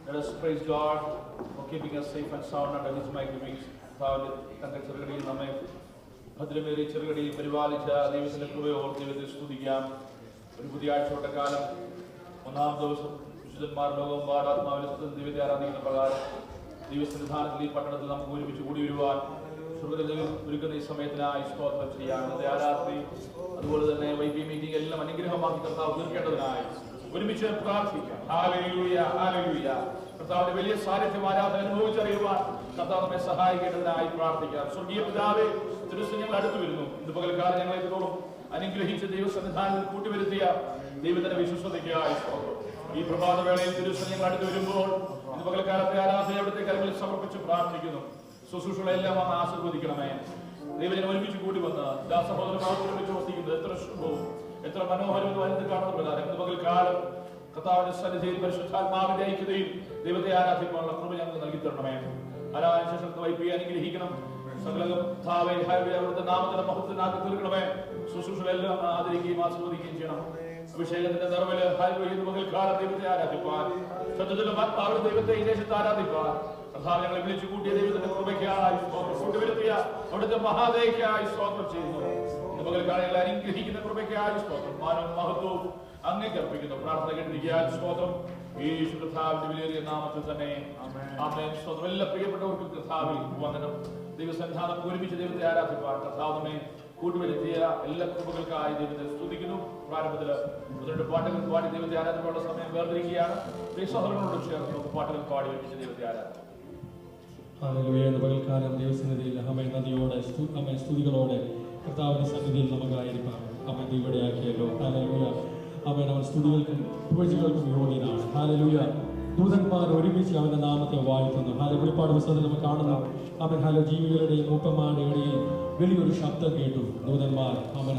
Let us praise God for keeping us safe and sound under His mighty wings. തന്റെ ചെറുകടിയിൽ നമ്മെ ഭദ്രമേറിയ ചെറുകടിയിൽ പരിപാലിച്ച ദൈവത്തിന്റെ കൃപയെ ഓർത്ത് ദൈവത്തെ സ്തുതിക്കാം. ഒരു പുതിയ ആഴ്ചയുടെ കാലം, ഒന്നാം ദിവസം വിശുദ്ധന്മാർ ലോകവും ആത്മാവിൽ ദൈവത്തെ ആരാധിക്കുന്ന പ്രകാരം ദൈവസന്നിധാനത്തിൽ ഈ പട്ടണത്തിൽ നമുക്ക് ഒരുമിച്ച് കൂടി വരുവാൻ സ്വർഗ്ഗത്തിൽ ഒരുക്കുന്ന ഈ സമയത്തിനായി സ്തോത്രം ചെയ്യാം. ഇന്നത്തെ ആരാധന അതുപോലെ തന്നെ വൈബി മീറ്റിംഗ് എല്ലാം അനുഗ്രഹമാക്കി കർത്താവ് തീർക്കേണ്ടതിനായി ഒരുമിച്ച് പ്രാർത്ഥിക്കാം. Hallelujah, hallelujah. കർത്താവിന്റെ വലിയ സാന്നിധ്യം ആരാധന അനുഭവിച്ചറിയുവാൻ കർത്താവ് നമ്മെ സഹായിക്കേണ്ടതിനായി പ്രാർത്ഥിക്കാം. സ്വർഗീയ പിതാവേ, തിരുസന്നിധിയിൽ ഞങ്ങൾ അടുത്തു വരുന്നു. ഇന്ന് പകൽക്കാലം ഞങ്ങളെ ഇതോളം അനുഗ്രഹിച്ച് ദൈവസന്നിധാനത്തിൽ കൂട്ടിവരുത്തിയ ദൈവത്തിന്റെ വിശ്വസ്തതയ്ക്കായി സ്തോത്രം. ഈ പ്രഭാതവേളയിൽ തിരുസന്നിധിയിൽ ഞങ്ങൾ അടുത്ത് വരുമ്പോൾ ഇന്ന് പകൽക്കാലത്തെ ആരാധന അവിടുത്തെ കരങ്ങളിൽ സമർപ്പിച്ച് പ്രാർത്ഥിക്കുന്നു. ശുശ്രൂഷകളെല്ലാം അങ്ങ് ആശീർവദിക്കണമേ. ദൈവജനം ഒരുമിച്ച് കൂടി വന്ന് ദാസഹോദരന്മാർ ഒരുമിച്ച് വസിക്കുന്നത് എത്ര ശുഭവും എത്ര മനോഹരവും വലുത് കാണുന്ന പ്രധാനം. ഇന്ന് പകൽക്കാലം കർത്താവിന്റെ സന്നിധിയിൽ പരിശുദ്ധാത്മാവിന്റെ ഐക്യതയിൽ ദൈവത്തെ ആരാധിക്കാനുള്ള കൃപ ഞങ്ങൾക്ക് നൽകി തരണമേ. ആരാധന വൈപ്പിയെ അനുഗ്രഹിക്കണം. സകലം അവിടുത്തെ നാമത്തിന്റെ മഹത്വത്തിനാക്കി തീർക്കണമേ. ശുശ്രൂഷകളെല്ലാം ആദരിക്കുകയും ആസ്വദിക്കുകയും ചെയ്യണം. അഭിഷേകത്തിന്റെ നിറവില് ഇന്ന് പകൽക്കാലം ദൈവത്തെ ആരാധിപ്പാൻ, സത്യത്തിലും ആത്മാവിൽ ദൈവത്തെ ഈ ദേശത്ത് ആരാധിപ്പാൻ കർത്താവ് ഞങ്ങളെ വിളിച്ചു കൂട്ടിയ ദൈവത്തിന്റെ കൃപയ്ക്കായി സ്തോത്രം. കൂട്ടിവരുത്തിയ അവിടുത്തെ മഹാദയയ്ക്കായി സ്തോത്രം ചെയ്യുന്നു. ഇന്ന് പകൽക്കാലം ഞങ്ങളെ അനുഗ്രഹിക്കുന്ന കൃപയ്ക്കായി സ്തോത്രം. മാനവും മഹത്വവും അങ്ങേക്ക് അർപ്പിക്കുന്നു. പ്രാർത്ഥന കേട്ടിരിക്കാൻ സ്തോത്രം. യേശു കർത്താവിന്റെ വിലയേറിയ നാമത്തിൽ തന്നെ ആമേൻ. സ്തോത്രം. എല്ലാ പ്രിയപ്പെട്ടവർക്കും കർത്താവിൽ വന്ദനം. ദൈവസന്നിധാനം ഒരുമിച്ച് ദൈവത്തെ ആരാധിപ്പാൻ കർത്താവ് നമ്മെ കൂട്ടുവരുത്തിയ എല്ലാ കൃപകൾക്കായി ദൈവത്തെ സ്തുതിക്കുന്നു. പ്രാരംഭത്തിൽ രണ്ട് പാട്ടുകൾ പാടി ദൈവത്തെ ആരാധനയുള്ള സമയം വേർതിരിക്കുകയാണ്. സഹോദരങ്ങളോട് ചേർന്ന് പാട്ടുകൾ പാടി ഒരുമിച്ച് ദൈവത്തെ ആരാധന. ഹല്ലേലൂയ. എന്ന പകൽക്കാലം ദൈവസന്നിധിയിൽ അമ്മ നദിയോടെ അമ്മ സ്തുതികളോടെ കർത്താവിന്റെ സന്നിധിയിൽ നമുക്കായിരിക്കാം. അമ്മ ഇവിടെയാക്കിയല്ലോ. ഹല്ലേലൂയ. അവൻ അവൻ സ്തുതികൾക്കും പുകഴ്ചകൾക്കും യോഗ്യനാണ്. ഹല്ലേലൂയ. ദൂതന്മാർ ഒരുമിച്ച് അവന്റെ നാമത്തെ വാഴ്ത്തുന്നു. വെളിപ്പാട് പുസ്തകത്തിൽ നമ്മൾ കാണുന്നു. അവൻ ജീവികളുടെയും മൂപ്പന്മാരുടെയും ഇടയിൽ വലിയൊരു ശബ്ദം കേട്ടു. ദൂതന്മാർ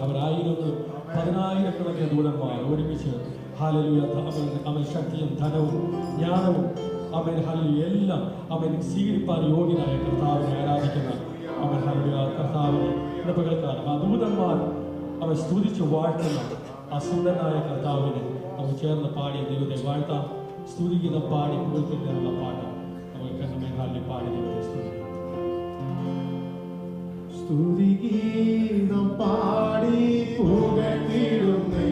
അവരായിരങ്ങളും 10,000 ദൂതന്മാർ ഒരുമിച്ച് ഹല്ലേലൂയ അവൻ ശക്തിയും ധനവും ജ്ഞാനവും അവൻ ഹല്ലേലൂയ എല്ലാം അവൻ സ്വീകരിപ്പാൻ യോഗ്യനായ കർത്താവിനെ ആരാധിക്കുന്ന അവൻ ഹല്ലേലൂയ കർത്താവിനെ പകൽക്കാലം ആ ദൂതന്മാർ അവൻ സ്തുതിച്ച് വാഴ്ത്തുന്ന ആ സുന്ദരനായ കർത്താവിനെ നമുക്ക് ചേർന്ന് പാടി ദൈവത്തെ വാഴ്ത്താം. സ്തുതിഗീതം പാടി പുകഴ്ത്തുന്നതിനുള്ള പാട്ട് നമുക്ക് ഹല്ലേലൂയ പാടി ദൈവത്തെ സ്തുതിക്കാം. സ്തുതിഗീതം പാടി പുകഴ്ത്തിടുന്നേ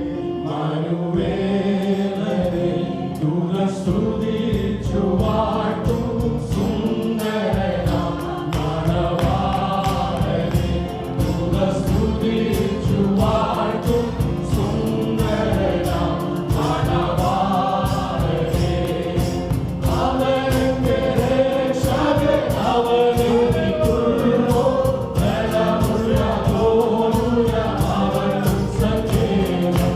മനുവേലനെ സ്തുതിച്ചു വാഴ്ത്തും സുന്ദരനാം മണവാളനെ സ്തുതിച്ചു വാഴ്ത്തും സുന്ദരനാം മണവാളനെ അവന്റെ രക്ഷകൻ അവനിക്കുള്ളോ ബലമുള്ള തോന്നുയ അവൻ സങ്കേതം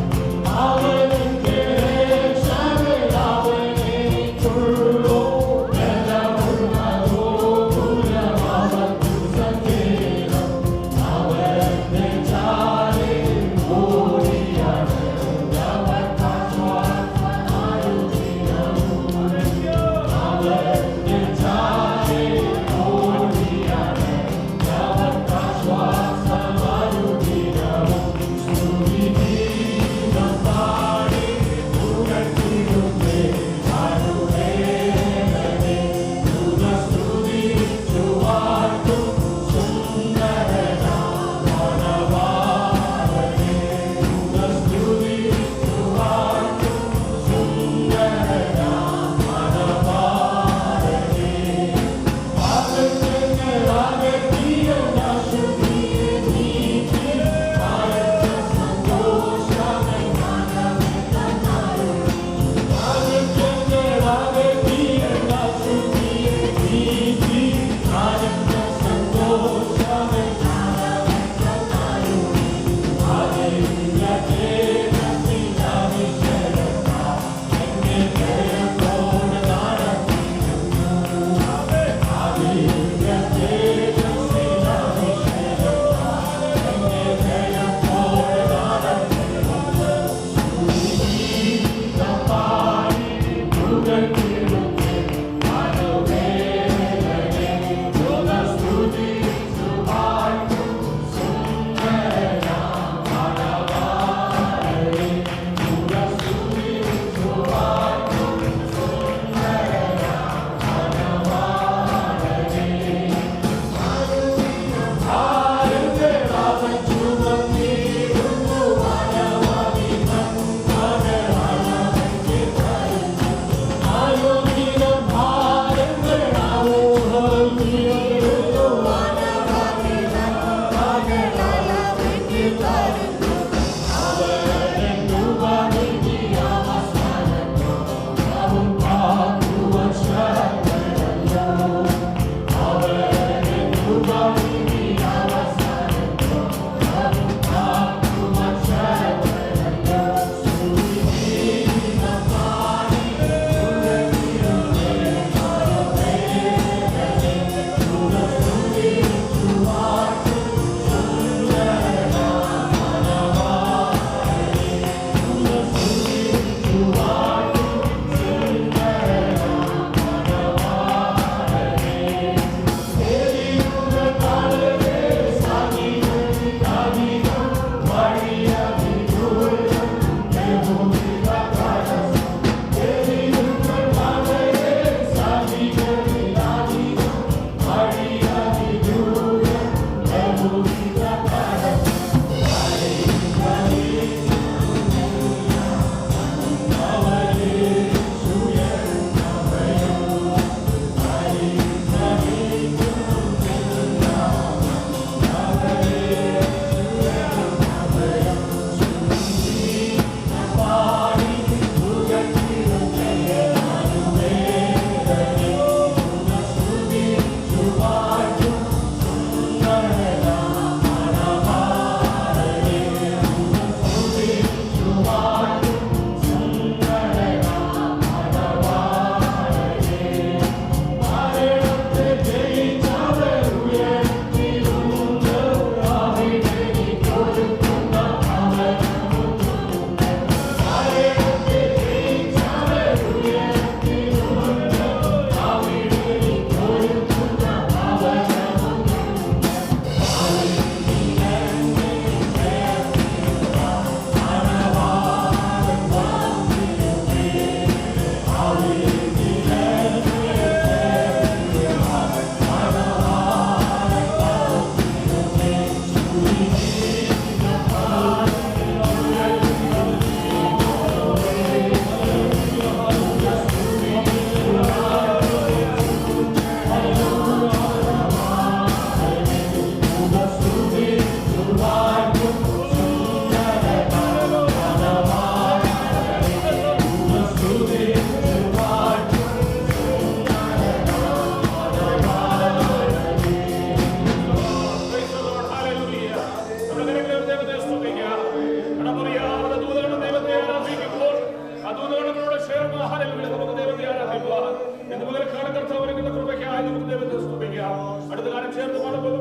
ചേർന്ന് പാടുമ്പോൾ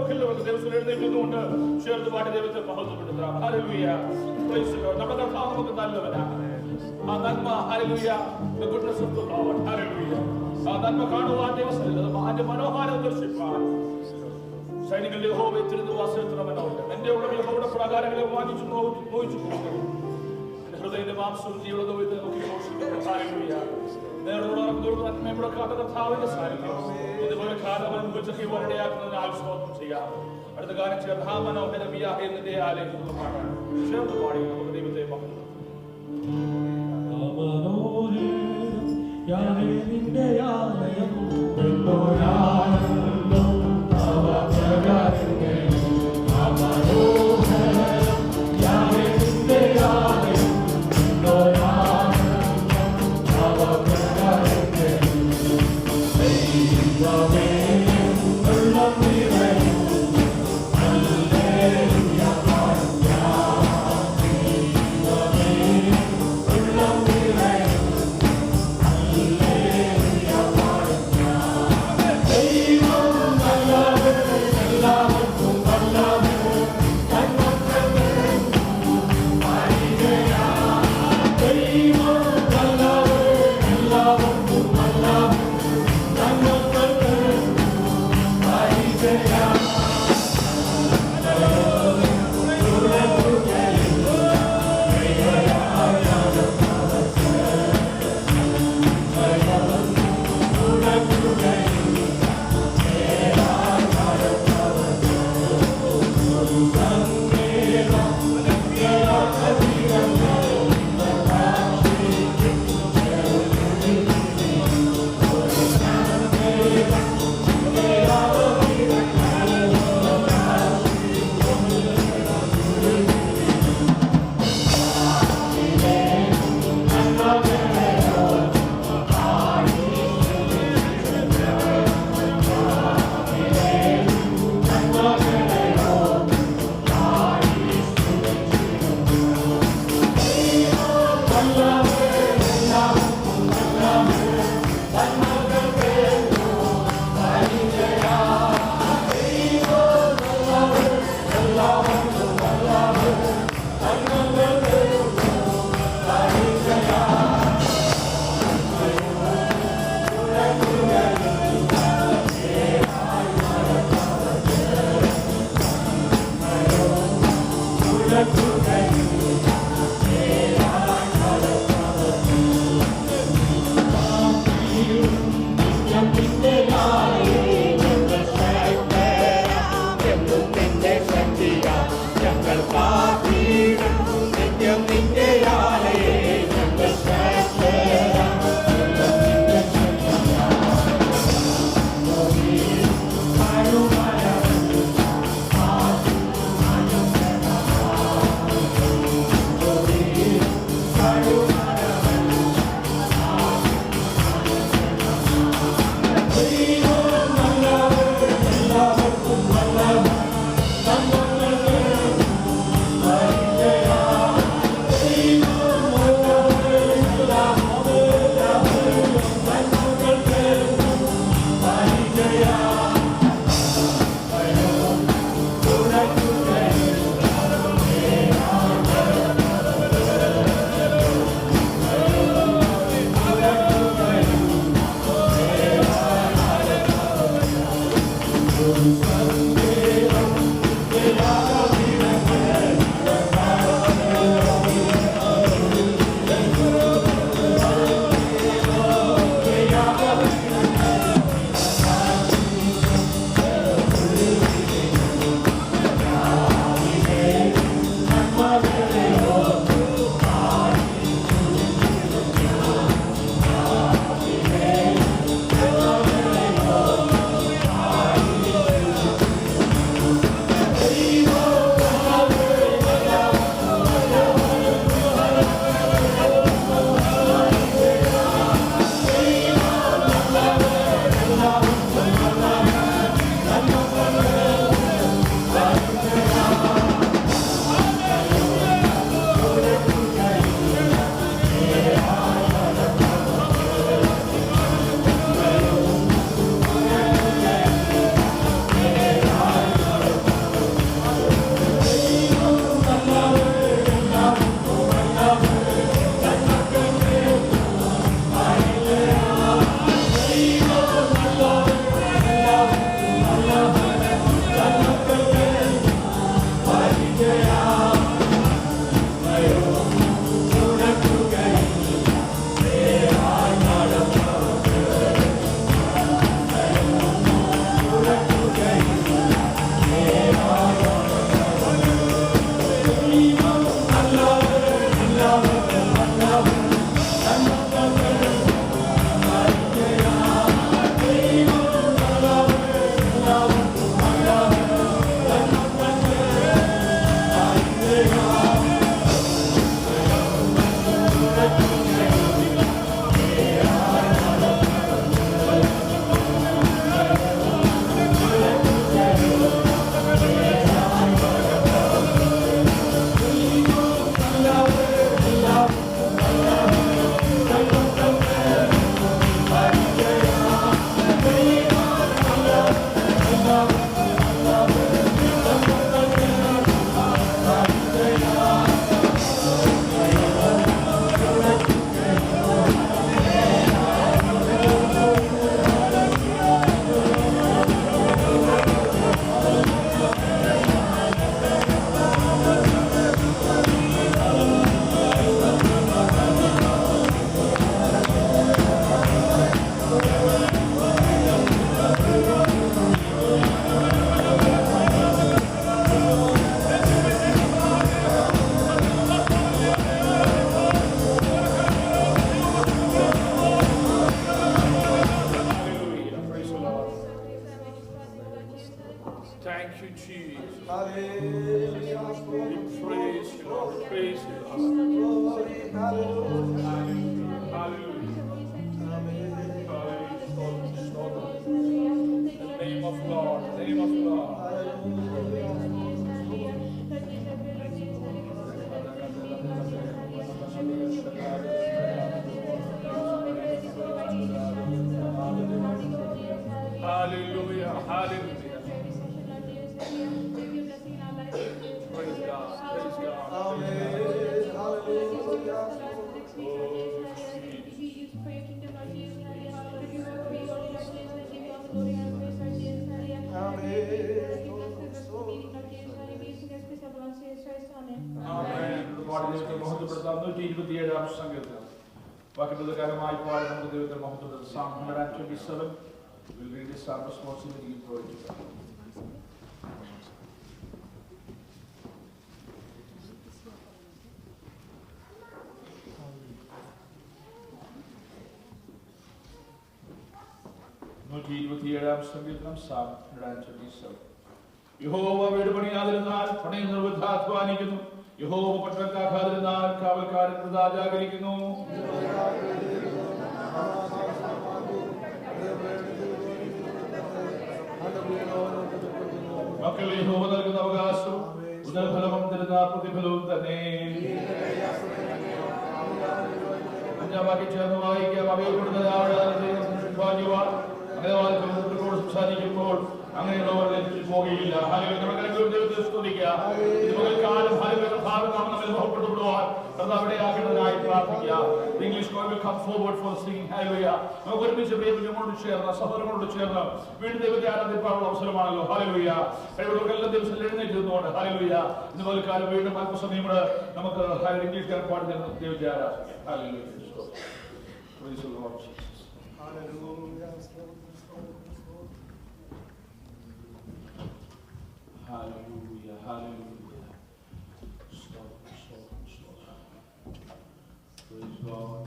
ദിവസം എഴുന്നേറ്റുകൊണ്ട് ചേർന്ന് പാടി ദൈവത്തെ മഹത്വപ്പെടുത്താം. ഹല്ലേലൂയ. Praise the Lord. നമ്മുടെ കർത്താവ് നമുക്ക് നല്ലവനാണ്. ആ നന്മ, hallelujah, the goodness of the Lord, hallelujah. ആ നന്മ കാണുവാൻ ദൈവസന്നിധിയിൽ അതിന്റെ മനോഹാരം ദർശിപ്പാൻ സൈനികളുടെ യഹോവയെ തിരുവാസനമുണ്ട്. എന്റെ ഉള്ള യഹോവയുടെ പ്രകാരങ്ങളെ വാങ്ങിച്ചു നോയിച്ചു പോകുന്നു. എന്റെ ഹൃദയത്തിന്റെ മാംസവും ജീവിതവും ഇത് നോക്കി ഘോഷിക്കുന്നു. ഹല്ലേലൂയ. നേരോട് നന്മയുടെ കർത്താവിന്റെ സാന്നിധ്യം ഇതുപോലെ കാലം അനുഭവിച്ചൊക്കെ ഇടയാക്കുന്നതിനാൽ സ്തോത്രം ചെയ്യാം. അടുത്ത കാലം ചേർന്ന് ഹാ മനോഹരമിയ എന്നതിന്റെ ആലയത്തിലുള്ള പാടാൻ ചേർന്ന് പാടി നമുക്ക് ദൈവത്തെ മഹത്വം. നിന്റെ ആലയം എന്നോരാനന്ദം അവ പ്രകാരങ്ങൾ അമനോഹരം യാഹവേ നിന്റെ ആലയം എന്നോരാനന്ദം അവ പ്രകാരങ്ങൾ ദൈവമേ ഉള്ളം നിറയും ഹല്ലേലൂയ പാടാം. ദൈവമേ ഉള്ളം നിറയും Hallelujah. Praise God. Praise God. ആമേൻ. ഒരുപാട് ദൈവത്തെ മഹത്വപ്പെടുത്താം. 127-ാം സങ്കീർത്തനം വാക്യപ്രകാരമായി പാടി നമുക്ക് ദൈവത്തെ മഹത്വപ്പെടുത്താം. Psalm 127. We'll read this psalm responsibly in prayer to God. സങ്കീർത്തനം Psalm 127. യഹോവ വീട് പണിയാതിരുന്നാൽ പണിയുന്നവർ വൃഥാ അധ്വാനിക്കുന്നു. യഹോവ പട്ടണം കാക്കാതിരുന്നാൽ കാവൽക്കാരൻ വൃഥാ ജാഗരിക്കുന്നു. മക്കൾ യഹോവ നൽകുന്ന അവകാശവും ഉദരഫലവും തരുന്ന പ്രതിഫലവും തന്നെ. അഞ്ചാം വാക്യം ചേർന്ന് വായിക്കാം. അവയിൽ കൊടുക്കുന്ന സംസാരിക്കുമ്പോൾ അങ്ങനെയുള്ളവർ ലഭിച്ചു പോകുകയില്ല. ദൈവത്തെ സ്തുതിക്കുക. കാലം നമ്മിൽ മുഖപ്പെടുവാൻ കർത്താവിടെ ആക്കേണ്ടതിനായി പ്രാർത്ഥിക്കുക. English come forward for singing hallelujah. നമുക്ക് ഒരുമിച്ച് പ്രിയപ്പെട്ടവരോട് ചേർന്ന് സഹോദരങ്ങളോട് ചേർന്ന് വീണ്ടും ദൈവത്തെ ആരാധിക്കാനുള്ള അവസരമാണല്ലോ. ഹല്ലേലൂയ. കഴിവുള്ളവർക്കെല്ലാം ദിവസം എഴുന്നേറ്റ് നിന്നുകൊണ്ട് ഹല്ലേലൂയ. ഇന്ന് മുതൽക്കാലം വീണ്ടും അല്പസമയം നമുക്ക് ഇംഗ്ലീഷ് പാടി ദൈവത്തെ ആരാധിക്കാം. Hallelujah. Praise the Lord Jesus. Hallelujah. Hallelujah, hallelujah. Stop. Praise God.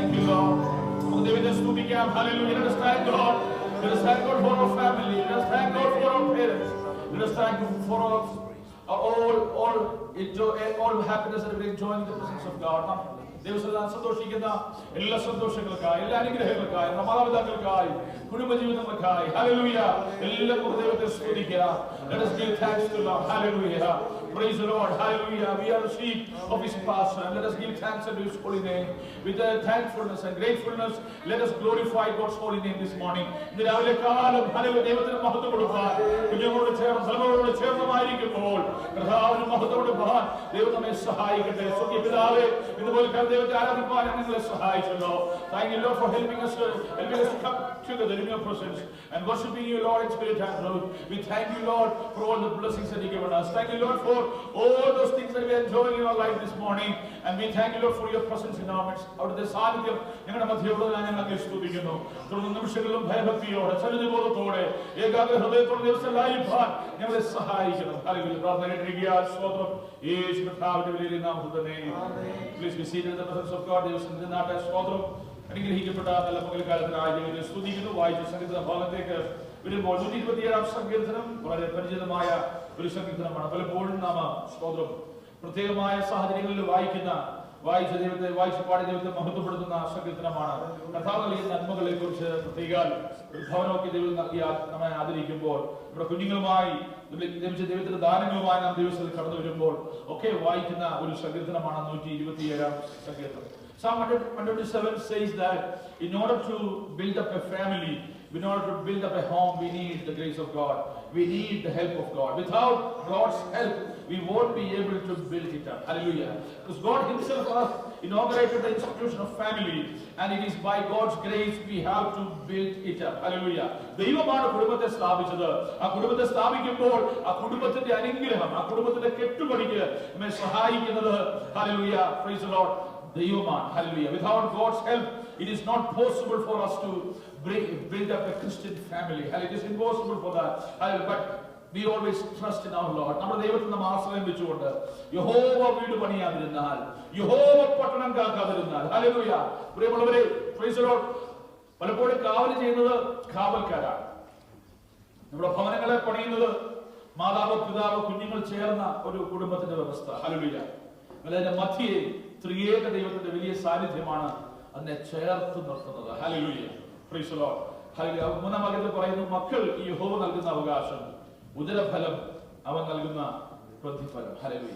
Thank you, Lord. നമുക്ക് ദൈവത്തെ സ്തുതിക്കാം. Hallelujah. Let us thank God. Let us thank God for our family. Let us thank God for our parents. Let us thank God for all happiness that we enjoy in the presence of God. ദൈവസന്നിധിയിൽ സന്തോഷിക്കുന്ന എല്ലാ സന്തോഷങ്ങൾക്കായി, എല്ലാ അനുഗ്രഹങ്ങൾക്കായി, മാതാപിതാക്കൾക്കായി, കുടുംബജീവിതങ്ങൾക്കായി, hallelujah, എല്ലാവർക്കും ദൈവത്തെ സ്തുതിക്കുക. Let us give thanks to Lord. Hallelujah. Praise the Lord. Hallelujah. We are the sheep of His pasture, and let us give thanks unto His holy name. With thankfulness and gratefulness, let us glorify God's holy name this morning. ഇന്ന് രാവിലെ കാലം hallelujah ദൈവത്തിന് മഹത്വം കൊടുക്കാൻ, കുഞ്ഞുങ്ങളോട് ചേർന്ന് തലമുറകളോട് ചേർന്നമായിരിക്കുമ്പോൾ കർത്താവിന് മഹത്വം കൊടുക്കാൻ ദൈവം നമ്മെ സഹായിക്കട്ടെ. സ്വർഗ്ഗീയ പിതാവേ, ഇതുപോലെ ദൈവത്തെ ആരാധിക്കാൻ ഞങ്ങളെ സഹായിച്ചല്ലോ. Thank you, Lord, for helping us to come together in your presence and worshiping you, Lord, in spirit and truth. We thank you, Lord, for all the blessings that you've given us. Thank you, Lord, for all those things that we are enjoying in our life this morning. And we thank you, Lord, for your presence in our midst. അവിടുത്തെ സാന്നിധ്യം ഞങ്ങളുടെ മധ്യമുള്ളതിനായി ഞങ്ങളെ സ്തുതിക്കുന്നു. തുടർന്ന് നിമിഷങ്ങളിലും ഭയഭക്തിയോടെ, സന്നിധിബോധത്തോടെ, ഏകാഗ്ര ഹൃദയത്തോടെ ദിവസങ്ങളായിരിക്കാൻ ഞങ്ങളെ സഹായിക്കണം. Hallelujah. പ്രാർത്ഥന കേട്ടിരിക്കുക. സ്തോത്രം യേശു കർത്താവിന്റെ വലിയ നാമത്തിൽ തന്നെ. Please be seated in the presence of God. ദൈവസന്നിധിയിൽ നാട്ടെ സ്തോത്രം. അനുഗ്രഹിക്കപ്പെട്ട നല്ല പകൽക്കാലത്തിനായി ദൈവത്തെ സ്തുതിക്കുന്നു. വായിച്ച സംഗീത ഭാഗത്തേക്ക് വരുമ്പോൾ 127 സങ്കീർത്തനം വളരെ പരിചിതമായ ഒരു സങ്കീർത്തനമാണ്. പലപ്പോഴും നാം സ്തോത്രം പ്രത്യേകമായ സാഹചര്യങ്ങളിൽ വായിച്ച ദൈവത്തെ പാടി ദൈവത്തെ മഹത്വപ്പെടുത്തുന്ന സങ്കീർത്തനമാണ്. കർത്താവ് നൽകിയ നന്മകളെ കുറിച്ച് പ്രത്യേക ഒരു ഭവനമൊക്കെ ദൈവം നൽകിയാൽ നമ്മെ ആദരിക്കുമ്പോൾ, നമ്മുടെ കുഞ്ഞുങ്ങളുമായി ലഭിച്ച ദൈവത്തിന്റെ ദാനങ്ങളുമായി നാം ദിവസത്തിൽ കടന്നു വരുമ്പോൾ ഒക്കെ വായിക്കുന്ന ഒരു സങ്കീർത്തനമാണ് 127 സങ്കീർത്തനം. Psalm 127 says that in order to build up a family, in order to build up a home, we need the grace of God. We need the help of God. Without God's help, we won't be able to build it up. Hallelujah. Because God Himself inaugurated the institution of family, and it is by God's grace we have to build it up. Hallelujah. ദൈവമാണ് കുടുംബത്തെ സ്ഥാപിച്ചത്. ആ കുടുംബത്തെ സ്ഥാപിക്കുമ്പോൾ ആ കുടുംബത്തിന്റെ അനുഗ്രഹം, ആ കുടുംബത്തിന്റെ കെട്ടുപടിക്ക് നമ്മെ സഹായിക്കുന്നത് hallelujah, praise the Lord, ദൈവമാണ്. Hallelujah. Without God's help, it is not possible for us to build up a Christian family. It is impossible for that. But we always trust in our Lord. നമ്മുടെ ദൈവത്തിൽ നാം ആശ്രയം വെച്ചുകൊണ്ട് യഹോവ വീട് പണിയാതിരുന്നാൽ, യഹോവ പട്ടണം കാക്കാതിരുന്നാൽ, ഹല്ലേലൂയ. പ്രിയമുള്ളവരെ, പ്രൈസ് ദി ലോർഡ്, പലപ്പോഴും കാവൽ ചെയ്യുന്നത് കാവൽക്കാരാണ്. നമ്മുടെ ഭവനങ്ങളെ പണിയുന്നത് മാതാവ്, പിതാവ്, കുഞ്ഞുങ്ങൾ ചേർന്ന ഒരു കുടുംബത്തിന്റെ വ്യവസ്ഥ. ഹല്ലേലൂയ. അതിന്റെ മധ്യേ ത്രിയേക ദൈവത്തിന്റെ വലിയ സാന്നിധ്യമാണ് അതിനെ ചേർത്ത് നിർത്തുന്നത്. Hallelujah. Praise the lord. Hallelujah. മൂന്നാം വാക്യത്തിൽ പറയുന്നു, മക്കൾ ഈ യഹോവ നൽകുന്ന അവകാശം, ഉദരഫലം അവൻ നൽകുന്ന പ്രതിഫലം. ഹല്ലേലൂയ.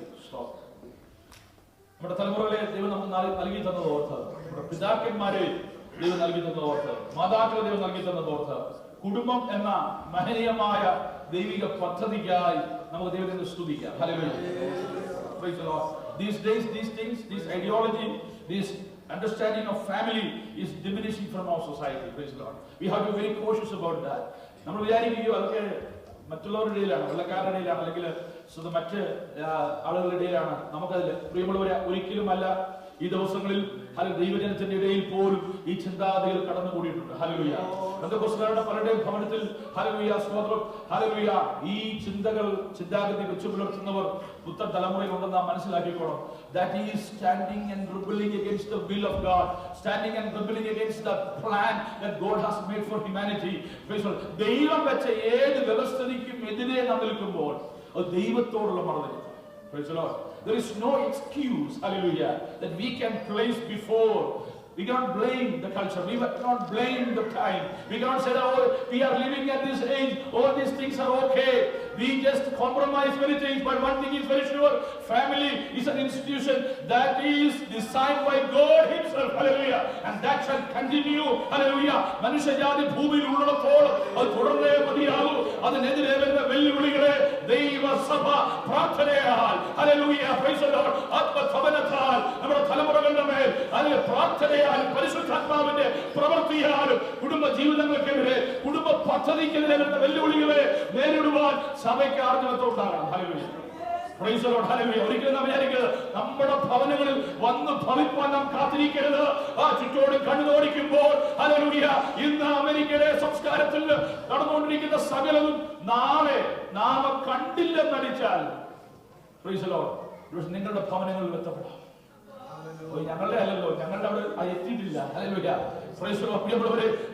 നമ്മുടെ തലമുറകളെ ദൈവം നമുക്ക് നൽകി തന്നത് ഓർത്ത്, നമ്മുടെ പിതാക്കന്മാരെ ദൈവം നൽകി തന്നത് ഓർത്ത്, മാതാക്കളെ ദൈവം നൽകി തന്നത് ഓർത്ത്, കുടുംബം എന്ന മഹനീയമായ ദൈവിക പദ്ധതിക്കായി നമുക്ക് ദൈവത്തെ സ്തുതിക്കാം. Hallelujah. Praise the Lord. These days, these things, this ideology, this understanding of family is diminishing from our society. Praise the Lord. We have to be very cautious about that. നമ്മൾ വിചാരിക്കുകയോ അതൊക്കെ മറ്റുള്ളവരുടെ ഇടയിലാണ്, വെള്ളക്കാരുടെ ഇടയിലാണ്, അല്ലെങ്കിൽ മറ്റ് ആളുകളുടെ ഇടയിലാണ്. നമുക്കതിൽ പ്രിയമുള്ളവരെ ഒരിക്കലുമല്ല. ഈ ദിവസങ്ങളിൽ ദൈവജനത്തിന്റെ ഇടയിൽ പോലും ഈ ചിന്താഗതികൾ കടന്നുകൂടിയിട്ടുണ്ട്. ഹല്ലേലൂയ. പെന്തക്കോസ്തുകാരുടെ പലരുടെയും ഭവനത്തിൽ ഹല്ലേലൂയ, സ്തോത്രം, ഹല്ലേലൂയ, ഈ ചിന്താഗതി വെച്ചു പുലർത്തുന്നവർ പുത്തൻ തലമുറയിലുണ്ടെന്ന് നാം മനസ്സിലാക്കിക്കോണം. That he is standing and rebelling against the will of God, standing and rebelling against the plan that God has made for humanity. ദൈവം വെച്ച ഏത് വ്യവസ്ഥയ്ക്കും എതിരെ നാം നിൽക്കുമ്പോൾ അത് ദൈവത്തോടുള്ള മറുപടി. Praise the Lord. There is no excuse, hallelujah, that we can place before. We cannot blame the culture. We cannot blame the time. We cannot say, oh, we are living at this age, all these things are okay. We just compromise many things, but one thing is very sure, family is an institution that is designed by God Himself, hallelujah, and that shall continue, hallelujah. മനുഷ്യജാതി ഭൂമിയിൽ ഉള്ളിടത്തോളം അത് തുടർന്നേ മതിയാകൂ. അതിനെതിരെ വരുന്ന വെല്ലുവിളികളെ ദൈവസഭ പ്രാർത്ഥനയാൽ, hallelujah, praise the Lord, ആത്മഭവനത്താൽ നമ്മുടെ തലമുറകളുടെ മേൽ അതിലെ പ്രാർത്ഥനയാൽ, പരിശുദ്ധാത്മാവിന്റെ പ്രവൃത്തിയാലും കുടുംബ ജീവിതങ്ങൾക്കെതിരെ, കുടുംബ പദ്ധതിക്കെതിരെ വരുന്ന വെല്ലുവിളികളെ നേരിടുവാൻ സഭയ്ക്ക് ആർജവത്തോണ്ടാകണം. Hallelujah. Praise the lord. Hallelujah. ഒരിക്കലും നാം വിചാരിക്കരുത് നമ്മുടെ ഭവനങ്ങളിൽ വന്ന് ഭവിപ്പാൻ നാം കാത്തിരിക്കരുത്. ആ ചുറ്റോട് കണ്ണുനോടിക്കുമ്പോൾ ഹല്ലേലൂയ, ഇന്ന് അമേരിക്കയുടെ സംസ്കാരത്തിൽ നടന്നുകൊണ്ടിരിക്കുന്ന സകലതും നാളെ നാം കണ്ടില്ലെന്നടിച്ചാൽ പ്രൈസ് ദി ലോർഡ്, നിങ്ങളുടെ ഭവനങ്ങളിൽ എത്തപ്പെടാം. ഞങ്ങളുടെ അല്ലല്ലോ, ഞങ്ങളുടെ അവിടെ എത്തിയിട്ടില്ല. ഹല്ലേലൂയ.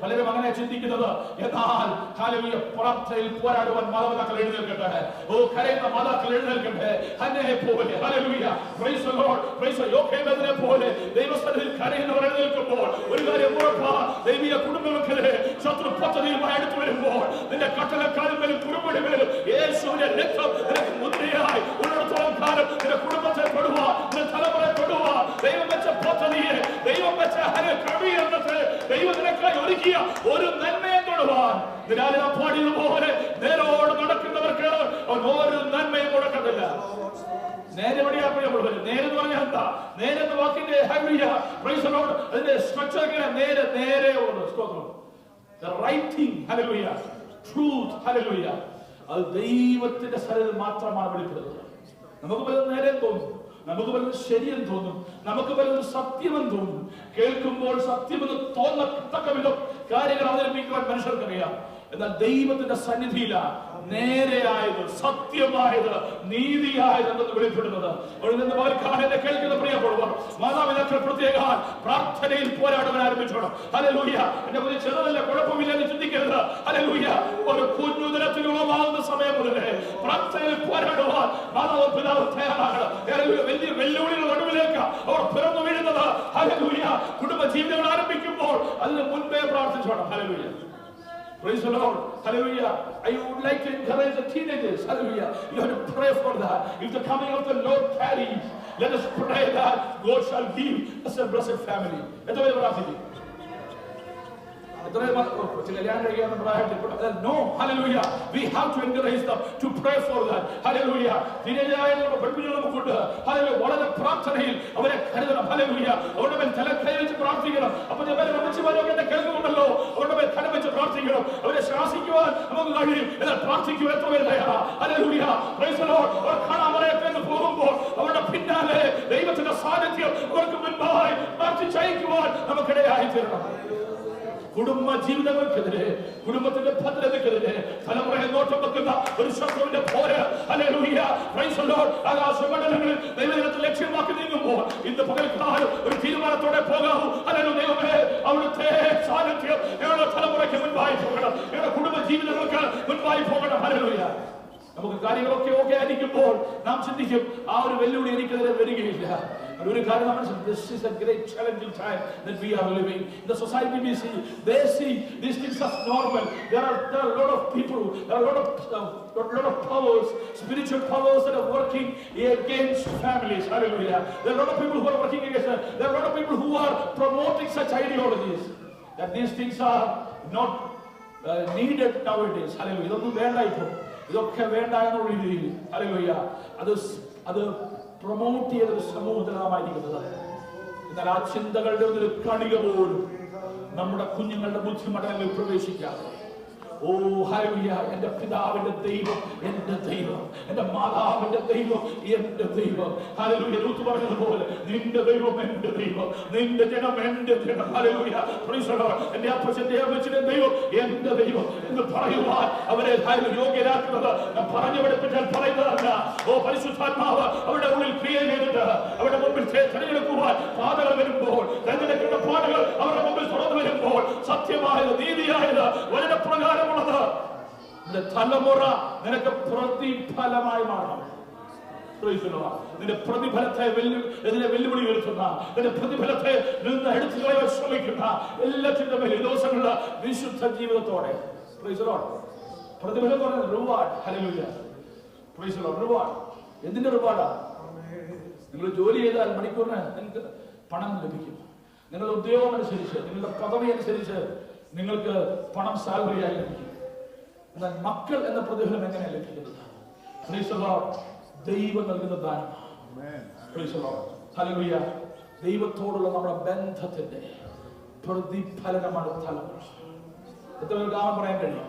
പലരും അങ്ങനെ ചിന്തിക്കുന്നത്. എന്നാൽ ഹല്ലേലൂയ, പ്രാർത്ഥനയിൽ പോരാടുവാൻ മാതാപിതാക്കൾ എഴുന്നേൽക്കട്ടെ. കരയുന്ന മാതാക്കൾ എഴുന്നേൽക്കട്ടെ. ഹന്നയെ പോലെ hallelujah, praise the lord, praise യോക്കേബിനെ പോലെ ദൈവസന്നിധിയിൽ കരയുന്നവർ എഴുന്നേൽക്കുമ്പോൾ ഒരു കാര്യം ഉറപ്പാ, ദൈവിക കുടുംബങ്ങൾക്കെതിരെ ശത്രു പദ്ധതിയുമായി അടുത്തു വരുമ്പോൾ നിന്റെ കട്ടലക്കാലിന്മേലും കുറുമ്പടിമേലും യേശുവിന്റെ രക്തം നിനക്ക് മുദ്രയായി ഉള്ളിടത്തോളം കാലം നിന്റെ കുടുംബത്തെ തൊടുക, നിന്റെ തലമുറയെ തൊടുക. ദൈവം വെച്ച പദ്ധതിയെ, ദൈവം വെച്ച ക്രമീകരണത്തെ ദൈവം നിനക്കായി ഒരുക്കിയ ഒരു നന്മയെ തൊടുവാൻ പാടിയതുപോലെ നേരോട് നടക്കുന്നവർക്ക് അവൻ ഒരു നന്മയും കൊടുക്കത്തില്ല. നേരെ വഴിയാക്കുമ്പോൾ നേരെ എന്ന് പറഞ്ഞാൽ എന്താ? നേരെ എന്ന വാക്കിന്റെ അതിന്റെ സ്ട്രക്ചർ നേരെ നേരെ ഉള്ളത്. സ്തോത്രം. റൈറ്റിംഗ് ഹല്ലേലൂയ, ട്രൂത്ത് ഹല്ലേലൂയ, അത് ദൈവത്തിന്റെ സ്ഥലത്ത് മാത്രമാണ് വെളിപ്പെടുന്നത്. നമുക്ക് പലതും നേരെ തോന്നും, നമുക്ക് പലതും ശരിയെന്ന് തോന്നും, നമുക്ക് പലതും സത്യമെന്ന് തോന്നും. കേൾക്കുമ്പോൾ സത്യമെന്ന് തോന്നത്തക്ക വിധം കാര്യങ്ങൾ അവതരിപ്പിക്കുവാൻ മനുഷ്യർക്കറിയാം. എന്നാൽ ദൈവത്തിന്റെ സന്നിധിയിലാണ് നേരെയായത്, സത്യമായത്, നീതിയായത് എന്നത് വെളിപ്പെടുന്നത്. എന്നെ കേൾക്കുന്ന പ്രിയപ്പെടുവാൻ മാതാപിതാക്കൾ പ്രത്യേക പ്രാർത്ഥനയിൽ പോരാടുവാൻ ആരംഭിച്ചോണം. ഹല്ലേലൂയ. എന്റെ പുതിയ ചെറുതല്ല, കുഴപ്പമില്ലെന്ന് ചിന്തിക്കരുത്. ഹല്ലേലൂയ. ഒരു കുഞ്ഞുദിനത്തിലുളവാകുന്ന സമയം മുതലേ പ്രാർത്ഥനയിൽ പോരാടുവാൻ മാതാവ് പിതാവ് തയ്യാറാകണം. വലിയ വെല്ലുവിളികൾ നടുവിലേക്ക് അവർ പിറന്നു വീഴുന്നത്. ഹല്ലേലൂയ. കുടുംബ ജീവിതങ്ങൾ ആരംഭിക്കുമ്പോൾ അതിന് മുൻപേ പ്രാർത്ഥിച്ചോണം. Hallelujah. Praise the Lord. Hallelujah. I would like to encourage the teenagers. Hallelujah. You have to pray for that. If the coming of the Lord tarries, let us pray that God shall give us a blessed family. No, hallelujah. We have to encourage them to pray for that. Hallelujah. വളരെ പ്രാർത്ഥനയിൽ അവരെ കരുതണം. Hallelujah. അവരുടെ മേൽ തല കൈവച്ച് പ്രാർത്ഥിക്കണം. അപ്പോൾ എന്നെ കേൾക്കുന്നുണ്ടല്ലോ, അവരുടെ മേൽ തല വെച്ച് പ്രാർത്ഥിക്കണം. അവരെ ശാസിക്കുവാൻ നമുക്ക് കഴിയും, എന്നാൽ പ്രാർത്ഥിക്കുവാൻ എത്ര പേര് തയ്യാറാ? ഹല്ലേലൂയ. Praise the lord. അവർ കാണാൻ പറയട്ടെന്ന് പോകുമ്പോൾ അവരുടെ പിന്നാലെ ദൈവത്തിന്റെ സാന്നിധ്യം അവർക്ക് മുൻപായി പ്രാർത്ഥിച്ചയക്കുവാൻ നമുക്കിടയായി തീരണം. കുടുംബ ജീവിതങ്ങൾക്കെതിരെ, കുടുംബത്തിന്റെ ഭദ്രതയ്ക്കെതിരെ തലമുറയെ നോട്ടം വെക്കുന്ന ഒരു ശത്രുവിന്റെ പോര. ഹല്ലേലൂയ. Praise the lord. ആകാശമണ്ഡലങ്ങളിൽ ദൈവത്തെ ലക്ഷ്യമാക്കി നീങ്ങുമ്പോൾ ഇന്ന് പകൽക്കാലം ഒരു തീരുമാനത്തോടെ പോകാവൂ. ഹല്ലേലൂയ. ദൈവമേ, അവിടുത്തെ സാന്നിധ്യം ഞങ്ങളുടെ തലമുറയ്ക്ക് മുൻപായി പോകണം, ഞങ്ങളുടെ കുടുംബ ജീവിതങ്ങൾക്ക് മുൻപായി പോകണം. ഹല്ലേലൂയ. നമുക്ക് കാര്യങ്ങളൊക്കെ ഓക്കെ ആയിരിക്കുമ്പോൾ നാം ചിന്തിക്കും, ആ ഒരു വെല്ലുവിളി എനിക്കെതിരെ വരികയില്ല. ഒരു കാര്യം നമ്മൾ this is a great challenging time that we are living. In the society we see, they see these things as normal. There are a lot of people, there are a lot of powers, spiritual powers that are working against families. Hallelujah. There are a lot of people who are working against them. There are a lot of people who are promoting such ideologies that these things are not needed nowadays. Hallelujah. ഇതൊന്നും വേണ്ട, ഇപ്പോൾ ഇതൊക്കെ വേണ്ട എന്നുള്ള രീതിയിൽ. Hallelujah. അത് promote ചെയ്തൊരു സമൂഹത്തിലായിരിക്കുന്നത്. എന്നാൽ ആ ചിന്തകളുടെ ഒരു കണിക പോലും നമ്മുടെ കുഞ്ഞുങ്ങളുടെ ബുദ്ധിമണ്ഡലങ്ങളിൽ പ്രവേശിക്കാതെ, ഓ ഹല്ലേലൂയ, എന്റെ പിതാവിന്റെ ദൈവം എന്റെ ദൈവം, എന്റെ മാതാവിന്റെ ദൈവം എന്റെ ദൈവം. ഹല്ലേലൂയ. റൂത്ത് പറഞ്ഞതുപോലെ നിന്റെ ദൈവം എന്റെ ദൈവം, നിന്റെ ജനം എന്റെ ജനം. ഹല്ലേലൂയ. Praise the Lord. എന്റെ അപ്പച്ചന്റെ അമ്മച്ചിന്റെ ദൈവം എന്റെ ദൈവം എന്ന് പറയുവാൻ അവരെ യോഗ്യരാക്കുന്നത് ഞാൻ പറഞ്ഞു പഠിപ്പിച്ചാൽ പറയുന്നതല്ല. ഓ പരിശുദ്ധാത്മാവ് അവരുടെ ഉള്ളിൽ ക്രിയ ചെയ്തിട്ട് അവരുടെ മുമ്പിൽ തെരഞ്ഞെടുക്കുവാൻ പാതകൾ വരുമ്പോൾ, തെരഞ്ഞെടുക്കുന്ന പാതകൾ അവരുടെ മുമ്പിൽ തുറന്നു വരുമ്പോൾ സത്യമായത്, നീതിയായത്, വചനപ്രകാരം തലമുറ നിനക്ക് പ്രതിഫലമായി മാറണം. നിന്റെ പ്രതിഫലത്തെ ഇതിനെ വെല്ലുവിളി ഉയർത്തുന്ന, നിന്റെ പ്രതിഫലത്തെ നിന്ന് എടുത്തു കളയാൻ ശ്രമിക്കുന്ന എല്ലാത്തിന്റെ മേൽ ഈ ദിവസങ്ങളിൽ വിശുദ്ധ ജീവിതത്തോടെ പ്രതിഫലം പറഞ്ഞ reward. Hallelujah. Praise the Lord. Reward. എന്തിന്റെ റിവാർഡാ? നിങ്ങൾ ജോലി ചെയ്താൽ മണിക്കൂറിന് നിങ്ങൾക്ക് പണം ലഭിക്കും. നിങ്ങളുടെ ഉദ്യോഗം അനുസരിച്ച്, നിങ്ങളുടെ പദവി അനുസരിച്ച് നിങ്ങൾക്ക് പണം സാലറിയായി ലഭിക്കും. എന്നാൽ മക്കൾ എന്ന പ്രതിഫലം എങ്ങനെയാണ് ലഭിക്കുന്നത്? Price the Lord. ദൈവം നൽകുന്ന ദാനമാണ്. Price the lord. ഹല്ലേലൂയ. ദൈവത്തോടുള്ള നമ്മുടെ ബന്ധത്തിന്റെ പ്രതിഫലനമാണ് തലമുറ. എത്ര പേർക്ക് ആമേൻ പറയാൻ കഴിയും?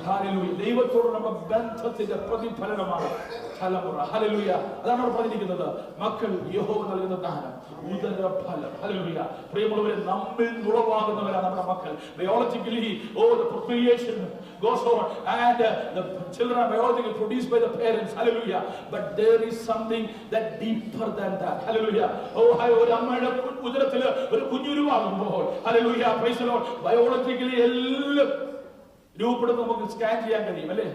ഹല്ലേലൂയ. ദൈവത്തോടുള്ള നമ്മുടെ ബന്ധത്തിന്റെ പ്രതിഫലനമാണ് തലമുറ. ഹല്ലേലൂയ. അതാണ് അവിടെ പറഞ്ഞിരിക്കുന്നത്, മക്കൾ യഹോവ നൽകുന്ന ദാനം, ഉദരഫലം. ഹല്ലേലൂയ. പ്രിയമുള്ളവരെ, നമ്മിൽ ഉളവാകുന്നവരാണ് നമ്മുടെ മക്കൾ. Biologically the procreation goes on and the children are biologically produced by the parents. Hallelujah. But there is something that deeper than that. Hallelujah. ഒരു അമ്മയുടെ ഉദരത്തിൽ ഒരു കുഞ്ഞുരുവാകുമ്പോൾ, hallelujah, praise the lord, biologically എല്ലാം രൂപപ്പെടുന്ന നമുക്ക് സ്കാൻ ചെയ്യാൻ കഴിയും, അല്ലേ?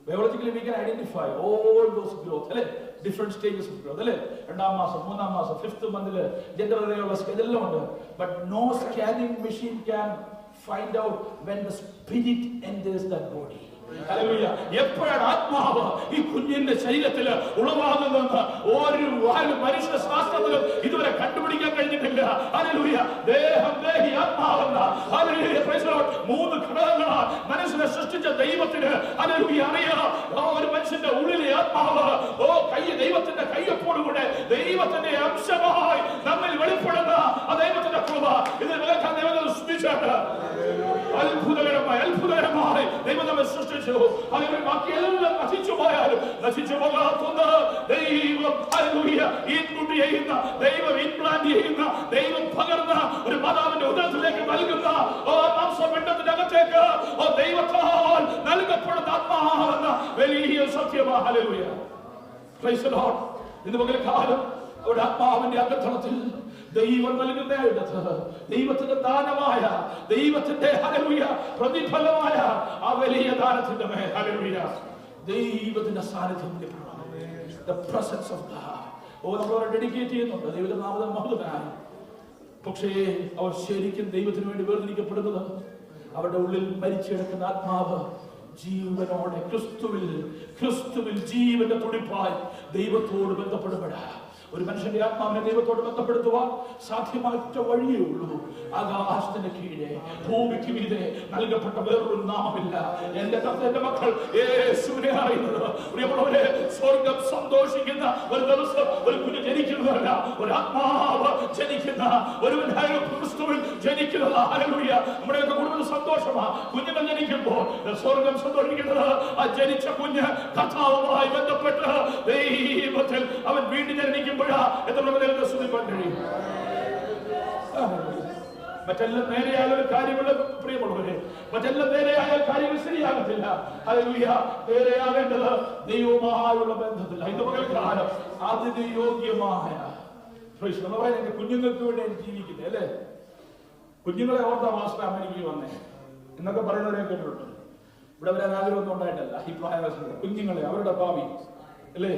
Biologically we can identify all those growth, അല്ലേ? Different stages of growth, അല്ലേ? 2ാം മാസം, 3ാം മാസം, 5th month ജെൻഡർ അറിയുള്ള ഇതെല്ലാം ഉണ്ട്. But no scanning machine can find out when the spirit enters that body. Hallelujah. എപ്പോഴാണ് ആത്മാവ് ഈ കുഞ്ഞിന്റെ ശരീരത്തിൽ ഉളവാകുന്നതെന്ന് ഒരു മനുഷ്യ ശാസ്ത്രത്തിലും ഇതുവരെ കണ്ടുപിടിക്കാൻ കഴിഞ്ഞിട്ടില്ല. ഹല്ലേലൂയ. ദേഹം, ദേഹി, ആത്മാവെന്ന, ഹല്ലേലൂയ, പ്രൈസ് ദി ലോർഡ്, 3 ഘടകങ്ങളാണ് മനുഷ്യനെ സൃഷ്ടിച്ച ദൈവത്തിന്. ഹല്ലേലൂയ. അറിയാം, ഒരു മനുഷ്യന്റെ ഉള്ളിലെ ആത്മാവ് ദൈവത്തിന്റെ കയ്യൊപ്പോടുകൂടെ ദൈവത്തിന്റെ അംശമായി നമ്മിൽ വെളിപ്പെടുന്ന ആ ദൈവത്തിന്റെ കൃപ ഇത് വിലക്കാൻ ദൈവം സ്തുതിച്ചാണ്. അത്ഭുതകരമായി ദൈവം നമ്മെ സൃഷ്ടിച്ചു. അങ്ങനെ ബാക്കിയെല്ലാം നശിച്ചു പോയാലും നശിച്ചു പോകാത്ത ദൈവം, ഹല്ലേലൂയ, ഇൻപുട്ട് ചെയ്യുന്ന ദൈവം, ഇംപ്ലാന്റ് ചെയ്യുന്ന ദൈവം, പകർന്ന ഒരു മാതാവിന്റെ ഉദരത്തിലേക്ക് നൽകുന്ന മാംസപിണ്ഡത്തിന്റെ അകത്തേക്ക് ദൈവത്താൽ നൽകപ്പെടുന്ന ആത്മാവെന്ന വലിയ സത്യമാണ്. ഹല്ലേലൂയ. Praise the Lord. ഇന്ന് പകൽക്കാലം ഒരു ആത്മാവിന്റെ അകത്തളത്തിൽ ദൈവം നൽകുന്ന ദൈവത്തിന്റെ ദാനമായ, ദൈവത്തിന്റെ, ഹല്ലേലൂയ, പ്രതിഫലമായ ആ വലിയ ദാനത്തിന്റെ മേൽ, ഹല്ലേലൂയ, ദൈവത്തിന്റെ സാന്നിധ്യം ലഭിക്കണം. The presence of God. നമ്മളവരെ ഡെഡിക്കേറ്റ് ചെയ്യുന്നുണ്ട് ദൈവത്തിന്റെ നാമത്തിൽ മഹത്വത്തിനായി. പക്ഷേ അവർ ശരിക്കും ദൈവത്തിന് വേണ്ടി വേർതിരിക്കപ്പെടുന്നത് അവരുടെ ഉള്ളിൽ മരിച്ചെടുക്കുന്ന ആത്മാവ് ജീവനോടെ ക്രിസ്തുവിൽ ജീവന്റെ തുടിപ്പായി ദൈവത്തോട് ബന്ധപ്പെടുമ്പോഴാ ഒരു മനുഷ്യന്റെ ആത്മാവിനെ ദൈവത്തോട് ബന്ധപ്പെടുത്തുവാൻ സാധ്യമാറ്റ വഴിയേ ഉള്ളൂ. ആകാശത്തിന്റെ കീഴെ ഭൂമിക്ക് മീതെ നൽകപ്പെട്ട വേറൊരു നാമമില്ല. എന്റെ മക്കൾ യേശുവിനെ അറിയുന്നത്. പ്രിയമുള്ളവരെ, സ്വർഗം സന്തോഷിക്കുന്ന ഒരു ദിവസം ഒരു കുഞ്ഞ് ജനിക്കുന്നതല്ല, ഒരു ആത്മാവ് ജനിക്കുന്ന ഒരുവൻ ക്രിസ്തുവിൽ ജനിക്കുന്നത്. ഹല്ലേലൂയ. നമ്മുടെയൊക്കെ കുടുംബത്തിൽ സന്തോഷമാണ് കുഞ്ഞുങ്ങൾ ജനിക്കുമ്പോൾ. സ്വർഗം സന്തോഷിക്കുന്നത് ആ ജനിച്ച കുഞ്ഞ് കർത്താവുമായി ബന്ധപ്പെട്ട് ദൈവത്തിൽ അവൻ വീണ്ടും ജനിക്കും. മറ്റെല്ലാം നേരെയായ ഒരു കാര്യമുള്ള പ്രിയമുള്ളവരെ, മറ്റെല്ലാം നേരെയായ കാര്യങ്ങൾ ശരിയാകത്തില്ല. ഹല്ലേലൂയ. നേരെയാകേണ്ടത് ദൈവവുമായുള്ള ബന്ധത്തില്ല. ഇത് പകൽക്കാലം അതിന് യോഗ്യമായ നമ്മൾ പറയാൻ കുഞ്ഞുങ്ങൾക്ക് വേണ്ടി ജീവിക്കുന്നത്, അല്ലേ? കുഞ്ഞുങ്ങളെ ഓർത്ത മാസ്റ്റർ അമേരിക്കയിൽ വന്നേ എന്നൊക്കെ പറയുന്നവരെ കേട്ടിട്ടുണ്ട്. ഇവിടെ വരാൻ ആഗ്രഹമൊന്നും ഉണ്ടായിട്ടല്ല. ഈ പ്രായവാസികൾ കുഞ്ഞുങ്ങളെ, അവരുടെ ഭാവി, അല്ലേ?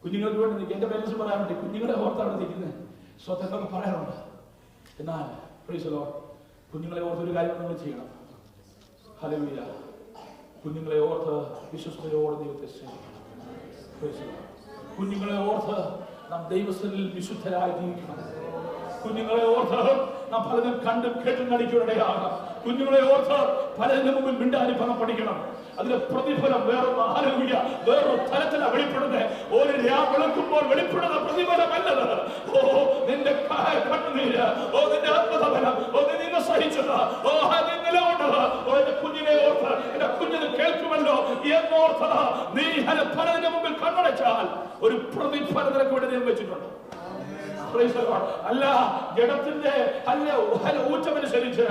കുഞ്ഞുങ്ങൾക്ക് വേണ്ടി നിൽക്കുക. എന്റെ പേരൻസ് പറയാൻ വേണ്ടി കുഞ്ഞുങ്ങളെ ഓർത്താണ് നിൽക്കുന്നത്. സ്വത്ത് എന്തൊക്കെ പറയാറുണ്ട്. എന്നാൽ പ്രൈസ് ദി ലോർഡ്, കുഞ്ഞുങ്ങളെ ഓർത്തൊരു കാര്യം നമ്മൾ ചെയ്യണം. ഹല്ലേലൂയ. കുഞ്ഞുങ്ങളെ ഓർത്ത് വിശ്വസ്തയോടെ ദൈവത്തെ സ്നേഹിക്കണം. കുഞ്ഞുങ്ങളെ ഓർത്ത് നാം ദൈവസ്ഥലിൽ വിശുദ്ധരായി ജീവിക്കണം. കുഞ്ഞുങ്ങളെ ഓർത്ത് നാം പലതും കണ്ടും കേട്ടും നടിക്കാനിടയാകാം. കുഞ്ഞുങ്ങളെ ഓർത്ത് പലതിന്റെ മുമ്പിൽ മിണ്ടാരിഫലം പഠിക്കണം. അതിന്റെ പ്രതിഫലം വേറൊന്ന്, ഹല്ലേലൂയ, വേറൊരു തലത്തിലാണ് വെളിപ്പെടുന്നത്. ഒരു വെളുക്കുമ്പോൾ വെളിപ്പെടുന്ന പ്രതിഫലമല്ലത്. നിന്റെ കണ്ണുനീര്, നിന്റെ ആത്മതപനം, നിന്നെ സഹിച്ചത്, നിലകൊണ്ടത്, എന്റെ കുഞ്ഞിനെ ഓർത്ത് എന്റെ കുഞ്ഞിന് കേൾക്കുമല്ലോ എന്നോർത്ത് നീ പലതിന്റെ മുമ്പിൽ കണ്ണടച്ചാൽ ഒരു പ്രതിഫലം നിനക്ക് വേണ്ടി ദൈവം വെച്ചിട്ടുണ്ട്. അല്ല ജഡത്തിന്റെ ഊറ്റമനുസരിച്ച്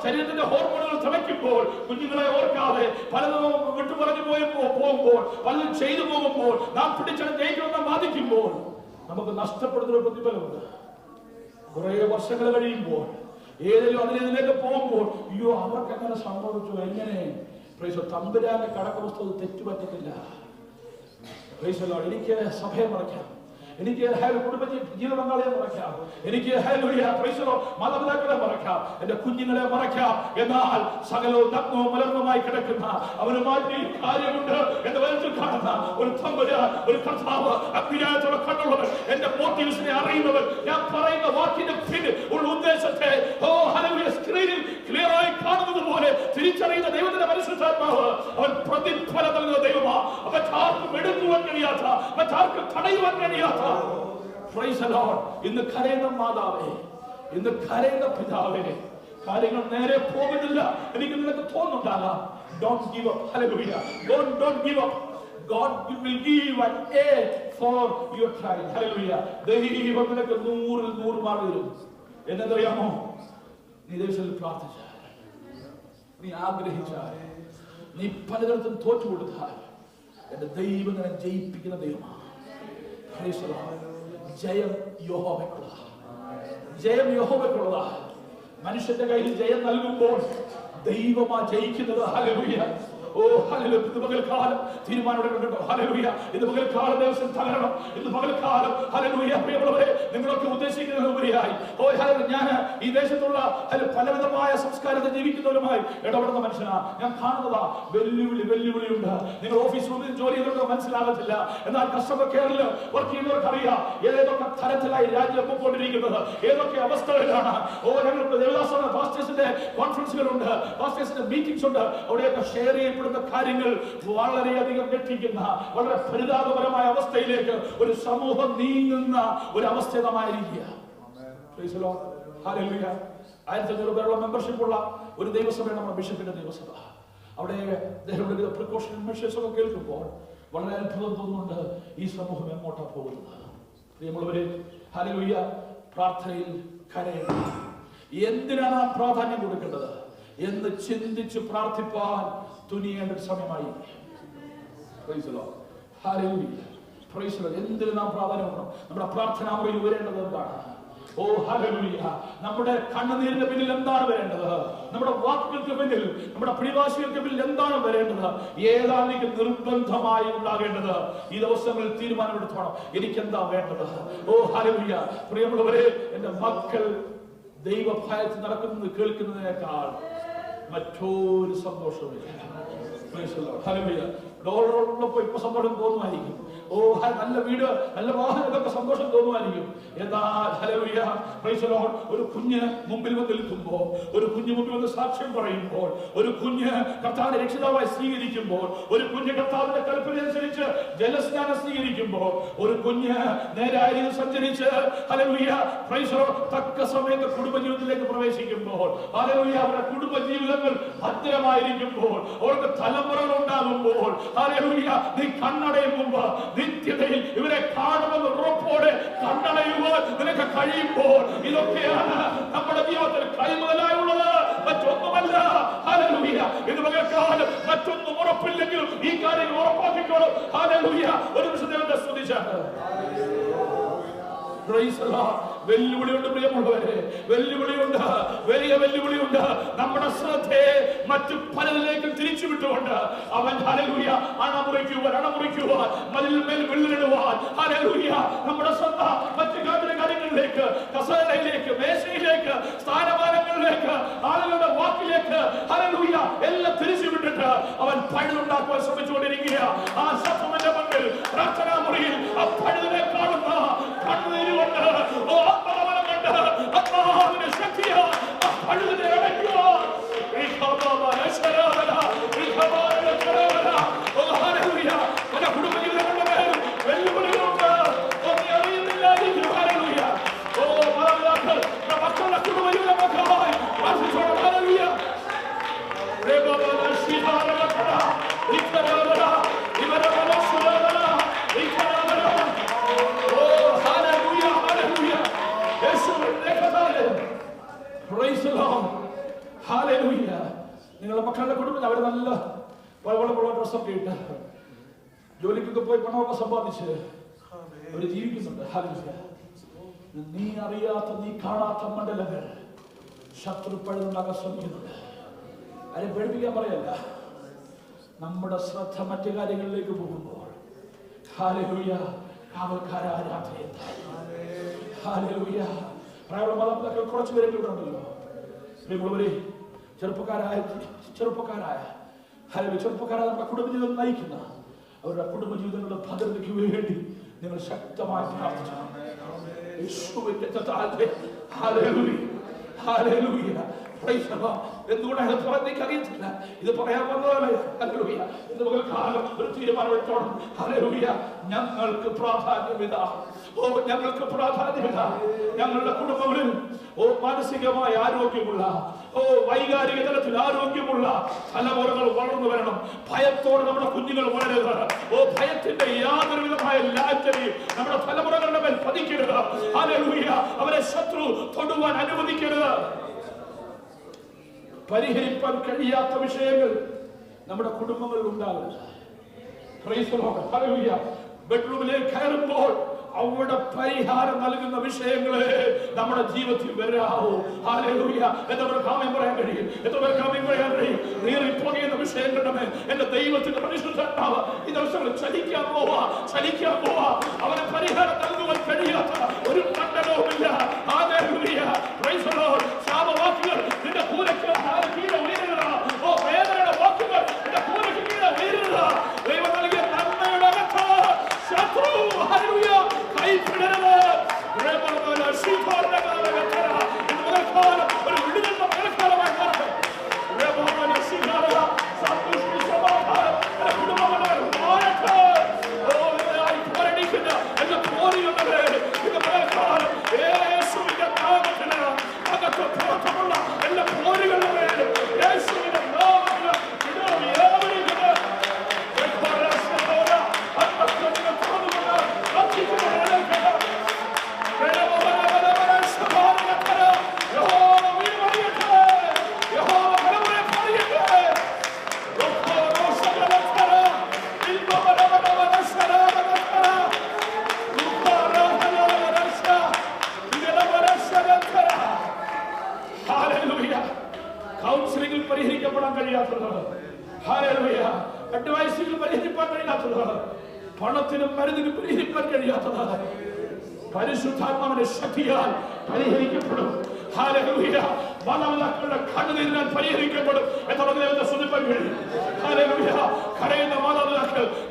ശരീരത്തിന്റെ ഹോർമോണുകൾ തിളയ്ക്കുമ്പോൾ കുഞ്ഞുങ്ങളെ ഓർക്കാതെ പലതും വിട്ടുപറഞ്ഞു പോകുമ്പോൾ പലതും ചെയ്തു പോകുമ്പോൾ നാം പിടിച്ചത് ജയിക്കണമെന്ന് ബാധിക്കുമ്പോൾ നമുക്ക് നഷ്ടപ്പെടുന്ന പ്രതിഫലമുണ്ട്. കുറെ വർഷങ്ങൾ കഴിയുമ്പോൾ ഏതെങ്കിലും അതിലേക്ക് പോകുമ്പോൾ അയ്യോ അവർക്ക് എങ്ങനെ സംഭവിച്ചു, എങ്ങനെ തമ്പുരാന്റെ കണക്ക് പുസ്തകം തെറ്റുപറ്റത്തില്ല. എനിക്ക് സഭയെ മറയ്ക്കാം, എനിക്ക് കുടുംബ ജീവിത പങ്കാളിയെ മറയ്ക്കാം, എനിക്ക് മാതാപിതാക്കളെ മറയ്ക്കാം, എന്റെ കുഞ്ഞുങ്ങളെ മറയ്ക്കാം. എന്നാൽ സകലവും നഗ്നവും മലർന്നുമായി കിടക്കുന്ന അവന് മാറ്റി കാര്യമുണ്ട് എന്ന് വരച്ചു കാണുന്ന ഒരു തമ്പുരാൻ, ഒരു കർത്താവ്, അഗ്നിയായത്തോടെ കണ്ടുള്ളവൻ, എന്റെ മോട്ടീവ്സിനെ അറിയുന്നവൻ, ഞാൻ പറയുന്ന വാക്കിന്റെ പിന്നിൽ ഉള്ള ഉദ്ദേശത്തെ സ്ക്രീനിൽ ക്ലിയറായി കാണുന്നത് പോലെ തിരിച്ചറിയുന്ന ദൈവത്തിന്റെ പരിശുദ്ധാത്മാവ് അവൻ പ്രതിഫലം നൽകുന്ന ദൈവമാണ്. മറ്റാർക്കും എടുക്കുവാൻ കഴിയാത്ത, മറ്റാർക്കും തടയുവാൻ കഴിയാത്ത. ഇന്ന് കരയുന്ന മാതാവേ, ഇന്ന് കരയുന്ന പിതാവേ, കാര്യങ്ങൾ നേരെ പോകുന്നില്ല, എനിക്ക് നിനക്ക് തോന്നുന്നുണ്ടാകാം. Don't give up. Hallelujah. Don't give up. God will give an aid for your trial. Hallelujah. ദൈവം നിനക്ക് 100 മാർക്ക് തരും. എന്നറിയാമോ? നീ ദൈവത്തിൽ പ്രാർത്ഥിച്ചാൽ, നീ ആഗ്രഹിച്ചാൽ, നീ പലതരത്തും തോറ്റു കൊടുത്താൽ, എന്റെ ദൈവം നിന്നെ ജയിപ്പിക്കുന്ന ദൈവമാണ്. ജയം യഹോവയ്ക്കുള്ളതാ. ജയം യഹോവയ്ക്കുള്ളതാ. മനുഷ്യന്റെ കയ്യിൽ ജയം നൽകുമ്പോൾ ദൈവമാ ജയിക്കുന്നത്. ഹല്ലേലൂയ. ഓ ഹല്ലേലൂയ. ഇന്ന് പകൽക്കാലം തീരുമാനമെടുക്കട്ടോ. ഹല്ലേലൂയ. ഇന്ന് പകൽക്കാലം ദിവസം തകരണം. ഇന്ന് പകൽക്കാലം ഹല്ലേലൂയ. പ്രിയമുള്ളവരെ, നിങ്ങളൊക്കെ ഉദ്ദേശിക്കുന്നതിനുപരിയായി ഞാൻ ഈ ദേശത്തുള്ള പലവിധമായ സംസ്കാരത്തെ ജീവിക്കുന്നവരുമായി ഇടപെടുന്ന മനുഷ്യനാ. ഞാൻ കാണുന്നതാ വെല്ലുവിളിയുണ്ട്. നിങ്ങൾ ഓഫീസ് റൂമിൽ ജോലി ചെയ്തവർക്ക് മനസ്സിലാകത്തില്ല. എന്നാൽ കസ്റ്റമർ കെയറിൽ വർക്ക് ചെയ്യുന്നവർക്ക് അറിയാം ഏതൊക്കെ തരത്തിലായി രാജ്യം പോയിക്കൊണ്ടിരിക്കുന്നത്, ഏതൊക്കെ അവസ്ഥകളിലാണ്. ഞങ്ങളുടെ ദേവദാസ പാസ്റ്റേഴ്സിന്റെ കോൺഫറൻസുകളുണ്ട്, പാസ്റ്റേഴ്സിന്റെ മീറ്റിംഗ്സ് ഉണ്ട്. അവിടെയൊക്കെ ഷെയർ ചെയ്യപ്പെടുന്ന കാര്യങ്ങൾ വളരെയധികം ഞെട്ടിക്കുന്ന, വളരെ പരിതാപകരമായ അവസ്ഥയിലേക്ക് ഒരു സമൂഹം നീങ്ങുന്ന ഒരു അവസ്ഥിതമായിരിക്കുക. 1500 പേരുള്ള മെമ്പർഷിപ്പ് ഉള്ള ഒരു ദൈവസഭയാണ് നമ്മുടെ ബിഷപ്പിന്റെ ദൈവസഭ. അവിടെ പ്രിക്കോഷൻ മെഷേഴ്സ് ഒക്കെ കേൾക്കുമ്പോൾ വളരെ അത്ഭുതം തോന്നുന്നുണ്ട്. ഈ സമൂഹം എങ്ങോട്ടാ പോകുന്നത്? പ്രിയമുള്ളവരെ, ഹല്ലേലൂയ. പ്രാർത്ഥനയിൽ കരയണം. എന്തിനാണ് ആ പ്രാധാന്യം കൊടുക്കേണ്ടത് എന്ന് ചിന്തിച്ച് പ്രാർത്ഥിപ്പാൻ തുനിയേണ്ട സമയമായി. എന്തിന് നാം പ്രാധാന്യം കൊടുക്കണം? നമ്മുടെ പ്രാർത്ഥനാ മുറിയിൽ വരേണ്ടത് എന്താണ്? ഓ ഹല്ലേലൂയ. നമ്മുടെ കണ്ണുനീരിന്റെ പിന്നിൽ എന്താണ് വരേണ്ടത്? നമ്മുടെ വാക്കുകൾക്ക് പിന്നിൽ, നമ്മുടെ പിടിവാശികൾക്ക് പിന്നിൽ എന്താണ് വരേണ്ടത്? ഏതാണ് എനിക്ക് നിർബന്ധമായി ഉണ്ടാകേണ്ടത്? ഈ ദിവസങ്ങളിൽ തീരുമാനമെടുത്തോണം. എനിക്കെന്താ വേണ്ടത്? ഓ ഹല്ലേലൂയ. പ്രിയമുള്ളവരെ, എന്റെ മക്കൾ ദൈവഭയത്തിൽ നടക്കുന്നത് കേൾക്കുന്നതിനേക്കാൾ മറ്റൊരു സന്തോഷമില്ല. ഡോളറുള്ളപ്പോ ഇപ്പൊ സന്തോഷം തോന്നുമായിരിക്കും. ഓ നല്ല വീട്, നല്ല വാഹനം, ഇതൊക്കെ സന്തോഷം തോന്നുമായിരിക്കും. എന്നാൽ ഹല്ലേലൂയ, പ്രൈസ് ദി ലോർഡ്, ഒരു കുഞ്ഞ് മുമ്പിൽ വന്ന് നിൽക്കുമ്പോൾ, ഒരു കുഞ്ഞ് മുമ്പിൽ വന്ന് സാക്ഷ്യം പറയുമ്പോൾ, ഒരു കുഞ്ഞ് കർത്താവിനെ രക്ഷിതാവായി സ്വീകരിക്കുമ്പോൾ, ഒരു കുഞ്ഞ് കർത്താവിന്റെ കൽപ്പനയനുസരിച്ച് ജലസ്നാനം സ്വീകരിക്കുമ്പോൾ, ഒരു കുഞ്ഞ് നേരായി സഞ്ചരിച്ച് ഹല്ലേലൂയ, പ്രൈസ് ദി ലോർഡ്, തക്ക സമയത്ത് കുടുംബജീവിതത്തിലേക്ക് പ്രവേശിക്കുമ്പോൾ, ഹല്ലേലൂയ, അവരുടെ കുടുംബജീവിതങ്ങൾ ഭദ്രമായിരിക്കുമ്പോൾ, അവർക്ക് തലമുറകൾ ഉണ്ടാകുമ്പോൾ, ഹല്ലേലൂയ, നീ കണ്ണടയും മുമ്പ് നിത്യതയിൽ ഇവരെ കാണുമെന്ന് ഉറപ്പോടെ കണ്ണടയുവാൻ നിനക്ക് കഴിയുമ്പോൾ, ഇതൊക്കെയാണ് നമ്മുടെ ജീവിതത്തിൽ കൈമുതലായുള്ളത്, മറ്റൊന്നുമല്ല. ഹല്ലേലൂയ. ഇത് പകൽക്കാലം മറ്റൊന്നും ഉറപ്പില്ലെങ്കിലും ഈ കാര്യങ്ങൾ ഉറപ്പാക്കിക്കോളും. ഹല്ലേലൂയ. ഒരു നിമിഷം സ്തുതിച്ചാണ്. വെല്ലുവിളിയുണ്ട് പ്രിയമുള്ളവരെ, വെല്ലുവിളിയുണ്ട്, വലിയ വെല്ലുവിളിയുണ്ട്. നമ്മുടെ ശ്രദ്ധയെ മറ്റു പലതിലേക്കും തിരിച്ചുവിട്ടുകൊണ്ട് അവൻ ഹല്ലേലൂയ അണമുറിക്കുവാൻ മതിൽമേൽ വിള്ളിടുവാൻ ഹല്ലേലൂയ നമ്മുടെ ശ്രദ്ധ മറ്റു കാര്യങ്ങളിലേക്ക്, കസേരയിലേക്ക്, മേശയിലേക്ക്, സ്ഥാനമാനങ്ങളിലേക്ക്, ആളുകളുടെ വാക്കിലേക്ക് ഹല്ലേലൂയ എല്ലാം തിരിച്ചുവിട്ടിട്ട് അവൻ പഴുതുണ്ടാക്കുവാൻ ശ്രമിച്ചുകൊണ്ടിരിക്കുക. ആ ശത്രുവിന്റെ മുന്നിൽ പ്രാർത്ഥനാ മുറിയിൽ ആ പഴുതിനെ കാണുന്ന കണ്ണുനീരുകൊണ്ട്, ആത്മബലമുണ്ട്, ആത്മാവിന്റെ ശക്തിയാ പഴുതിനെ അടയ്ക്കുക. കുടുംബജീവിതങ്ങളുടെ മേൽ വെല്ലുവിളികളുണ്ട്. ഒന്നും അറിയുന്നില്ലായിരിക്കും. ഹല്ലേലൂയ. ഓ മാതാപിതാക്കൾ മക്കളുടെ കുടുംബജീവിതമൊക്കെയായി പ്രാർത്ഥിച്ചോളാം. ഹല്ലേലൂയ. നിങ്ങളുടെ മക്കളുടെ കുടുംബം അവർ നല്ല വളമുള്ള ഡ്രസ്സൊക്കെ ഇട്ട് ജോലിക്കൊക്കെ പോയി പണമൊക്കെ സമ്പാദിച്ച് അവർ ജീവിക്കുന്നുണ്ട്. ഹല്ലേലൂയ. നീ അറിയാത്ത, നീ കാണാത്ത മണ്ഡലങ്ങൾ ശത്രു പഴുതുണ്ടാക്കാൻ ശ്രമിക്കുന്നുണ്ട്. ആരെയും പേടിപ്പിക്കാൻ പറയല്ല. നമ്മുടെ ശ്രദ്ധ മറ്റു കാര്യങ്ങളിലേക്ക് പോകുമ്പോൾ ഹല്ലേലൂയ കാവൽക്കാരായ രാത്രി ഹല്ലേലൂയ. പ്രായമുള്ള മാതാപിതാക്കൾ കുറച്ച് പേരെങ്കിലും ഇവിടെ ഉണ്ടല്ലോ. പ്രിയമുള്ളവരെ, ചെറുപ്പക്കാരായ നമ്മുടെ കുടുംബജീവിതം നയിക്കുന്ന അവരുടെ കുടുംബജീവിതങ്ങളുടെ ഭദ്രതയ്ക്ക് വേണ്ടി നിങ്ങൾ ശക്തമായി പ്രാർത്ഥിച്ചു. എന്തുകൊണ്ടാണ് ഇത് പറയാൻ എനിക്ക് അറിയത്തില്ല. ഇത് പറയാൻ വന്നതല്ല. ഹല്ലേലൂയ. ഇന്ന് മുതൽ കാലം ഒരു തീരുമാനമെടുത്തോണം. ഹല്ലേലൂയ. ഞങ്ങൾക്ക് പ്രാധാന്യമില്ല. ഞങ്ങൾക്ക് പ്രാധാന്യമില്ല. ഞങ്ങളുടെ കുടുംബങ്ങളിൽ മാനസികമായ ആരോഗ്യമുള്ള വൈകാരിക തലത്തിൽ ആരോഗ്യമുള്ള തലമുറകൾ വളർന്നു വരണം. ഭയത്തോടെ നമ്മുടെ കുഞ്ഞുങ്ങൾ വളരുക. ഭയത്തിന്റെ യാതൊരു വിധമായ ലാഞ്ചനയും നമ്മുടെ തലമുറകളുടെ മേൽ പതിക്കരുത്. ഹല്ലേലൂയ. അവരെ ശത്രു തൊടുവാൻ അനുവദിക്കരുത്. പരിഹരിപ്പാൻ കഴിയാത്ത വിഷയങ്ങൾ നമ്മുടെ കുടുംബങ്ങളിൽ ഉണ്ടാകുന്നു. ബെഡ്റൂമിലേക്ക് കയറുമ്പോൾ അവിടെ പരിഹാരം നൽകുന്ന വിഷയങ്ങളെ നമ്മുടെ ജീവിതത്തിൽ വരാവൂ. ഹല്ലേലൂയ. എത്ര കാമ്യം പറയാൻ കഴിയും? എത്ര കാമ്യം പറയാൻ കഴിയും? നീറിപ്പോകുന്ന വിഷയങ്ങളുടെ മേൽ എന്റെ ദൈവത്തിന്റെ പരിശുദ്ധാത്മാവ് ഈ ദിവസങ്ങളിൽ ചലിക്കാൻ പോവാ. അവന് പരിഹാരം നൽകുവാൻ കഴിയാത്ത ഒരു മണ്ഡലവുമില്ല. ഹല്ലേലൂയ. Praise the lord. ശാപവാക്കുകൾ നിന്റെ കൂരയ്ക്ക് കീഴെ ഉയരുക. വേദനയുടെ വാക്കുകൾ നിന്റെ കൂരയ്ക്ക് കീഴെ ഉയരുക. ദൈവം നൽകിയ നന്മയുടെ അകത്ത് ശത്രു ഹല്ലേലൂയ കൈപ്പിടരുത്. ഒരു വിടുതൽ മഴക്കാലമായി മാറട്ടെ. എന്റെ പോരിയുള്ളവരെ ഇത് മഴക്കാലം യേശുവിന്റെ നാമത്തിന് അകത്ത് പുറത്തുമുള്ള എല്ലാ പോരുകളുടെ മേൽ യേശുവിന്റെ നാമത്തിന് കൗൺസിലിംഗിൽ പരിഹരിക്കപ്പെടാൻ കഴിയാത്തത്, ഹല്ലേലൂയ, അഡ്വൈസിംഗിൽ പരിഹരിക്കാൻ കഴിയാത്തത്, പണത്തിനും മരുന്നിനും പരിഹരിക്കാൻ കഴിയാത്തത് പരിശുദ്ധാത്മാവിന്റെ ശക്തിയാൽ പരിഹരിക്കപ്പെടും. ഹല്ലേലൂയ. മാതാപിതാക്കളുടെ കണ്ണുനീരിനാൽ പരിഹരിക്കപ്പെടും.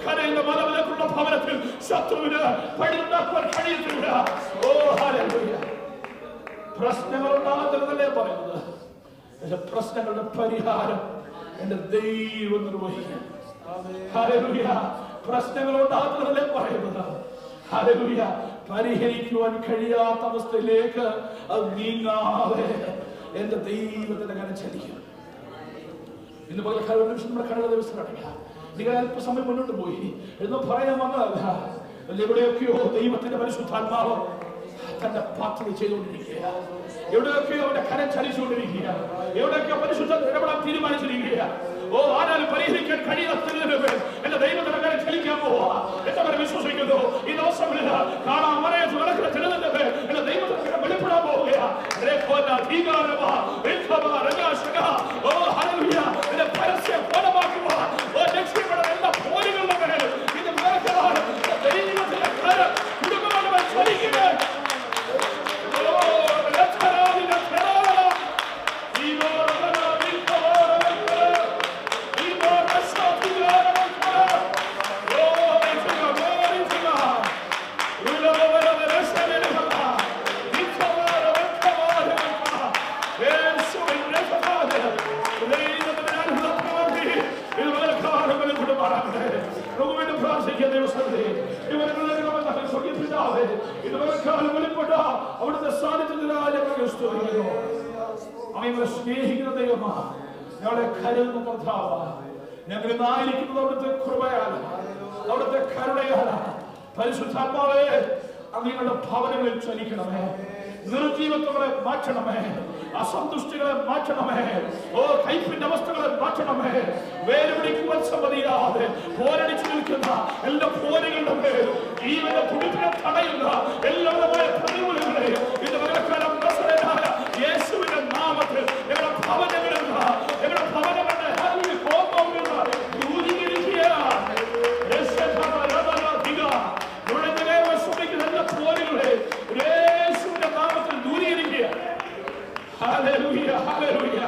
കരയുന്ന മാതാപിതാക്കളുടെ ഭവനത്തിൽ ശത്രുവിന് പണിയുണ്ടാക്കുവാൻ കഴിയത്തില്ല. ഓ ഹല്ലേലൂയ. പ്രശ്നങ്ങളുണ്ടാകുന്നതല്ലേ പറയുന്നത്. പ്രശ്നങ്ങളുടെ പരിഹാരം എന്റെ ദൈവം നിർവഹിക്കും. ഹല്ലേലൂയ. പ്രശ്നങ്ങളുണ്ടാകുന്നതല്ലേ പറയുന്നത്. ഹല്ലേലൂയ. പരിഹരിക്കുവാൻ കഴിയാത്ത അവസ്ഥയിലേക്ക് അത് നീങ്ങാതെ എന്റെ ദൈവത്തിന്റെ കരം ചലിക്കും. ഇന്ന് പകൽക്കാലം ഒരു നിമിഷം നമ്മുടെ കടല ദിവസമാണ്. നിങ്ങൾ അല്പസമയം മുന്നോട്ട് പോയി എന്ന് പറയാൻ വന്നതല്ല. എവിടെയൊക്കെയോ ദൈവത്തിന്റെ പരിശുദ്ധാത്മാവ് തന്റെ പദ്ധതി ചെയ്തുകൊണ്ടിരിക്കുക. എവിടെയൊക്കെയോ അവന്റെ കരം ചലിച്ചുകൊണ്ടിരിക്കുക. എവിടെയൊക്കെയോ പരിശുദ്ധ ഇടപെടാൻ തീരുമാനിച്ചിരിക്കുക. ആരാലും പരിഹരിക്കാൻ കഴിയാത്തതിന് മേൽ എന്റെ ദൈവത്തിന്റെ കരം ചലിക്കാൻ പോവാ. എത്രവരെ വിശ്വസിക്കുന്നു ഈ ദിവസങ്ങളിൽ കാണാൻ മറയത്ത് നടക്കുന്ന ചിലതിന്റെ മേൽ എന്റെ ദൈവത്തിന്റെ കരം വെളിപ്പെടാൻ പോവുകയാണ്. എന്റെ പരസ്യം ബോധമാക്കുക. എല്ലാ പോലുകളുടെ മേൽ ഇത് ദൈവത്തിന്റെ കരം കുടുംബങ്ങളുടെ മേൽ ചലിക്കുക. അവിടുത്തെ സാന്നിധ്യത്തിലെ സ്നേഹിക്കുന്ന ദൈവമാ, ഞങ്ങളെ കരുതുന്ന കർത്താവ്, ഞങ്ങൾ ഇന്നായിരിക്കുന്നത് അവിടുത്തെ കൃപയാണ്, അവിടുത്തെ കരുണയാണ്. പരിശുദ്ധാത്മാവേ, അങ്ങയുടെ ഭവനങ്ങളിൽ ചലിക്കണമേ. നിർജീവത്വങ്ങളെ മാറ്റണമേ. അസന്തുഷ്ടികളെ മാറ്റണമേ. കൈപ്പിന്റെ അവസ്ഥകളെ മാറ്റണമേ. വേരുപിടിക്കുവാൻ സമ്മതിയാതെ പോരടിച്ചു നിൽക്കുന്ന എല്ലാ പോരുകളുടെ മേൽ ജീവന്റെ തുടിപ്പിനെ തടയുന്ന എല്ലാവിധമായ പ്രതികൂലങ്ങളെ ഇന്ന് മകരക്കാലം യേശുവിന്റെ നാമത്തിൽ ഞങ്ങളുടെ ഭവനങ്ങളിൽ ഞങ്ങളുടെ ഭവനങ്ങളുടെ കോപമില്ല ദൂരീകരിക്കുക. എല്ലാ പോരുകളെ യേശുവിന്റെ നാമത്തിൽ ദൂരീകരിക്കുക. Hallelujah, hallelujah.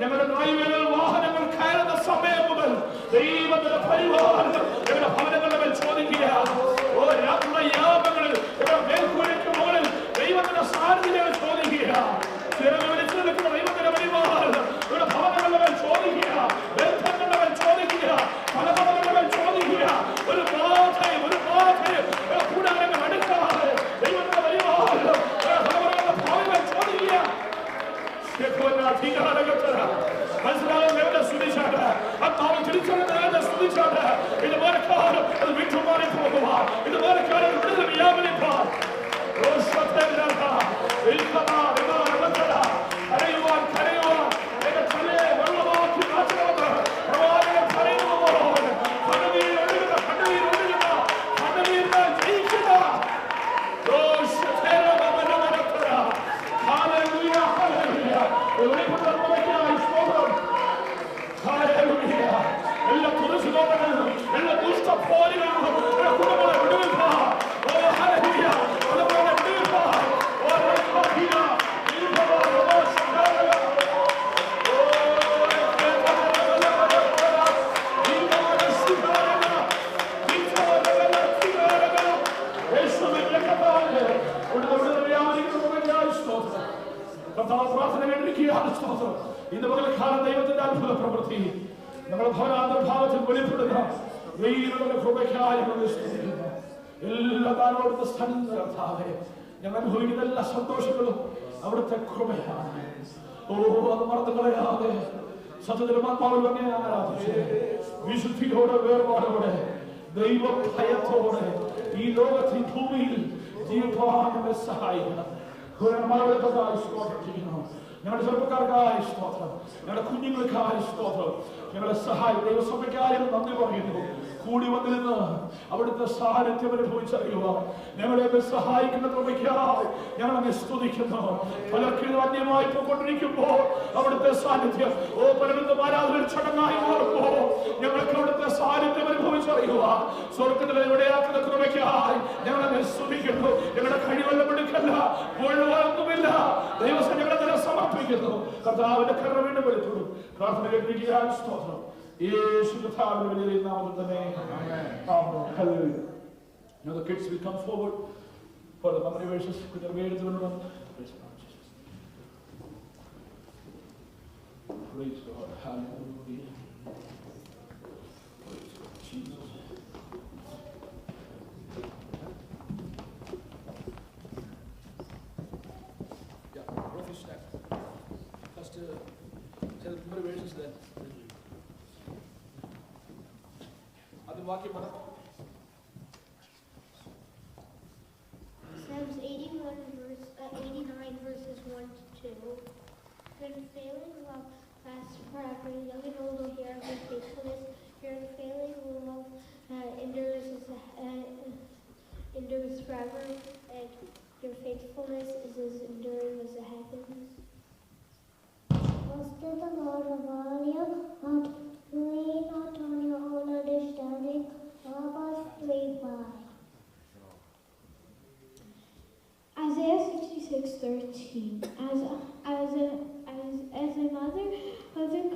ഞങ്ങളുടെ ഡ്രൈവേകൾ വാഹനങ്ങൾ കയറുന്ന സമയം മുതൽ ദൈവത്തിന്റെ പരിവാരങ്ങൾ ഞങ്ങളുടെ ഭവനങ്ങളുടെ മേൽ ചോദിക്കുക. രാത്രിയുടെ യാമങ്ങളിൽ കർത്താവേ, അവിടുന്ന് വ്യാപരിക്കുന്ന കൃപയ്ക്കായി സ്തോത്രം. കർത്താവ് പ്രാർത്ഥന കേട്ടിരിക്കുകയാണ്. സ്തോത്രം. ഇന്ന് പകൽക്കാലം ദൈവത്തിന്റെ അത്ഭുത പ്രവൃത്തി നമ്മുടെ ഭവനാന്തർഭാവത്തിൽ വെളിപ്പെടുന്ന ദൈവങ്ങളുടെ കൃപയ്ക്കായി ഞങ്ങൾ സ്തുതിക്കുന്നു. എല്ലാ താനോടുത്ത സ്ഥലം കർത്താവേ, ഞങ്ങൾ അനുഭവിക്കുന്ന എല്ലാ സന്തോഷങ്ങളും അവിടുത്തെ കൃപയാണ്. ഓ, അത് മറന്നു കളയാതെ സത്യത്തിലും ആത്മാവിൽ തന്നെ ആരാധിച്ച് വിശുദ്ധിയോടെ വേർപാടോടെ ദൈവ ഭയത്തോടെ ഈ ലോകത്തിൽ ഭൂമിയിൽ ജീവിക്കാൻ ഞങ്ങളെ സഹായിക്കണം. ഞങ്ങളുടെ ചെറുപ്പക്കാർക്കായി സ്തോത്രം, ഞങ്ങളുടെ കുഞ്ഞുങ്ങൾക്കായി സ്തോത്രം, ഞങ്ങളെ സഹായിക്കും. ദൈവസഭയ്ക്കായി നന്ദി പറയുന്നു. കൂടി വന്നിരുന്ന് അവിടുത്തെ സാന്നിധ്യം അനുഭവിച്ചറിയുക. ഞങ്ങളെ സഹായിക്കുന്ന കൃപയ്ക്കായി ഞങ്ങളെ സ്തുതിക്കുന്നു. പലർക്കും അന്യമായി പോയിക്കൊണ്ടിരിക്കുമ്പോൾ അവിടുത്തെ സാന്നിധ്യം പലർക്കും ആരാധന ചടങ്ങായി മാറുമ്പോൾ ഞങ്ങൾക്ക് അവിടുത്തെ സാന്നിധ്യം അനുഭവിച്ചറിയുക. സ്വർഗത്തിലെ ഇവിടെയാക്കുന്ന കൃപയ്ക്കായി ഞങ്ങളെ സ്തുതിക്കുന്നു. ഞങ്ങളുടെ കഴിവെല്ലാം എടുക്കല്ല, ഒഴിവാക്കുമില്ല. ദൈവസം ഞങ്ങളെ തന്നെ സമർപ്പിക്കുന്നു. കർത്താവിന്റെ കരുണ വീണ്ടും വെളിപ്പെടും. പ്രാർത്ഥന കേട്ടിരിക്കാൻ സ്തോത്രം. യേശു കർത്താവിന്റെ വലിയ നാമത്തിൽ തന്നെ. Amen. Hallelujah. Now the kids will come forward for the memory verses. Could you read the one? Praise God, Jesus. Praise God. Hallelujah. Praise God, Jesus. Yeah, Rofi step. First, say the memory verses then. Psalms 89 verses 1 to 2. Your unfailing love lasts forever. Young and old will hear of your faithfulness. Your unfailing love endures forever, and your faithfulness is as enduring as the heavens. Trust in the Lord with all your heart. Lean not on your own understanding. Proverbs 3:5. Isaiah 66:13. As a mother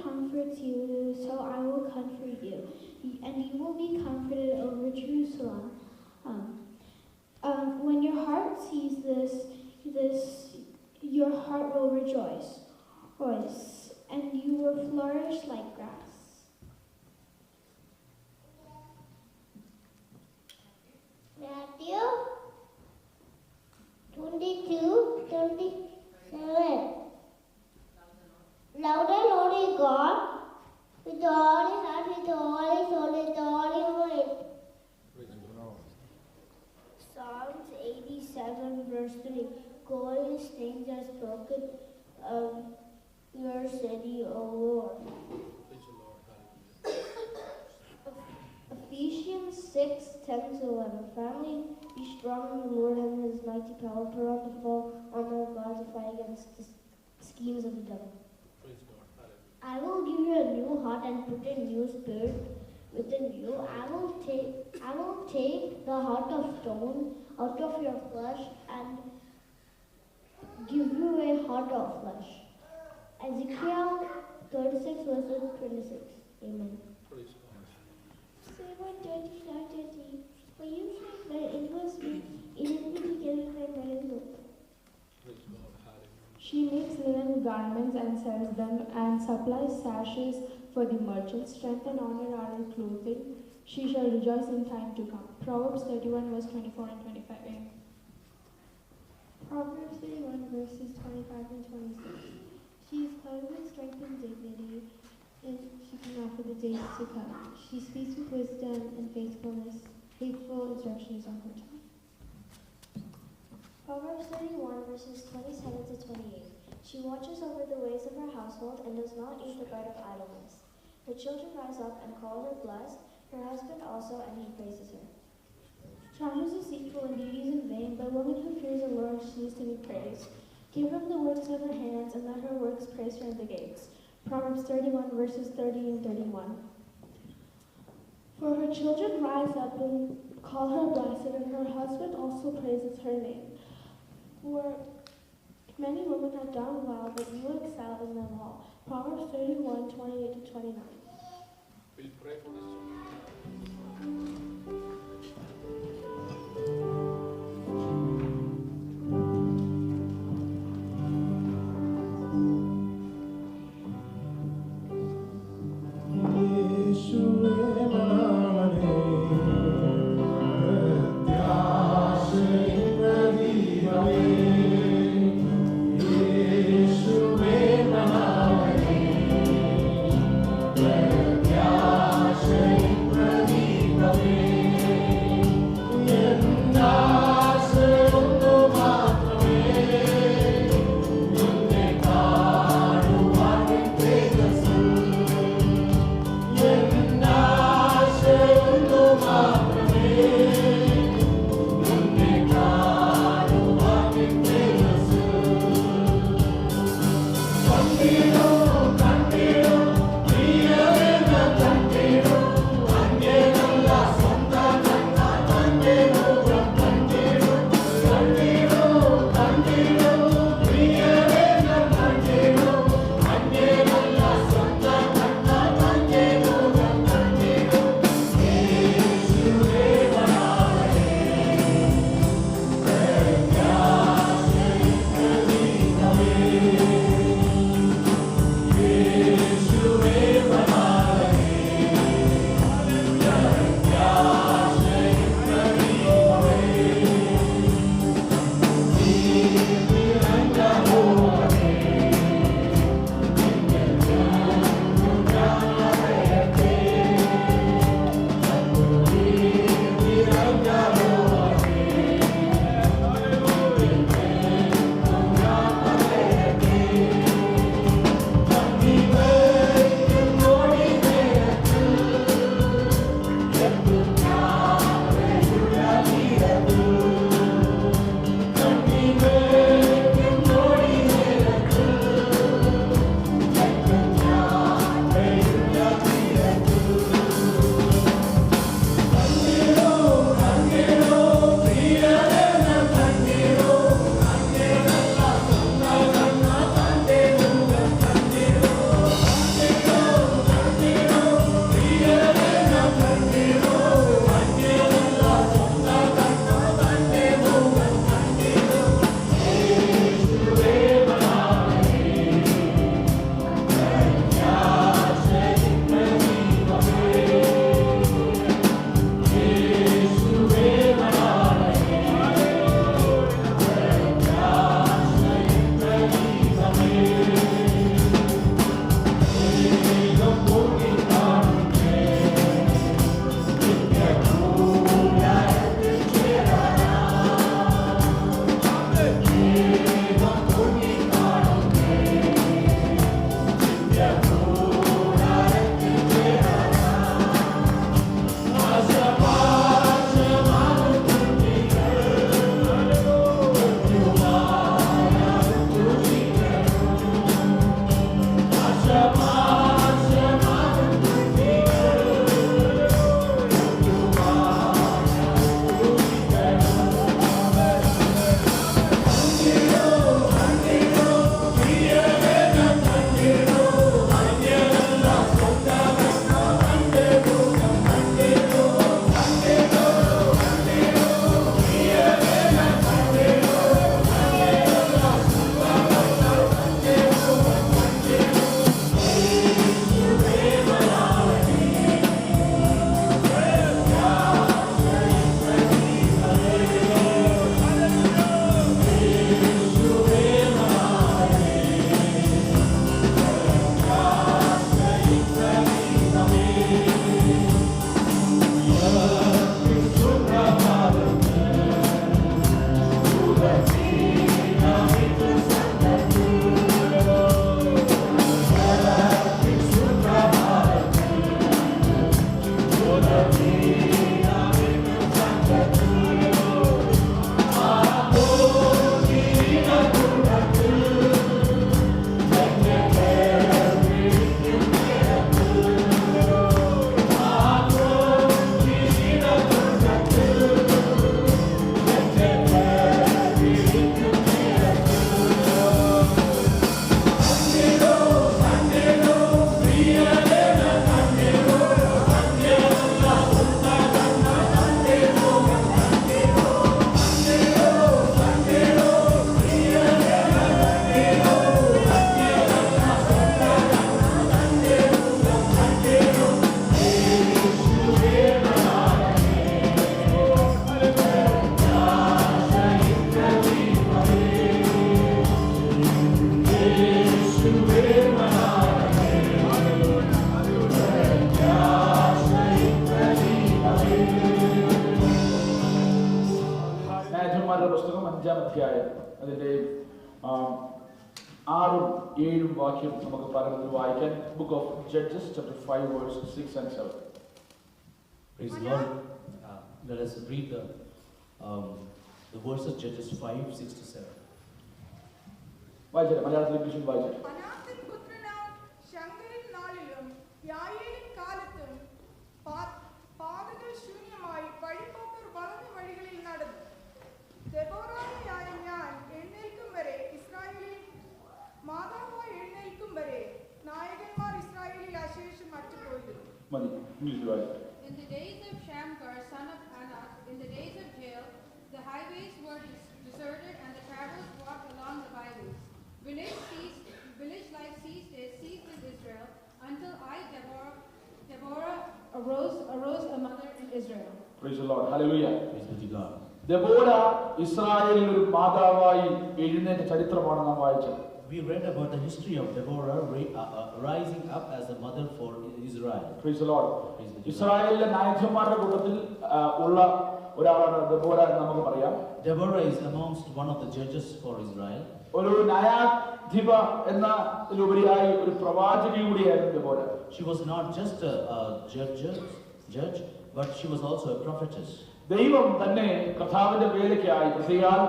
comforts you, so I will comfort you, and you will be comforted over Jerusalem. When your heart sees this, your heart will rejoice, and you will flourish like grass. Matthew 22:27. Louder, Lord is God, with all his heart, with all his soul, with all his might. Psalms 87 verse 3. Glorious things are spoken of your city, O Lord. Ephesians 6:10-11. Finally, be strong in the Lord and his mighty power. Put on the full armor of God to fight against the schemes of the devil. I will give you a new heart and put a new spirit within you. I will take the heart of stone out of your flesh and give you a heart of flesh. Ezekiel 36 verses 26. Amen. Psalm 139:13. For you shall my endless week, eating me together my mother's milk. She makes linen garments and sells them, and supplies sashes for the merchants. Strength and honor are her clothing. She shall rejoice in time to come. Proverbs 31 verse 24 and 25. Amen. Proverbs 31 verses 25 and 26. She is clothed with strength and dignity, and she can offer the days to come. She speaks with wisdom and faithfulness. Faithful instruction is on her tongue. Proverbs 31 verses 27-28. She watches over the ways of her household and does not eat the bread of idleness. Her children rise up and call her blessed, her husband also, and he praises her. Charm is deceitful and beauty is in vain, but a woman who fears the Lord, she is to be praised. Give her the works of her hands, and let her works praise her in the gates. Proverbs 31 verses 30 and 31. For her children rise up and call her blessed, and her husband also praises her name. For many women have done well, but you excel in them all. Proverbs 31, 28-29. We'll pray for this. രാജാക്കന്മാരുടെ പുസ്തകം 5-ാം അധ്യായം അതിന്റെ 6-7 വാക്യം നമുക്ക് പറയുന്നത് വായിക്കാൻ. Book of Judges chapter 5 verse 6 and 7. Praise the Lord. Let us read the verses Judges 5, 6 to 7. വായിച്ചേ, മലയാളത്തിൽ ഇംഗ്ലീഷിൽ വായിച്ചേ. അനാത്തിൻ പുത്രനാം ശങ്കരൻ നാളിലും യായേലിൻ കാലത്തും പാതകൾ ശൂന്യമായി വഴിപോക്കർ വളഞ്ഞ വഴികളിൽ നടന്നു. ദെബോറായായ ഞാൻ എഴുന്നേൽക്കും വരെ ഇസ്രായേലിൽ മാതാവായി എഴുന്നേൽക്കും വരെ നായകന്മാർ ഇസ്രായേലിൽ അശേഷം മറ്റുപോയിരുന്നു. മതി, ഇംഗ്ലീഷിൽ വായിച്ചേ. In the days of Shamgar, son of Anak, in the days of Jael, the highways were deserted and the travelers walked along the byways. Village life ceased in Israel until I, Deborah, arose a mother in Israel. Praise the Lord. Hallelujah. Praise be to God. Deborah ഇസ്രായേലിൽ ഒരു മാതാവായി എഴുന്നേറ്റ ചരിത്രമാണ് നാം വായിച്ചത്. We read about the history of Deborah rising up as a mother for Israel. Praise the Lord. Praise be to God. ഇസ്രായേലിലെ നായകന്മാരുടെ കൂട്ടത്തിൽ ഉള്ള ഒരാളാണ് ദെബോര എന്ന് നമുക്ക് പറയാം. Deborah is amongst one of the judges for Israel. ഒരു ന്യായാധിപ എന്നതിലുപരിയായി ഒരു പ്രവാചകി കൂടിയായിരുന്നു Deborah. She was not just a judge, but she was also a prophetess. ദൈവം തന്നെ കർത്താവിന്റെ വേലയ്ക്കായി പ്രത്യേകാൽ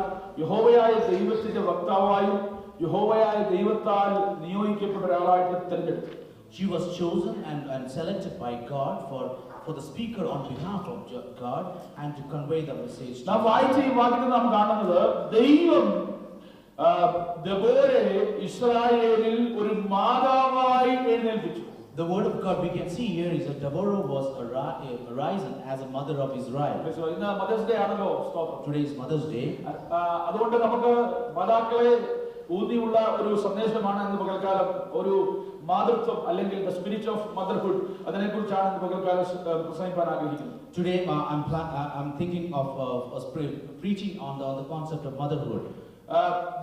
യഹോവയായ ദൈവത്തിന്റെ വക്താവായും യഹോവയായ ദൈവത്താൽ നിയോഗിക്കപ്പെട്ട ഒരാളായിട്ട് തിരഞ്ഞെടുത്തു. She was chosen and selected by God for the speaker on behalf of God and to convey the message. നാം വായിച്ച ഈ വാക്യത്തിൽ നാം കാണുന്നത് ദൈവം ദെബോരയെ ഇസ്രായേലിൽ ഒരു മാതാവായി എഴുന്നേൽപ്പിച്ചു. The word of God we can see here is that Deborah was arisen as a mother of Israel. ഇന്ന് മദേഴ്സ് ഡേ ആണല്ലോ. സ്തോത്രം. Today is Mother's Day. അതുകൊണ്ട് നമുക്ക് മാതാക്കളെ ഊന്നിയുള്ള ഒരു സന്ദേശമാണ് ഇന്ന് പകൽക്കാലം. ഒരു മാതൃത്വം അല്ലെങ്കിൽ ദ സ്പിരിറ്റ് ഓഫ് മദർഹുഡ്, അതിനെക്കുറിച്ചാണ് ഇന്ന് പകൽക്കാലം പ്രസംഗിക്കാൻ ആഗ്രഹിക്കുന്നത്. Today I'm thinking of preaching on the concept of motherhood.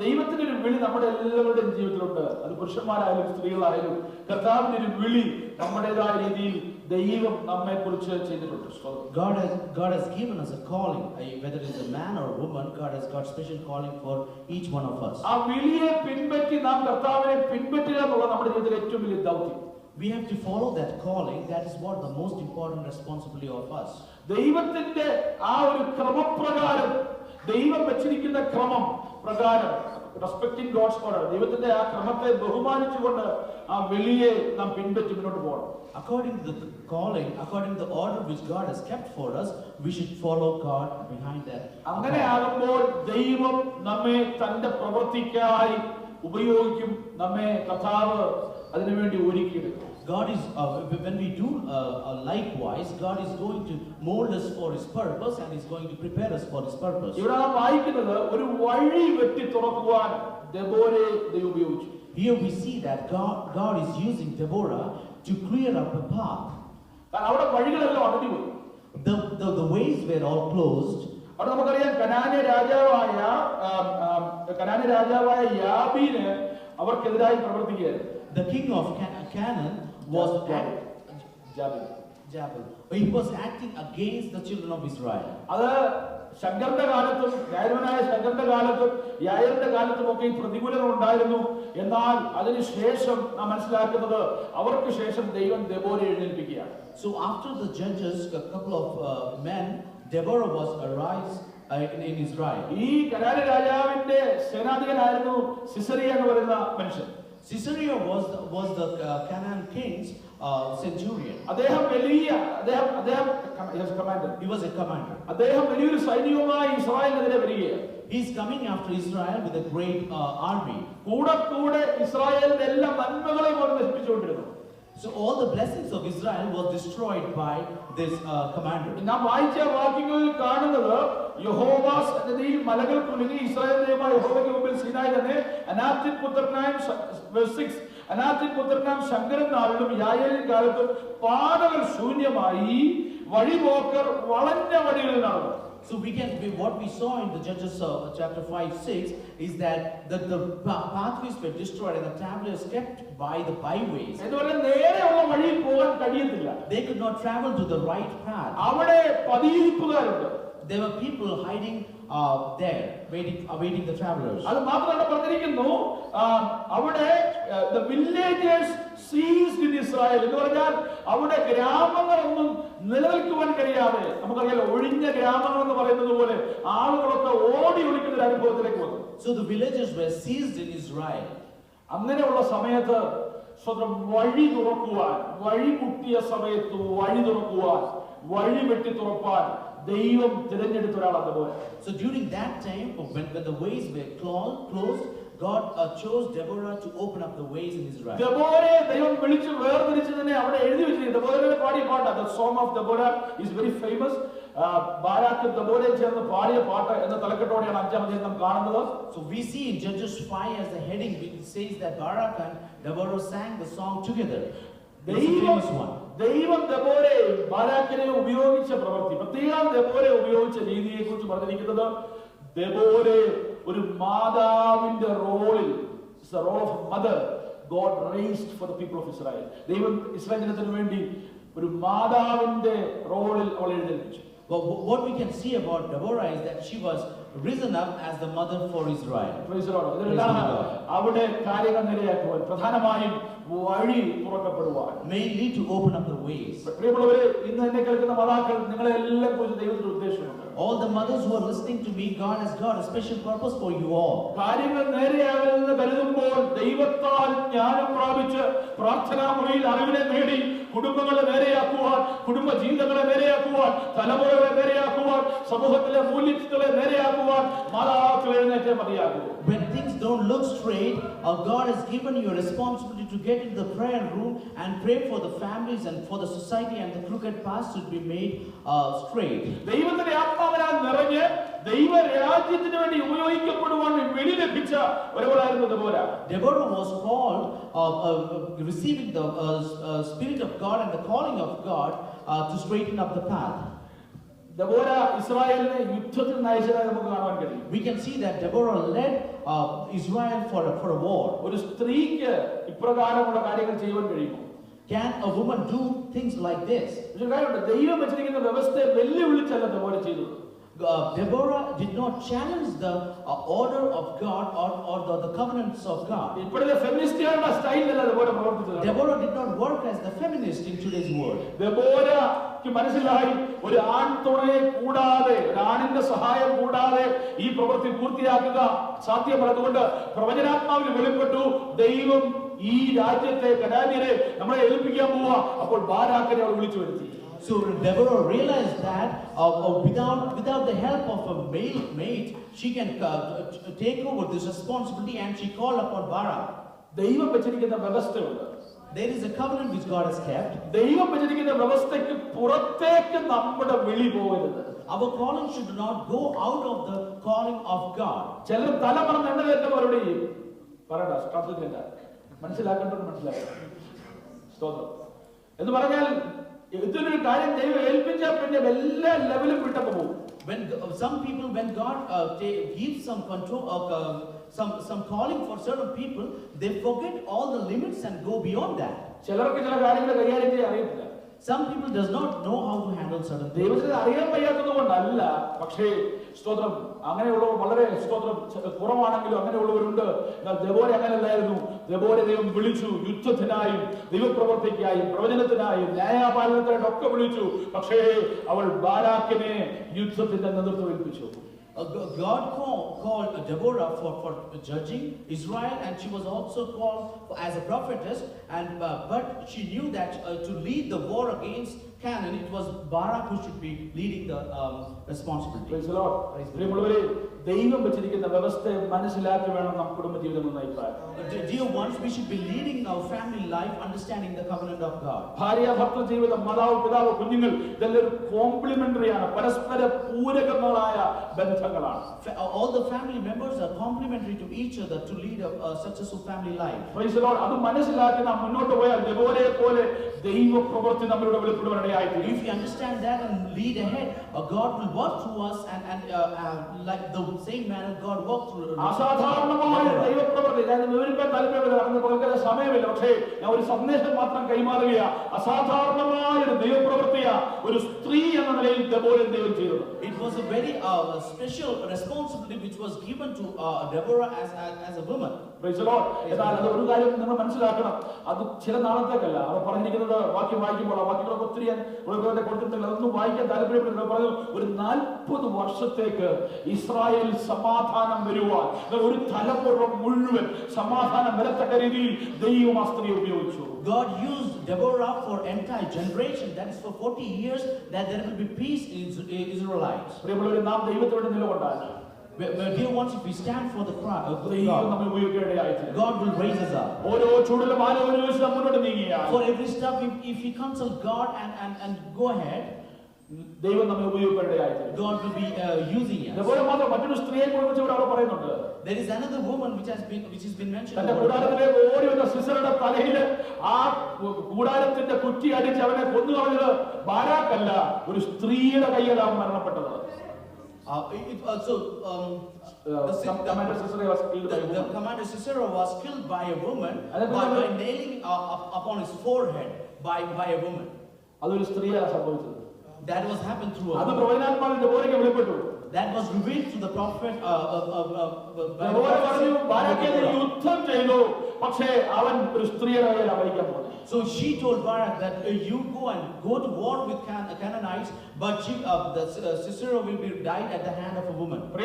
ദൈവത്തിന്റെ ഒരു വിളി നമ്മുടെ എല്ലാവരുടെയും ജീവിതത്തിലുണ്ട്. അത് പുരുഷന്മാരായാലും സ്ത്രീകളായാലും കർത്താവിന്റെ ഒരു വിളി നമ്മുടേതായ രീതിയിൽ ദൈവം നമ്മെ കുറിച്ച് ചെയ്തിട്ടുണ്ട്. God has given us a calling, whether it's a man or a woman. God has got special calling for each one of us. ആ വിളിയെ പിൻപറ്റി നാം കർത്താവിനെ പിൻപറ്റുക എന്നുള്ള നമ്മുടെ ജീവിതത്തിലെ ഏറ്റവും വലിയ ദൗത്യം. We have to follow that calling. That is what the most important responsibility of us. ദൈവത്തിന്റെ ആ ഒരു ക്രമപ്രകാരം, ദൈവം വെച്ചിരിക്കുന്ന ക്രമം പ്രകാരം, റെസ്പെക്ടിങ് ഗോഡ്സ് ഓർഡർ, ദൈവത്തിന്റെ ആ ക്രമത്തെ ബഹുമാനിച്ചുകൊണ്ട് ആ വിളിയെ നാം പിൻപറ്റി മുന്നോട്ട് പോകണം. According to the calling, according to the order which God has kept for us, we should follow God behind that. അങ്ങനെ ആകുമ്പോൾ ദൈവം നമ്മെ തന്റെ പ്രവൃത്തിക്കായി ഉപയോഗിക്കും. നമ്മെ കർത്താവ് അതിനുവേണ്ടി ഒരുക്കിയെടുക്കും. God is, when we do likewise, God is going to mold us for His purpose and is going to prepare us for His purpose. ഇവിടെ നാം വായിക്കുന്നത് ഒരു വഴി വെട്ടി തുറക്കുവാൻ ദെബോരയെ ദൈവം ഉപയോഗിച്ചു. Here we see that God is using Deborah to clear up a path. കാരണം അവിടെ വഴികളെല്ലാം അടഞ്ഞുപോയി. The ways were all closed. അവിടെ നമുക്കറിയാം കനാന്യ രാജാവായ യാബീന് അവർക്കെതിരായി പ്രവർത്തിക്കുകയായിരുന്നു. The king of Canaan was Jabal. He was acting against the children of Israel. അത് ശങ്കറിന്റെ കാലത്തും ന്യായവാനായ ശങ്കറിന്റെ കാലത്തും യായലിന്റെ കാലത്തും ഒക്കെ ഈ പ്രതികൂലങ്ങൾ ഉണ്ടായിരുന്നു. എന്നാൽ അതിനുശേഷം നാം മനസ്സിലാക്കുന്നത് അവർക്ക് ശേഷം ദൈവം ദെബോരയെ എഴുന്നേൽപ്പിക്കുകയാണ്. So after the judges, a couple of men, Deborah was arise in Israel. ഈ കനാന്യ രാജാവിന്റെ സേനാധിപനായിരുന്നു സിസറിയ എന്ന് പറയുന്ന മനുഷ്യൻ. Sisera was the Canaan king's centurion. അദ്ദേഹം He was a commander. അദ്ദേഹം വലിയൊരു സൈന്യവുമായി ഇസ്രായേലിനെതിരെ വരികയാണ്. He is coming after Israel with a great army. കൂടെ ഇസ്രായേലിന്റെ എല്ലാ നന്മകളെയും അവർ നശിപ്പിച്ചുകൊണ്ടിരുന്നു. So all the blessings of Israel was destroyed by this commander. നാം വായിച്ച വാക്യങ്ങളിൽ കാണുന്നത് യഹോവ സന്നിധിയിൽ മലകൾ കുലുങ്ങി ഇസ്രായേലിന്റെ യഹോവയ്ക്ക് മുമ്പിൽ സീനായി തന്നെ അനാത്തിൻ പുത്രനാം ശങ്കരൻ നാളിലും യായേലിൻ കാലത്തും പാതകൾ ശൂന്യമായി വഴിപോക്കർ വളഞ്ഞ വഴികളിൽ നടന്നു. So what we saw in the Judges chapter 5-6 is that the pathways were destroyed and the travelers kept by the byways. എന്തുപോലെ നേരെയുള്ള വഴിയിൽ പോകാൻ കഴിയത്തില്ല. They could not travel to the right path. അവിടെ പതിയിരിപ്പുകാരുണ്ട്. There were people hiding there, awaiting the travelers. അത് മാത്രമല്ല പറഞ്ഞിരിക്കുന്നു അവിടെ the villagers ceased in Israel എന്ന് പറഞ്ഞാൽ അവിടെ ഗ്രാമങ്ങളൊന്നും നിലനിൽക്കുവാൻ കഴിയാതെ നമുക്കറിയാലോ ഒഴിഞ്ഞ ഗ്രാമങ്ങൾ എന്ന് പറയുന്നത് പോലെ ആളുകളൊക്കെ ഓടി ഒളിക്കുന്ന ഒരു അനുഭവത്തിലേക്ക് വന്നു. So the villages were seized in Israel. അങ്ങനെയുള്ള സമയത്ത് സ്വന്തം വഴി തുറക്കുവാൻ, വഴി മുട്ടിയ സമയത്ത് വഴി തുറക്കുവാൻ, വഴി വെട്ടി തുറപ്പാൻ ദൈവം തിരഞ്ഞെടുത്ത ഒരാളാണ് പോലെ. So during that time, when the ways were closed, God chose Deborah to open up the ways in Israel. ദെബോരയെ ദൈവം വിളിച്ച് വേർതിരിച്ചതിനെ അവിടെ എഴുതി വെച്ചിരിക്കുന്നു. ദെബോരയുടെ പാടിയ പാട്ട്, the song of Deborah is very famous. Barak ദെബോരയെ ചേർന്ന് പാടിയ പാട്ട് എന്ന തലക്കെട്ടോടെയാണ് 5-ാം അധ്യായം നാം കാണുന്നത്. So we see in Judges 5 as the heading, it says that Barak and Deborah sang the song together. ദൈവം ദെബോരയെ ബാരാക്കിനെ ഉപയോഗിച്ച പ്രവൃത്തി, പ്രത്യേകം ദെബോരയെ ഉപയോഗിച്ച രീതിയെ കുറിച്ച് പറഞ്ഞിരിക്കുന്നത് ദെബോരയെ ഒരു മാതാവിന്റെ റോളിൽ, the role of a mother, God raised for the people of Israel. ദൈവം ഇസ്രായേൽ ജനത്തിന് വേണ്ടി ഒരു മാതാവിന്റെ റോളിൽ അവൾ എഴുന്നേൽപ്പിച്ചു. But what we can see about Deborah is that she was risen up as the mother for Israel. അവിടെ കാര്യങ്ങൾ നേരെയാക്കുവാൻ, പ്രധാനമായും വഴി തുറക്കപ്പെടുവാൻ, mainly to open up the ways. പ്രിയമുള്ളവരെ, ഇന്ന് എന്നെ കേൾക്കുന്ന മാതാക്കൾ, നിങ്ങളെല്ലാം കുറിച്ച് ദൈവത്തിന് ഉദ്ദേശമുണ്ട്. All the mothers who are listening to me, God has got a special purpose for you all. കാര്യങ്ങൾ നേരെയാകുമെന്ന് കരുതുമ്പോൾ ദൈവത്താൽ ജ്ഞാനം പ്രാപിച്ച് പ്രാർത്ഥനാ മുറിയിൽ അറിവിനെ നേടി കുടുംബങ്ങളെ നേരെയാക്കുവാൻ, കുടുംബ ജീവിതങ്ങളെ നേരെയാക്കുവാൻ, തലമുറകളെ നേരെയാക്കുവാൻ, സമൂഹത്തിലെ മൂല്യങ്ങളെ നേരെയാക്കുവാൻ മാതാക്കൾ എഴുന്നേറ്റേ മതിയാകൂ. When things don't look straight, God has given you a responsibility to get into the prayer room and pray for the families and for the society, and the crooked paths should be made straight. ദൈവത്തിന്റെ ആത്മാവിനാൽ നിറഞ്ഞ് ദൈവ രാജ്യത്തിന് വേണ്ടി ഉപയോഗിക്കപ്പെടുവാൻ വെളി ലഭിച്ച ഒരുവളായിരുന്നു Deborah. Deborah was called, receiving the Spirit of God and the calling of God to straighten up the path. Deborah ഇസ്രായേലിനെ യുദ്ധത്തിൽ നയിച്ചതായി നമുക്ക് കാണാൻ കഴിയും. We can see that Deborah led Israel for a war. ഒരു സ്ത്രീക്ക് ഇപ്രകാരമുള്ള കാര്യങ്ങൾ ചെയ്യുവാൻ കഴിയുമോ? Can a woman do things like this? ഒരു കാര്യമുണ്ട്, ദൈവം വെച്ചിരിക്കുന്ന വ്യവസ്ഥയെ വെല്ലുവിളിച്ചല്ല ദെബോര ചെയ്തത്. Deborah did not challenge the order of God or the covenants of God. ഇപ്പോഴത്തെ ഫെമിനിസ്റ്റുകളുടെ സ്റ്റൈലിലല്ല ദെബോര പ്രവർത്തിച്ചത്. Deborah did not work as the feminist in today's world. ദെബോരയ്ക്ക് മനസ്സിലായി, ഒരു ആൺ തുണയെ കൂടാതെ, ഒരു ആണിന്റെ സഹായം കൂടാതെ ഈ പ്രവൃത്തി പൂർത്തിയാക്കുക സാധ്യമല്ല. അതുകൊണ്ട് പ്രവചനാത്മാവിൽ വെളിപ്പെട്ടു, ദൈവം ഈ രാജ്യത്തെ കനാന്യരെ നമ്മളെ ഏൽപ്പിക്കാൻ പോവുക. അപ്പോൾ ബാരാക്കിനെ അവൾ വിളിച്ചു വരുത്തി. So Deborah realized that without the help of a male mate, she can take over this responsibility, and she called upon Barak. ദൈവം വെച്ചിരിക്കുന്ന വ്യവസ്ഥയുണ്ട്. There is a covenant which God has kept. ദൈവം വെച്ചിരിക്കുന്ന വ്യവസ്ഥയ്ക്ക് പുറത്തേക്ക് നമ്മുടെ വിളി പോകരുത്. Our calling should not go out of the calling of God. ചിലർ തലമറന്ന് എണ്ണ മറുപടി പറയണ്ട, സ്ട്രാറ്റജില്ല, മനസ്സിലാക്കേണ്ടത് മനസ്സിലാക്കണം. സ്തോത്രം എന്ന് പറഞ്ഞാൽ ഇതിനൊരു കാര്യം ദൈവം ഏൽപ്പിച്ചാൽ പിന്നെ എല്ലാ ലെവലും വിട്ടൊക്കെ പോകും. When some people, when God gives some control of some calling for certain people, they forget all the limits and go beyond that. ചിലർക്ക് ചില കാര്യങ്ങൾ കൈകാര്യം ചെയ്യാൻ അറിയത്തില്ല. Some people does not know how to handle certain things. ദൈവത്തിന് അറിയാൻ വയ്യാത്തത് കൊണ്ടല്ല, പക്ഷേ സ്തോത്രം അങ്ങനെയുള്ളവർ വളരെ സ്തോത്രം കുറവാണെങ്കിലും അങ്ങനെയുള്ളവരുണ്ട്. എന്നാൽ ദെബോര അങ്ങനെയല്ലായിരുന്നു. ദെബോര ദൈവം വിളിച്ചു, യുദ്ധത്തിനായും ദൈവപ്രവർത്തിക്കായും പ്രവചനത്തിനായും ന്യായപാലനത്തിനായും ഒക്കെ വിളിച്ചു. പക്ഷേ അവൾ ബാരാക്കിനെ യുദ്ധത്തിന്റെ നേതൃത്വം ഏൽപ്പിച്ചു. God called Deborah for judging Israel, and she was also called as a prophetess. But she knew that to lead the war against Canaan, it was Barak who should be leading the responsibility. Praise the Lord. പ്രിയമുള്ളവരെ, ദൈവം വെച്ചിരിക്കുന്ന വ്യവസ്ഥയെ മനസ്സിലാക്കി വേണം നാം കുടുംബ ജീവിതം നയിക്കാൻ. Dear ones, we should be leading our family life understanding the covenant of God. ഭാര്യ ഭർത്തൃ ജീവിതം, മാതാവ് പിതാവ് കുഞ്ഞുങ്ങൾ, ഇതെല്ലാം കോംപ്ലിമെന്ററി ആണ്, പരസ്പര പൂരകങ്ങളായ ബന്ധങ്ങളാണ്. All the family members are complementary to each other to lead a successful family life. Praise the Lord. അത് മനസ്സിലാക്കി നാം മുന്നോട്ട് പോയാൽ ദെബോരയെ പോലെ ദൈവ പ്രവൃത്തി നമ്മളുടെ വെളിപ്പെടുവാനിടയായി. If we understand that and lead ahead, God will work through us, and like the same manner God worked through. അസാധാരണമായ ദൈവ പ്രവൃത്തി പ്രവൃത്തി ഞാൻ വിവരിക്കാൻ താല്പര്യമില്ല, നമുക്ക് പകൽക്കാല സമയമില്ല. പക്ഷേ ഞാൻ ഒരു സന്ദേശം മാത്രം കൈമാറുകയാ. അസാധാരണമായ ഒരു ദൈവപ്രവൃത്തിയാ ഒരു സ്ത്രീ എന്ന നിലയിൽ ദെബോരയെ ദൈവം ചെയ്തത്. It was a very special responsibility which was given to Deborah as a woman. Praise the Lord. എന്നാൽ അത് ഒരു കാര്യം നിങ്ങൾ മനസ്സിലാക്കണം, അത് ചില നാളത്തേക്കല്ല. അവർ പറഞ്ഞിരിക്കുന്നത് വാക്യം വായിക്കുമ്പോൾ ആ വാക്യങ്ങളൊക്കെ ഒത്തിരി ഞാൻ കൊടുത്തിട്ടില്ല, അതൊന്നും വായിക്കാൻ താല്പര്യപ്പെടുന്നില്ല. പറഞ്ഞു ഒരു 40 വർഷത്തേക്ക് ഇസ്രായേൽ സമാധാനം വരുവാൻ ഒരു തലമുറ മുഴുവൻ സമാധാനം വരത്തക്ക രീതിയിൽ ദൈവം ആ സ്ത്രീയെ ഉപയോഗിച്ചു. God used Deborah for entire generation, that is for 40 years, that there will be peace in Israelites. പ്രിയമുള്ളവരെ, നാം ദൈവത്തോട് നിലകൊണ്ടാൽ Dear ones, if we stand for the God, God will raise us up. For every step, if we consult God and go ahead, God will be using us. There is another woman which has been mentioned. The commander Sisera was killed by a woman by nailing upon his forehead by a woman. That was happened through a woman. That was revealed to the prophet. So she told Barak that you go to war with Canaanites, but Sisera will be died at the hand of a woman. You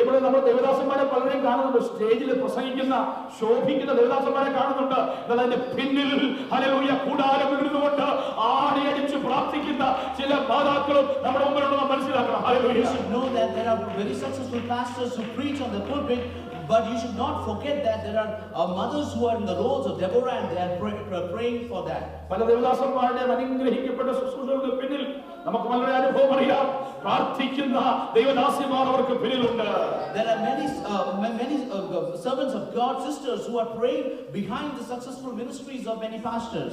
should know that there are very successful pastors who preach on the pulpit, but you should not forget that there are mothers who are in the roles of Deborah and they are praying for that. There are many servants of God, sisters who are praying behind the successful ministries of many pastors.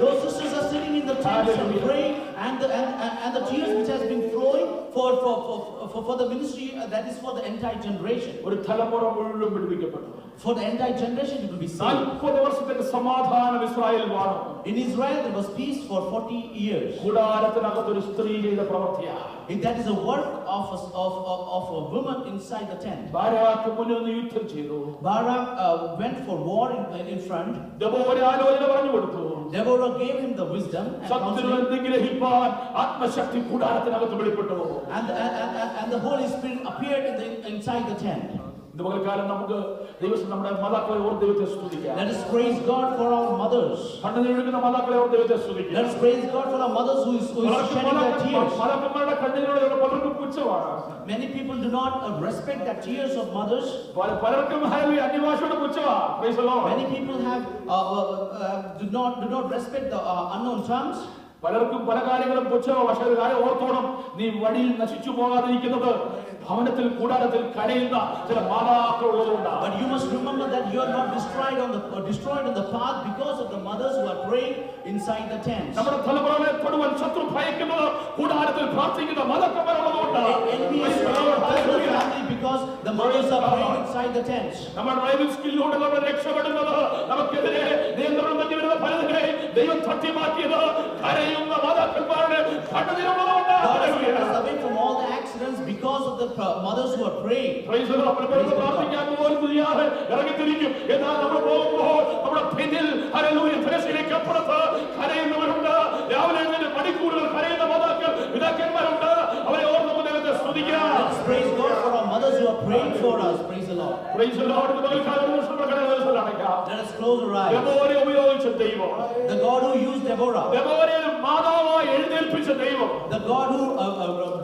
Those sisters are sitting in the tents and praying, and the tears which has been flowing for the ministry, that is for the entire generation. For the entire generation it will be saved. In Israel there was peace for 40 years. That is a work of a woman inside the tent. Barak went for war in front. Deborah gave him the wisdom and the Holy Spirit appeared inside the tent. Let us praise God for our mothers. Let us praise God for our mothers who is shedding their tears. Many people do not respect the tears of mothers. Many people do not respect the unknown tongues. പലർക്കും പല കാര്യങ്ങളും പുച്ഛമാണ്. പക്ഷേ ഒരു കാര്യം ഓർത്തോണം, നീ വഴിയിൽ നശിച്ചു പോകാതിരിക്കുന്നത് ഭവനത്തിൽ കൂടാരത്തിൽ കരയുന്ന ചില മാതാക്കളുള്ളതുകൊണ്ടാണ്. But you must remember that you are not destroyed on the path because of the mothers who are praying inside the tents. നമ്മുടെ തലമുറകളെ തൊടുവാൻ ശത്രു ഭയക്കുന്നത് കൂടാരത്തിൽ പ്രാർത്ഥിക്കുന്ന മാതാക്കന്മാരുള്ളതുകൊണ്ടാണ്. Because the mothers are praying inside the tents. നമ്മുടെ ഡ്രൈവിംഗ് സ്കില്ലിലൂടെ നമ്മൾ രക്ഷപ്പെടുന്നത് നമുക്കെതിരെ നിയന്ത്രണം തന്നെ വരുന്ന പലതിനെ ദൈവം തട്ടിമാറ്റിയത് കരയുന്ന മാതാക്കന്മാരുടെ കണ്ണുനീരുള്ളതുകൊണ്ടാണ്. God has kept us away from all the accidents because of the mothers who are praying. Praise the Lord. പ്രാർത്ഥിക്കാൻ പോലും തിരിയാതെ ഇറങ്ങിത്തിരിക്കും. എന്നാൽ നമ്മൾ പോകുമ്പോൾ നമ്മുടെ പിന്നിൽ ഹല്ലേലൂയ തിരശ്ശീലയ്ക്ക് അപ്പുറത്ത് കരയുന്നവരുണ്ട്. രാവിലെ എഴുന്നേറ്റ് മണിക്കൂറുകൾ കരയുന്ന മാതാക്കൾ പിതാക്കന്മാരുണ്ട്. അവരെ ഓർത്ത് നമുക്ക് ദൈവത്തെ സ്തുതിക്കാം. Let's praise God for our mothers who are praying for us. Praise the Lord. Praise the Lord. Let us close our eyes. ദെബോരയെ ഉപയോഗിച്ച ദൈവം, the God who used Deborah, ദെബോരയെ മാതാവായി എഴുന്നേൽപ്പിച്ച ദൈവം, the God who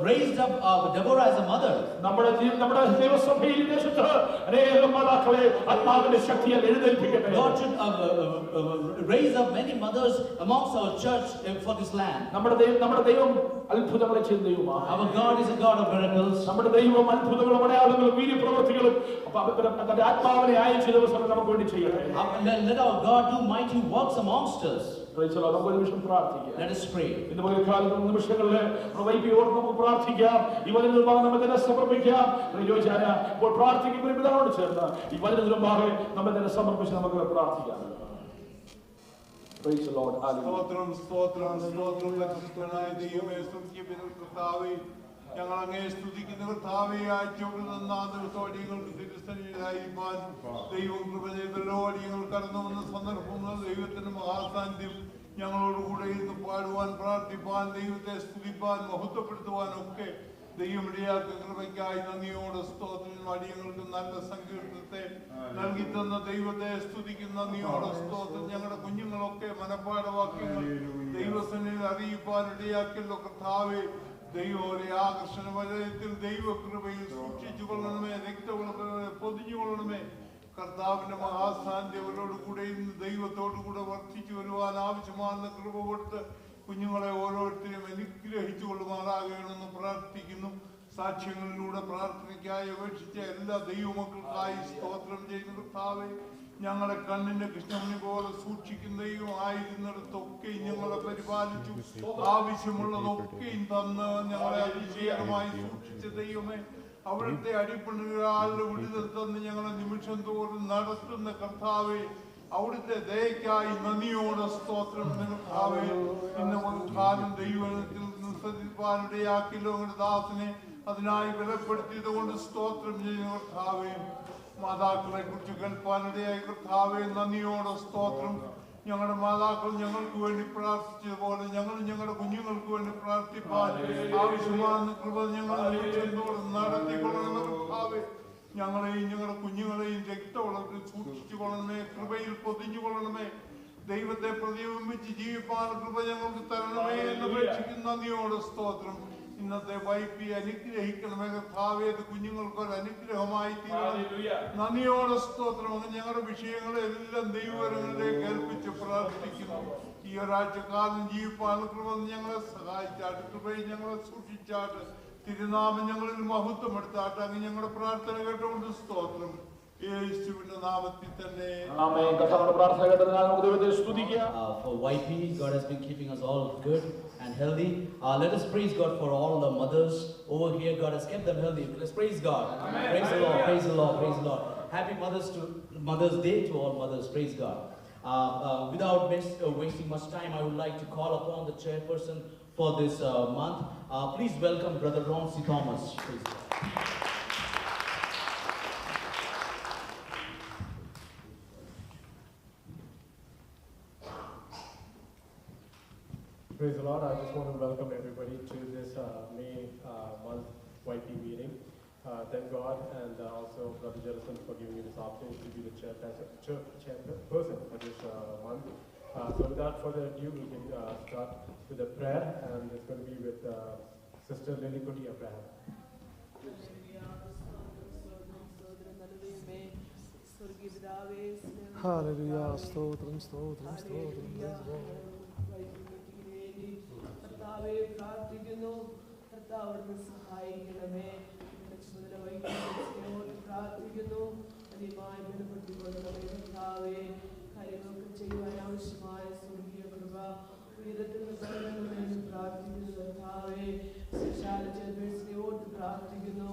raised up Deborah as a mother. നമ്മുടെ ദൈവസഭയിൽ ദേശത്ത് അനേകം മാതാക്കളെ ആത്മാവിന്റെ ശക്തിയാൽ എഴുന്നേൽപ്പിക്കട്ടെ. God should raise up many mothers amongst our church for this land. നമ്മുടെ ദൈവം അത്ഭുതങ്ങളെ ചെയ്യുന്ന ദൈവമാണ്. Our God is a God of miracles. നമ്മുടെ ദൈവം അത്ഭുതങ്ങളും അടയാളങ്ങളും വീര്യപ്രവൃത്തികളും തന്റെ ആത്മാവിനെ അയച്ച ദിവസം നമുക്ക് വേണ്ടി ചെയ്യട്ടെ. Let our God do mighty works amongst us. നമുക്ക് ഒരു നിമിഷം പ്രാർത്ഥിക്കാം. Let us pray. ഇന്ന് പകൽക്കാലത്ത് നിമിഷങ്ങളിലെ വൈകിയോട് നമുക്ക് പ്രാർത്ഥിക്കാം. ഈ വചനത്തിൽ നമുക്ക് തന്നെ സമർപ്പിക്കാം. ചോദിച്ചാൽ ഇപ്പോൾ പ്രാർത്ഥിക്കുമ്പോൾ പിതാവിനോട് ചേർന്ന് ഈ വചനത്തിന് മുമ്പാകെ നമ്മെ തന്നെ സമർപ്പിച്ച് നമുക്ക് പ്രാർത്ഥിക്കാം. Praise the Lord. സ്തോത്രം സ്തോത്രം സ്തോത്രം പരിശുദ്ധനായ ദൈവമേ, സ്തുതിക്കപ്പെടുന്ന കർത്താവേ, ഞങ്ങൾ അങ്ങയെ സ്തുതിക്കുന്ന കർത്താവേ, ആഴ്ചയോട് തന്ന ആ ദിവസത്തോടെ ഞങ്ങൾക്ക് തിരുസന്നിധിയിലായിരിക്കാൻ ദൈവം കൃപ ചെയ്തല്ലോ. ഞങ്ങൾ കടന്നു വന്ന സന്ദർഭങ്ങൾ ദൈവത്തിന്റെ മഹാസാന്നിധ്യം ഞങ്ങളോടുകൂടെ ഇരുന്ന് പാടുവാൻ, പ്രാർത്ഥിപ്പാൻ, ദൈവത്തെ സ്തുതിപ്പാൻ, മഹത്വപ്പെടുത്തുവാൻ ഒക്കെ ദൈവമിടയാക്കുന്ന കൃപയ്ക്കായി നന്ദിയോടെ സ്തോത്രം. അടിയങ്ങൾക്ക് നല്ല സങ്കീർത്തനത്തെ നൽകി തന്ന ദൈവത്തെ സ്തുതിക്കുന്ന നന്ദിയോടെ സ്തോത്രം. ഞങ്ങളുടെ കുഞ്ഞുങ്ങളൊക്കെ മനപ്പാഠവാക്യങ്ങൾ ദൈവസന്നിധിയിൽ അറിയിപ്പാൻ ഇടയാക്കിയല്ലോ കർത്താവേ. ദൈവോടെ ആകർഷണ വലയത്തിൽ ദൈവകൃപയിൽ സൂക്ഷിച്ചു കൊള്ളണമേ, രക്തകൊള്ളണമേ, പൊതിഞ്ഞുകൊള്ളണമേ. കർത്താവിന്റെ മഹാസാന്നിധ്യം അവരോടുകൂടെ ഇന്ന് ദൈവത്തോടുകൂടെ വർദ്ധിച്ചു വരുവാൻ ആവശ്യമാണെന്ന കൃപ കൊടുത്ത് കുഞ്ഞുങ്ങളെ ഓരോരുത്തരും അനുഗ്രഹിച്ചു കൊള്ളുമാറാകണമെന്ന് പ്രാർത്ഥിക്കുന്നു. സാക്ഷ്യങ്ങളിലൂടെ പ്രാർത്ഥനയ്ക്കായി അപേക്ഷിച്ച എല്ലാ ദൈവമക്കൾക്കായി സ്തോത്രം ചെയ്യുന്ന കർത്താവേ, ഞങ്ങളെ കണ്ണിന്റെ കൃഷ്ണമണി പോലെ സൂക്ഷിക്കുന്ന ദൈവം ആയിരുന്നിടത്തൊക്കെയും ഞങ്ങളെ പരിപാലിച്ചു. ആവശ്യമുള്ളതൊക്കെയും തന്ന് ഞങ്ങളെ അതിശയമായി സൂക്ഷിച്ച ദൈവമേ, അവിടുത്തെ അടിപ്പണികളുടെ വിടുതൽ തന്ന് ഞങ്ങളെ നിമിഷം തോറും നടത്തുന്ന കർത്താവേ, അവിടുത്തെ ദയക്കായി നന്ദിയോടെ സ്തോത്രം കർത്താവേ. ഇന്ന് കാലം ദൈവത്തിൽ നിസ്സരിപ്പാനിടയാക്കില്ലോ ദാസനെ, അതിനായി ബലപ്പെടുത്തിയത് കൊണ്ട് സ്തോത്രം ചെയ്യുന്ന കർത്താവേ. മാതാക്കളെ കുറിച്ച് കേൾപ്പാനിടയായി കർത്താവേ, നന്ദിയോടെ സ്തോത്രം. ഞങ്ങളുടെ മാതാക്കൾ ഞങ്ങൾക്ക് വേണ്ടി പ്രാർത്ഥിച്ചതുപോലെ ഞങ്ങൾ ഞങ്ങളുടെ കുഞ്ഞുങ്ങൾക്ക് വേണ്ടി പ്രാർത്ഥിപ്പാൻ ആവശ്യമാണെന്ന് കൃപ ഞങ്ങൾ നടത്തിക്കൊള്ളണമെന്ന് കർത്താവേ. ഞങ്ങളെയും ഞങ്ങളുടെ കുഞ്ഞുങ്ങളെയും രക്തവളത്തിൽ സൂക്ഷിച്ചു കൊള്ളണമേ, കൃപയിൽ പൊതിഞ്ഞു കൊള്ളണമേ. ദൈവത്തെ പ്രതിബിംബിച്ച് ജീവിപ്പാൻ കൃപ ഞങ്ങൾക്ക് തരണമേ എന്ന് അപേക്ഷിക്കുന്ന നന്ദിയോടെ സ്തോത്രം. ഇന്നത്തെ വൈപ്പി അനുഗ്രഹിക്കണമേ കർത്താവേ, അത് കുഞ്ഞുങ്ങൾക്കൊരു അനുഗ്രഹമായി തീരണം. നന്ദിയോടെ സ്തോത്രം. ഞങ്ങളുടെ വിഷയങ്ങളെല്ലാം ദൈവങ്ങളിലേക്ക് ഏൽപ്പിച്ച് പ്രാർത്ഥിക്കുന്നു. ഈ ഒരാഴ്ചക്കാലം ജീവിപ്പാൻ കൃപ ഞങ്ങളെ സഹായിച്ചാട്ട്, കൃപയെ ഞങ്ങളെ സൂക്ഷിച്ചാട്ട്, തിരുനാമം ഞങ്ങളിൽ മഹത്വമെടുത്താട്ട്. അങ്ങ് ഞങ്ങളുടെ പ്രാർത്ഥന കേട്ടുകൊണ്ട് സ്തോത്രം. യേശുവിന്റെ നാമത്തിൽ തന്നെ ആമേൻ. കർത്താവിന്റെ പ്രാർത്ഥന കേട്ടതിനാൽ നമുക്ക് ദൈവത്തെ സ്തുതിക്കാം. For YP, God has been keeping us all good and healthy. Let us praise God for all the mothers over here. God has kept them healthy. Let's praise God. Amen. Praise the Lord. Praise the Lord. Praise the Lord. Happy Mother's Day to all mothers. Praise God. Without wasting much time, I would like to call upon the chairperson for this month. Please welcome Brother Ron C. Thomas. Praise God. Praise the Lord. I just want to welcome everybody to this May month YP meeting. Thank God and also Brother Jellison for giving me this opportunity to be the chairperson for this month. So without further ado, we can start with a prayer, and it's going to be with Sister Lily Kuti Abraham. Hallelujah. Stotram, stotram, stotram. കർത്താവെ പ്രാർത്ഥിക്കുന്നു, കർത്താവിനെ സഹായിക്കണമേ. പ്രാർത്ഥിക്കുന്നു, അതിമായി ബലപ്പെടുത്തിക്കൊള്ളണമേ കർത്താവെ. കാര്യങ്ങളൊക്കെ ചെയ്യുവാൻ ആവശ്യമായ സ്വർഗീയ കൃപ ഉയരത്തിൽ നിന്ന് പ്രാർത്ഥിക്കുന്നു കർത്താവെ. ശാല ചെറുപ്പേഴ്സിനെ ഓർത്ത് പ്രാർത്ഥിക്കുന്നു,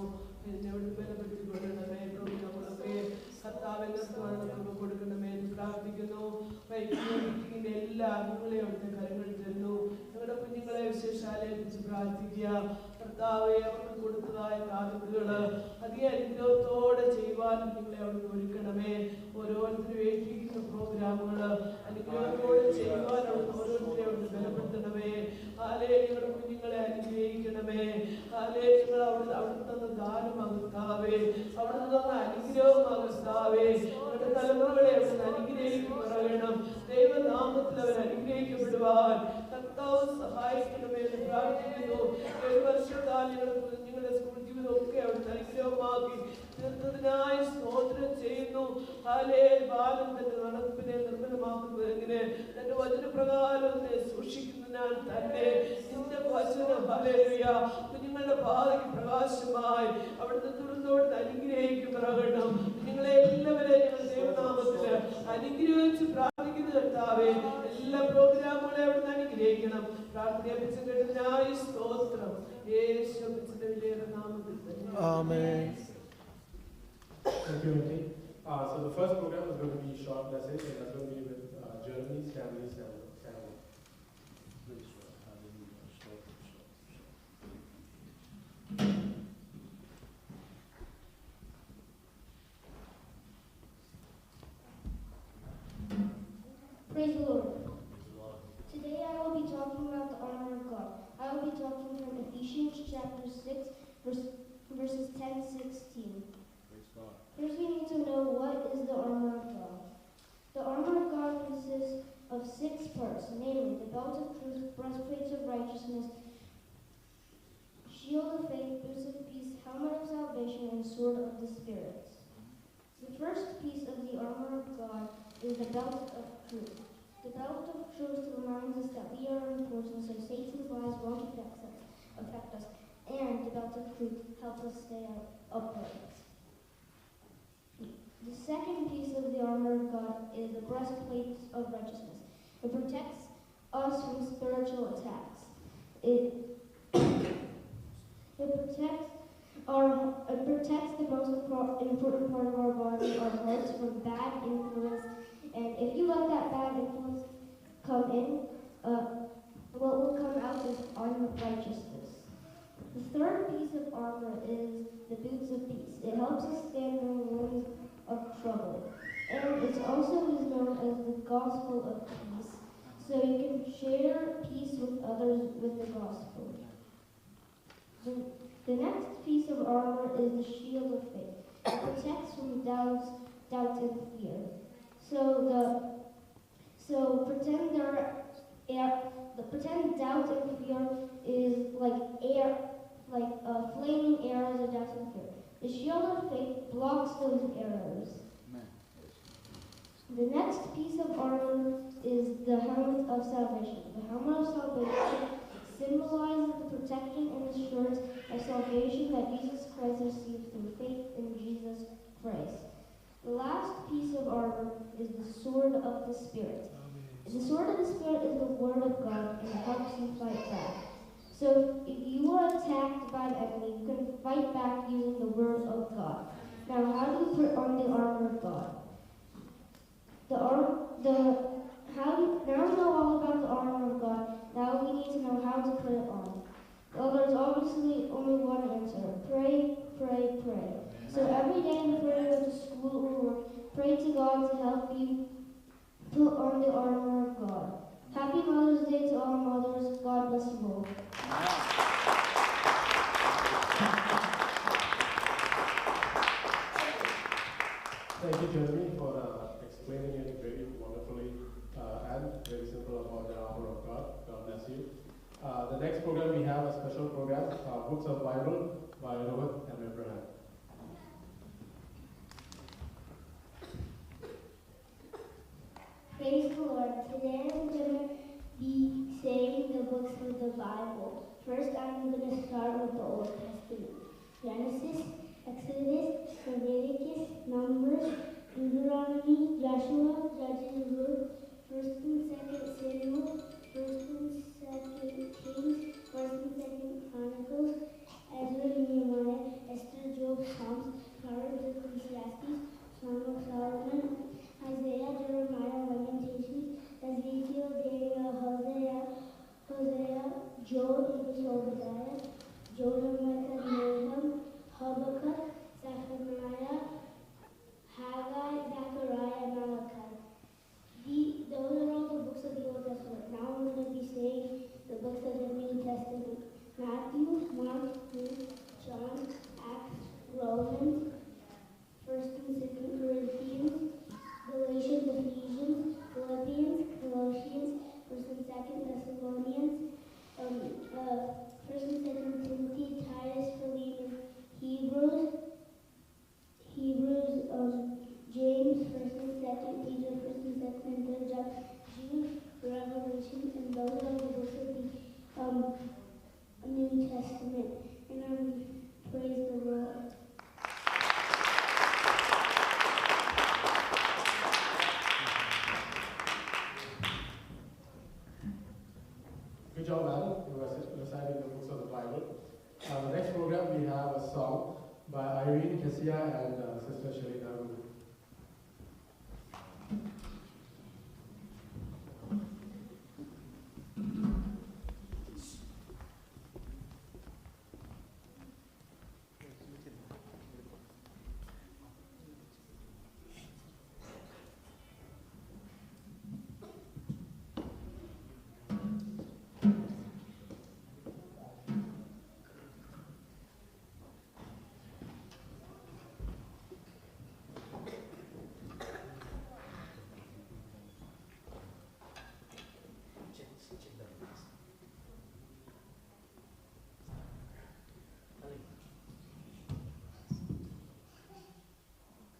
എന്നെവിടെ ബലപ്പെടുത്തിക്കൊള്ളണമേ. നമ്മളൊക്കെ കർത്താവെ നിർത്തുവാനുള്ള കൃപ കൊടുക്കണമേ എന്ന് പ്രാർത്ഥിക്കുന്നു. വൈകിട്ട് എല്ലാ അംഗങ്ങളെയും അവിടുത്തെ കരങ്ങൾ തരുന്നു. ഞങ്ങളുടെ കുഞ്ഞുങ്ങളെ വിശേഷാലയെ കുറിച്ച് പ്രാർത്ഥിക്കുക കർത്താവെ. അവർക്ക് കൊടുത്തതായ കാലത്തുകള് അധിക അനുഗ്രഹത്തോടെ ചെയ്യുവാൻ നിങ്ങളെ അവിടുന്ന് ഒരുക്കണമേ. ഓരോരുത്തരും ഏൽപ്പിക്കുന്ന പ്രോഗ്രാമുകള് അനുഗ്രഹത്തോടെ ചെയ്യുവാൻ അവിടുന്ന് ഓരോരുത്തരെ അവിടുന്ന് ബലപ്പെടുത്തണമേ. ആലേ ഞങ്ങളുടെ കുഞ്ഞുങ്ങളെ അനുഗ്രഹിക്കണമേ. ആലേ നിങ്ങൾ അവിടുന്ന് തന്ന ദാനമാകത്താവേ, അവിടുന്ന് തന്ന അനുഗ്രഹമാകത്താവേ. ഞങ്ങളുടെ തലമുറകളെ അവിടുന്ന് അനുഗ്രഹിക്കുവാൻ ദൈവനാമത്തിൽ അവർ അനുഗ്രഹിക്കപ്പെടുവാൻ കർത്താവ് സഹായിക്കണമേ എന്ന് പ്രാർത്ഥിക്കുന്നു. ഒരു വർഷക്കാലം നിങ്ങളുടെ സ്കൂൾ ജീവിതം ഒക്കെ അവിടുത്തെ അനുഗ്രഹമാക്കി തീർത്തതിനായി സ്തോത്രം ചെയ്യുന്നു. ഹാലേ ബാലൻ തന്റെ നടപ്പിനെ നിർമ്മലമാക്കുന്നത് എങ്ങനെ തന്റെ വചനപ്രകാരം സൂക്ഷിക്കുന്നതിനാൽ തന്നെ നിന്റെ വചനം ഹല്ലേലൂയ കുഞ്ഞുങ്ങളുടെ ഭാവിക്ക് പ്രകാശമായി അവിടുത്തെ തുറന്നോട് അനുഗ്രഹിക്കുമാറാകണം. നിങ്ങളെ എല്ലാവരെയും ഞങ്ങൾ ദൈവനാമത്തിൽ അനുഗ്രഹിച്ച് പ്രാർത്ഥിക്കുന്നു കർത്താവേ. എല്ലാ പ്രോഗ്രാം പ്രാർത്ഥിക്കപ്പെട്ടതിനായി സ്തോത്രം. യേശു ക്രിസ്തുവിന്റെ വിലയേറിയ നാമത്തിൽ തന്നെ. Amen. Thank you, Auntie. So the first program is going to be a short message, and that's going to be with Jeremy Stanley Samuel. Praise the Lord. Today I will be talking about the armor of God. I will be talking from Ephesians chapter 6, verses 10 to 16. First we need to know what is the armor of God. The armor of God consists of 6 parts, namely the belt of truth, breastplate of righteousness, shield of faith, boots of peace, helmet of salvation, and sword of the Spirit. The first piece of the armor of God is the belt of truth. The belt of truth reminds us that we are important, so Satan's lies won't affect us, and the belt of truth helps us stay upright. The second piece of the armor of God is the breastplate of righteousness. It protects us from spiritual attacks. It protects the most important part of our body, our hearts, from bad influence. And if you let that bad influence come in, what will come out is unrighteousness. The third piece of armor is the boots of peace. It helps us stand in the winds of trouble. And it's also is known as the gospel of peace. So you can share peace with others with the gospel. The next piece of armor is the shield of faith. It protects from doubt and fear. Pretend doubt and fear is like flaming arrows of doubt and fear. The shield of faith blocks those arrows. The next piece of armor is the helmet of salvation. The helmet of salvation symbolizes the protection and assurance of salvation that Jesus Christ received through faith in Jesus Christ. The last piece of armor is the sword of the Spirit. The sword of the Spirit is the word of God, and it helps you fight back. So if you are attacked by an enemy, you can fight back using the word of God. Now, how do you put on the armor of God? Now we know all about the armor of God. Now we need to know how to put it on. Well, there's obviously only one answer. Pray, pray, pray. So every day before you go to school or work, pray to God to help you put on the armor of God. Happy Mother's Day to all mothers. God bless you all. Thank you, Jeremy, for explaining it very wonderfully and very simple about the armor of God. God bless you. The next program we have a special program, Books of Bible by Rohit and Abraham. Praise the Lord. Today I'm going to be saying the books of the Bible. First, I'm going to start with the Old Testament. Genesis, Exodus, Leviticus, Numbers, Deuteronomy, Joshua, Judges, Ruth, 1st and 2nd Samuel, 1st and 2nd Kings, 1st and 2nd Chronicles, Ezra, Nehemiah, Esther, Job, Psalms, Proverbs, Ecclesiastes, Song of Solomon, Isaiah, Jeremiah, Lamentations, Ezekiel, Daniel, Hosea, Joel, Obadiah, Jonah, Micah, Nahum, Habakkuk, Zephaniah, Haggai, Zechariah, and Malachi. Those are all the books of the Old Testament. Now I'm going to be saying the books of the New Testament. Matthew, Mark, Luke, John, Acts, Romans, 1st and 2nd Corinthians, Galatians, Ephesians, Philippians, Colossians, 1st and 2nd Thessalonians, 1st and 2nd Timothy, Titus, Philemon, Hebrews, James, 1st and 2nd Peter, 1st and 2nd and 3rd John, Jude, Revelation, and those are the books of the New Testament. And praise the Lord. Good job, Alan. You were reciting the books of the Bible. The next program, we have a song by Irene Kessia and Sister Shalina Rubin.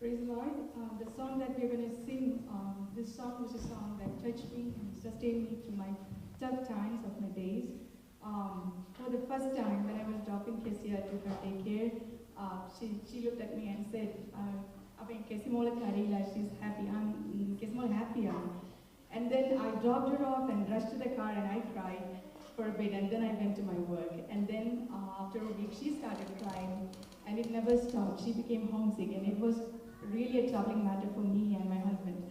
Praise the Lord. The song that we're going to sing, this song was a song that touched me and sustained me through my tough times of my days. For the first time when I was dropping Kessia to her daycare, she looked at me and said, she's happy. I'm happy. And then I dropped her off and rushed to the car and I cried for a bit, and then I went to my work. And then after a week she started crying and it never stopped. She became homesick and it was really a troubling matter for me and my husband.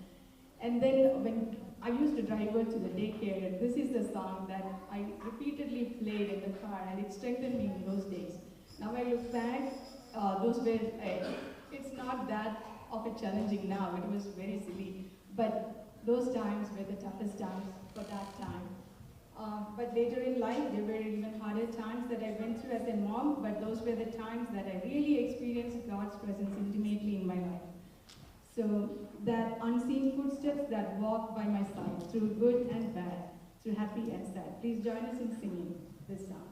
And then when I used to drive her to the daycare, this is the song that I repeatedly played in the car and it strengthened me in those days. Now I look back, those were, it's not that of a challenging now, it was very silly, but those times were the toughest times for that time. But later in life, there were even harder times that I went through as a mom, but those were the times that I really experienced God's presence intimately in my life. So that unseen footsteps that walk by my side through good and bad, through happy and sad. Please join us in singing this song.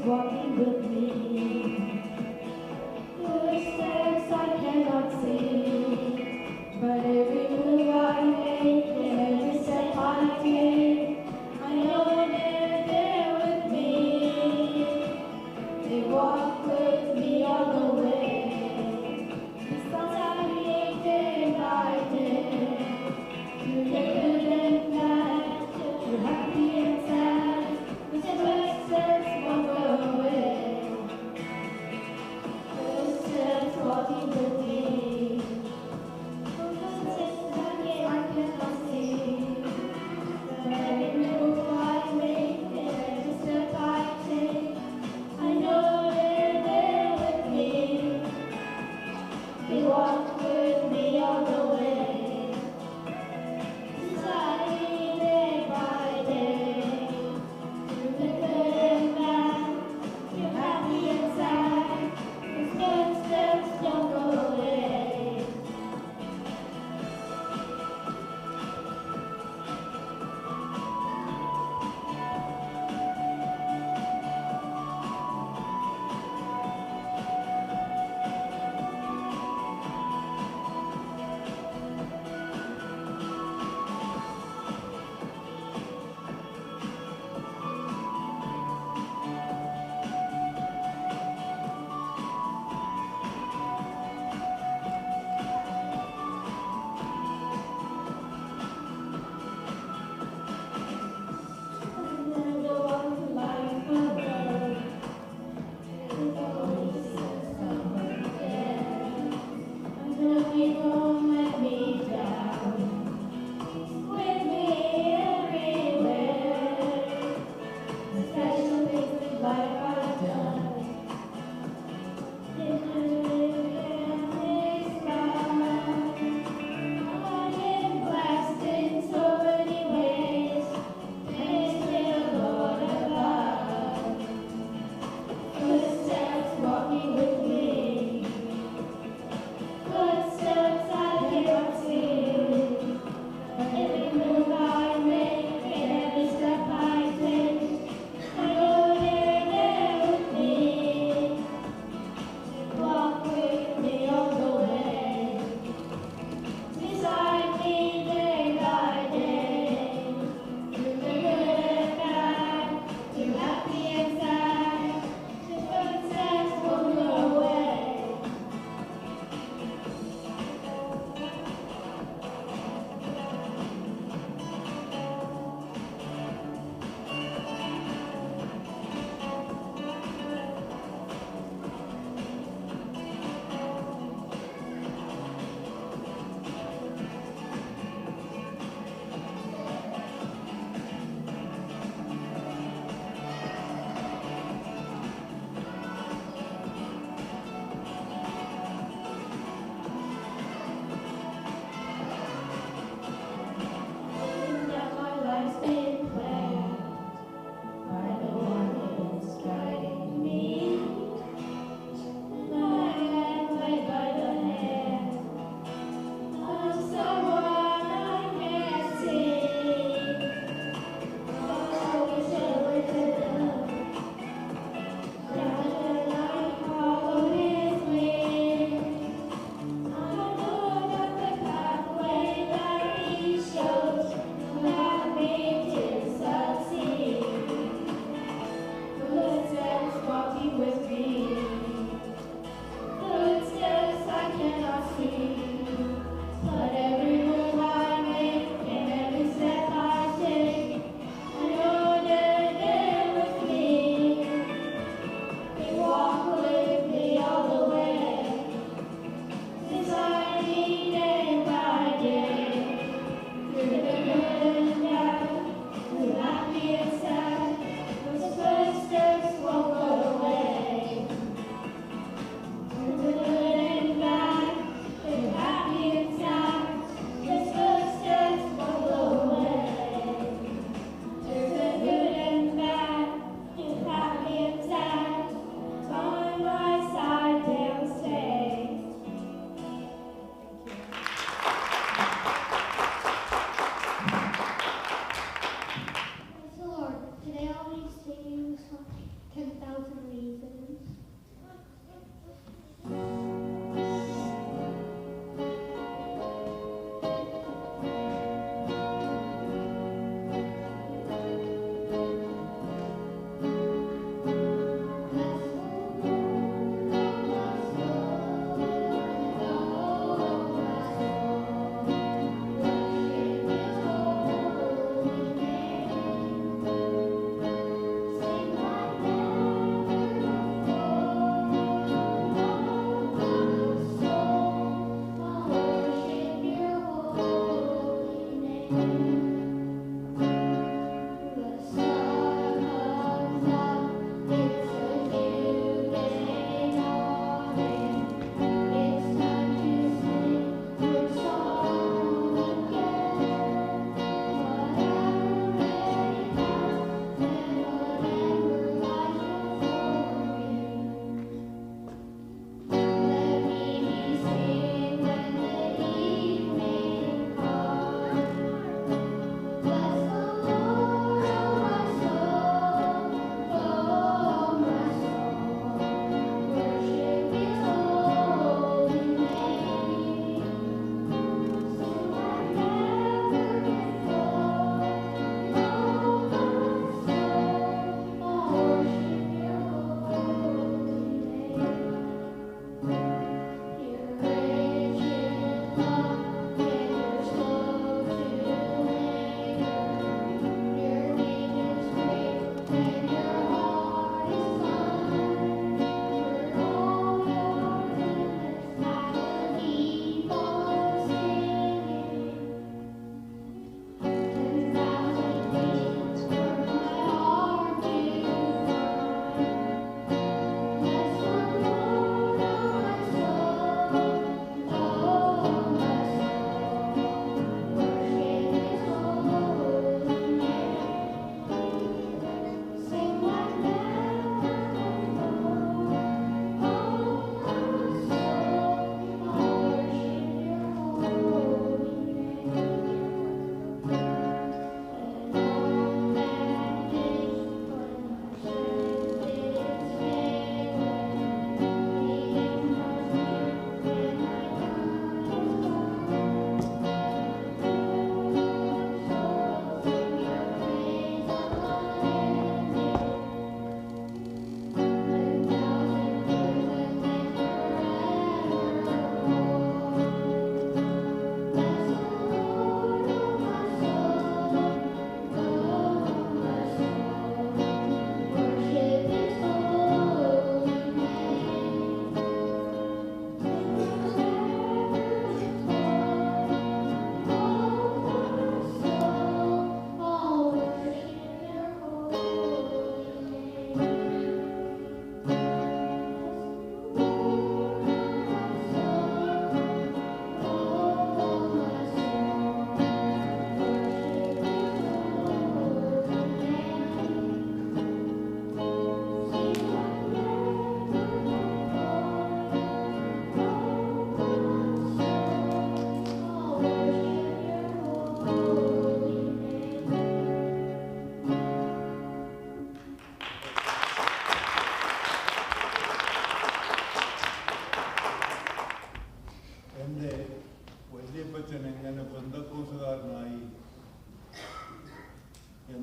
Walking with me, footsteps I cannot see, but every move I make and every step I take, I know they're there with me. They walk with me all the way. The songs I create day by day, through the good and bad, through happy and sad. The footsteps won't go away.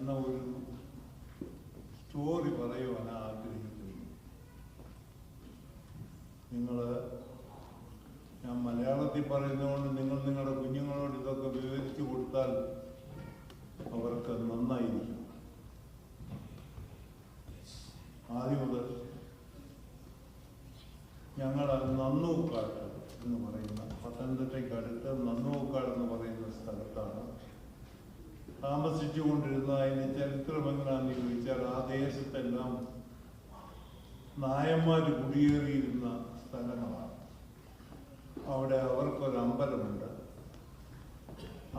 എന്ന ഒരു story പറയുവാൻ ആഗ്രഹിക്കുന്നു. ഞാൻ മലയാളത്തിൽ പറയുന്നതുകൊണ്ട് നിങ്ങൾ നിങ്ങളുടെ കുഞ്ഞുങ്ങളോട് ഇതൊക്കെ വിവരിച്ചു കൊടുത്താൽ അവർക്ക് നന്നായിരിക്കും. ആദ്യം മുതൽ ഞങ്ങൾ നന്നൂക്കാട് എന്ന് പറയുന്ന പത്തനംതിട്ടയ്ക്കടുത്ത് നന്നൂക്കാട് എന്ന് പറയുന്ന സ്ഥലത്താണ് താമസിച്ചുകൊണ്ടിരുന്ന. അതിന് ചരിത്രം എങ്ങനെയാണെന്ന് ചോദിച്ചാൽ ആ ദേശത്തെല്ലാം നായന്മാർ കുടിയേറിയിരുന്ന സ്ഥലങ്ങളാണ്. അവിടെ അവർക്കൊരു അമ്പലമുണ്ട്,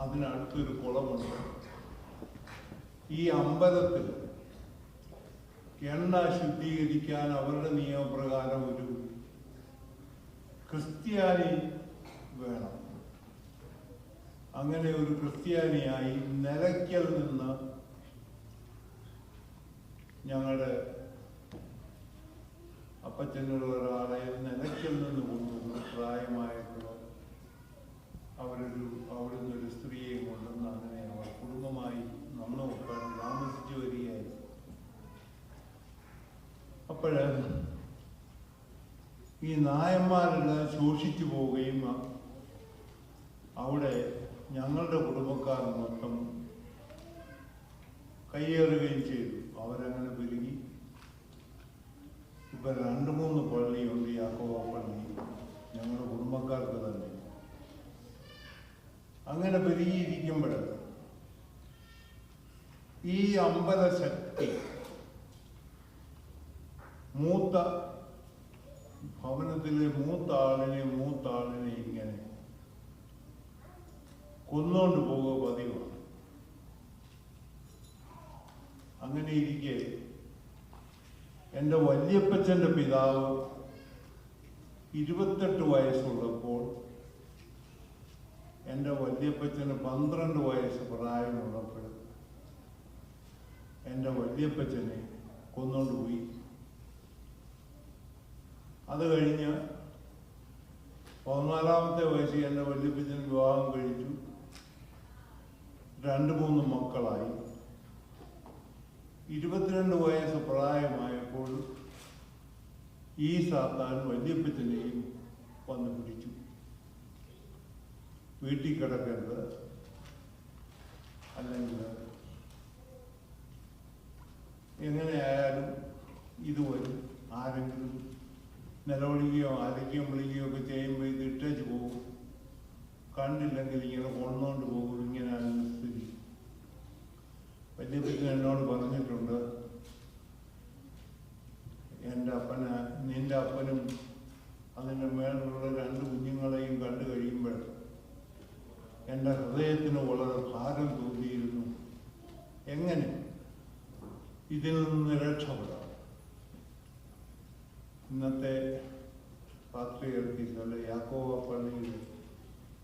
അതിനടുത്തൊരു കുളമുണ്ട്. ഈ അമ്പലത്തിൽ എണ്ണ ശുദ്ധീകരിക്കാൻ അവരുടെ നിയമപ്രകാരം ഒരു ക്രിസ്ത്യാനി വേണം. അങ്ങനെ ഒരു ക്രിസ്ത്യാനിയായി നിലയ്ക്കൽ നിന്ന് ഞങ്ങളുടെ അപ്പച്ചനുള്ള ഒരാളെ നിലയ്ക്കൽ നിന്ന് കൊണ്ടുവന്നു. പ്രായമായിട്ടുള്ള അവിടുന്ന് ഒരു സ്ത്രീയെ കൊണ്ടുവന്ന് അങ്ങനെ അവർ കുടുംബമായി നന്നോക്കാൻ താമസിച്ചു വരികയായിരുന്നു. അപ്പോഴ് ഈ നായന്മാരെല്ലാം ശോഷിച്ചു പോവുകയും അവിടെ ഞങ്ങളുടെ കുടുംബക്കാർ മൊത്തം കയ്യേറുകയും ചെയ്തു. അവരങ്ങനെ പെരുകി. ഇപ്പൊ 2-3 പള്ളിയുണ്ട്. യാക്കോബ പള്ളി ഞങ്ങളുടെ കുടുംബക്കാർക്ക് തന്നെ. അങ്ങനെ പെരുകിയിരിക്കുമ്പോൾ ഈ അമ്പലശക്തി ഭവനത്തിലെ മൂത്ത ആളിനെ ഇങ്ങനെ കൊന്നുകൊണ്ട് പോകുക പതിവാണ്. അങ്ങനെ ഇരിക്കെ എൻ്റെ വല്യപ്പച്ചൻ്റെ പിതാവ് 28 വയസ്സുള്ളപ്പോൾ എൻ്റെ വല്യപ്പച്ചന് 12 വയസ്സ് പ്രായമുള്ളപ്പോൾ എൻ്റെ വല്യപ്പച്ചനെ കൊന്നുകൊണ്ട് പോയി. അത് കഴിഞ്ഞ് 14-ാമത്തെ വയസ്സിൽ എൻ്റെ വല്യപ്പച്ചൻ വിവാഹം കഴിച്ചു. 2-3 മക്കളായി. 22 വയസ്സ് പ്രായമായപ്പോൾ ഈ സാത്താൻ വല്യപ്പച്ചനെയും വന്ന് പിടിച്ചു. വീട്ടിൽ കിടക്കരുത്, അല്ലെങ്കിൽ എങ്ങനെയായാലും ഇതുവരും ആരെങ്കിലും നിലവിളിക്കുകയോ അരയ്ക്കുകയോ വിളിക്കുകയോ ഒക്കെ ചെയ്യുമ്പോൾ ഇത് ഇട്ടേച്ച് പോകും. കണ്ടില്ലെങ്കിൽ ഇങ്ങനെ കൊണ്ടുകൊണ്ട് പോകും. ഇങ്ങനെയാണ് സ്ഥിതി. വല്യപ്പച്ചൻ എന്നോട് പറഞ്ഞിട്ടുണ്ട്, നിന്റെ അപ്പനും അതിൻ്റെ മേലുള്ള 2 കുഞ്ഞുങ്ങളെയും കണ്ടു കഴിയുമ്പോൾ എൻ്റെ ഹൃദയത്തിന് വളരെ ഭാരം തോന്നിയിരുന്നു. എങ്ങനെ ഇതിൽ നിന്ന് രക്ഷപ്പെടാം? ഇന്നത്തെ പാത്രിയർക്കീസ് യാക്കോബ പള്ളിയിൽ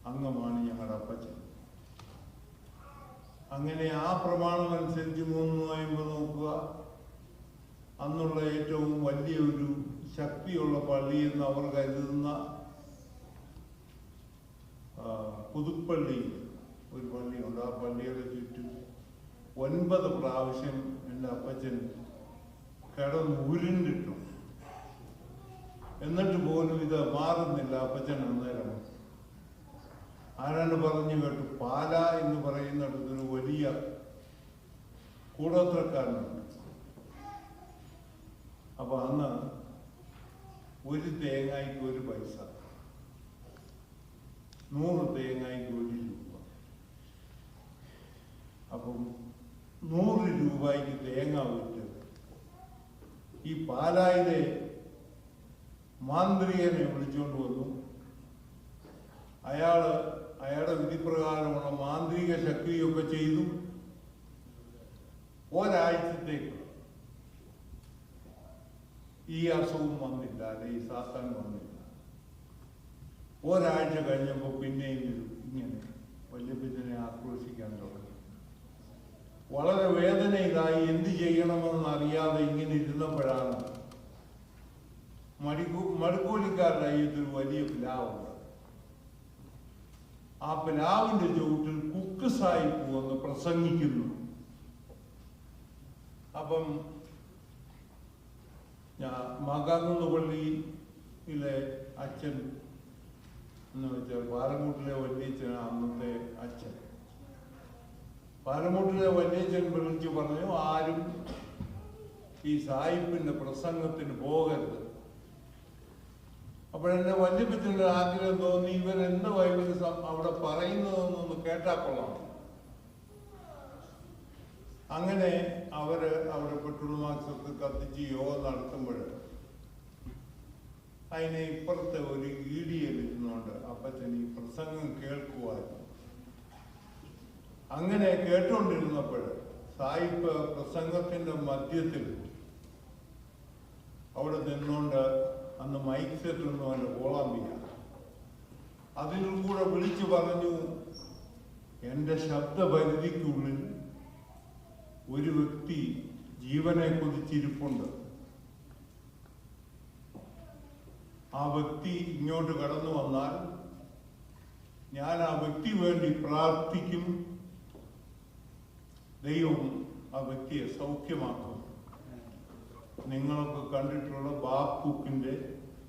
അംഗമാണ് ഞങ്ങളുടെ അപ്പച്ചൻ. അങ്ങനെ ആ പ്രമാണം അനുസരിച്ച് 3 നോയമ്പ് നോക്കുക. അന്നുള്ള ഏറ്റവും വലിയൊരു ശക്തിയുള്ള പള്ളി എന്ന് അവർ കരുതുന്ന പുതുപ്പള്ളി ഒരു പള്ളിയുണ്ട്. ആ പള്ളിയുടെ ചുറ്റും 9 പ്രാവശ്യം എൻ്റെ അപ്പച്ചൻ കിടന്ന് ഉരുണ്ടിട്ടു. എന്നിട്ട് പോലും ഇത് മാറുന്നില്ല. അപ്പച്ചൻ അന്നേരം ആരാണ് പറഞ്ഞു കേട്ടു, പാല എന്ന് പറയുന്നിടത്തൊരു വലിയ കൂടോത്രക്കാരനുണ്ട്. അപ്പൊ അന്ന് ഒരു തേങ്ങയ്ക്ക് 1 പൈസ, 100 തേങ്ങയ്ക്ക് 1 രൂപ. അപ്പം 100 രൂപയ്ക്ക് തേങ്ങ വിറ്റ് ഈ പാലായിലെ മാന്ത്രികനെ വിളിച്ചുകൊണ്ട് വന്നു. അയാളുടെ വിധിപ്രകാരമുള്ള മാന്ത്രിക ശക്തിയൊക്കെ ചെയ്തു. ഒരാഴ്ചത്തേക്ക് ഈ അസുഖം വന്നില്ല, അല്ലെ ഈ സാത്താൻ വന്നില്ല. ഒരാഴ്ച കഴിഞ്ഞപ്പോൾ പിന്നെയും ഇങ്ങനെ വല്യപ്പച്ചനെ ആക്രോശിക്കാൻ തുടങ്ങി. വളരെ വേദനയിലായി. എന്ത് ചെയ്യണമെന്ന് അറിയാതെ ഇങ്ങനെ ഇരുന്നപ്പോഴാണ് മടുക്കോലിക്കാരുടെ അയ്യത്തൊരു വലിയ പ്ലാവുണ്ട്. ആ പ്ലാവിന്റെ ചുവട്ടിൽ കുക്ക് സാഹിബ് വന്ന് പ്രസംഗിക്കുന്നു. അപ്പം മാകാകുന്ന് പള്ളിയിലെ അച്ഛൻ എന്ന് വെച്ചാൽ പാലമൂട്ടിലെ വല്യച്ഛനാണ് അന്നത്തെ അച്ഛൻ. പാലമൂട്ടിലെ വല്യച്ഛൻ വിളിച്ചു പറഞ്ഞു, ആരും ഈ സായിപ്പിന്റെ പ്രസംഗത്തിന് പോകരുത്. അപ്പോഴെന്നെ വല്യപ്പച്ചൻ്റെ ആഗ്രഹം തോന്നി, ഇവരെന്ത് ബൈബിൾ അവിടെ പറയുന്നതെന്നൊന്ന് കേട്ടാൽ കൊള്ളാം. അങ്ങനെ അവിടെ പെട്രോൾ മാക്സത്ത് കത്തിച്ച് യോഗം നടത്തുമ്പോൾ അതിനെ ഇപ്പുറത്തെ ഒരു ഈടിയലിരുന്നുകൊണ്ട് അപ്പച്ചൻ ഈ പ്രസംഗം കേൾക്കുമായിരുന്നു. അങ്ങനെ കേട്ടുകൊണ്ടിരുന്നപ്പോൾ സായിപ്പ് പ്രസംഗത്തിന്റെ മധ്യത്തിൽ അവിടെ നിന്നുകൊണ്ട്, അന്ന് മൈക്ക് സെറ്റ് ഒന്നും അവൻ്റെ കോളാമ്പില്ല, അതിലും കൂടെ വിളിച്ചു പറഞ്ഞു, എൻ്റെ ശബ്ദപരിധിക്കുള്ളിൽ ഒരു വ്യക്തി ജീവനെ കൊതിച്ചിരിപ്പുണ്ട്. ആ വ്യക്തി ഇങ്ങോട്ട് കടന്നു വന്നാൽ ഞാൻ ആ വ്യക്തി വേണ്ടി പ്രാർത്ഥിക്കും, ദൈവം ആ വ്യക്തിയെ സൗഖ്യമാക്കും. നിങ്ങളൊക്കെ കണ്ടിട്ടുള്ള ബാബ് കുക്കിന്റെ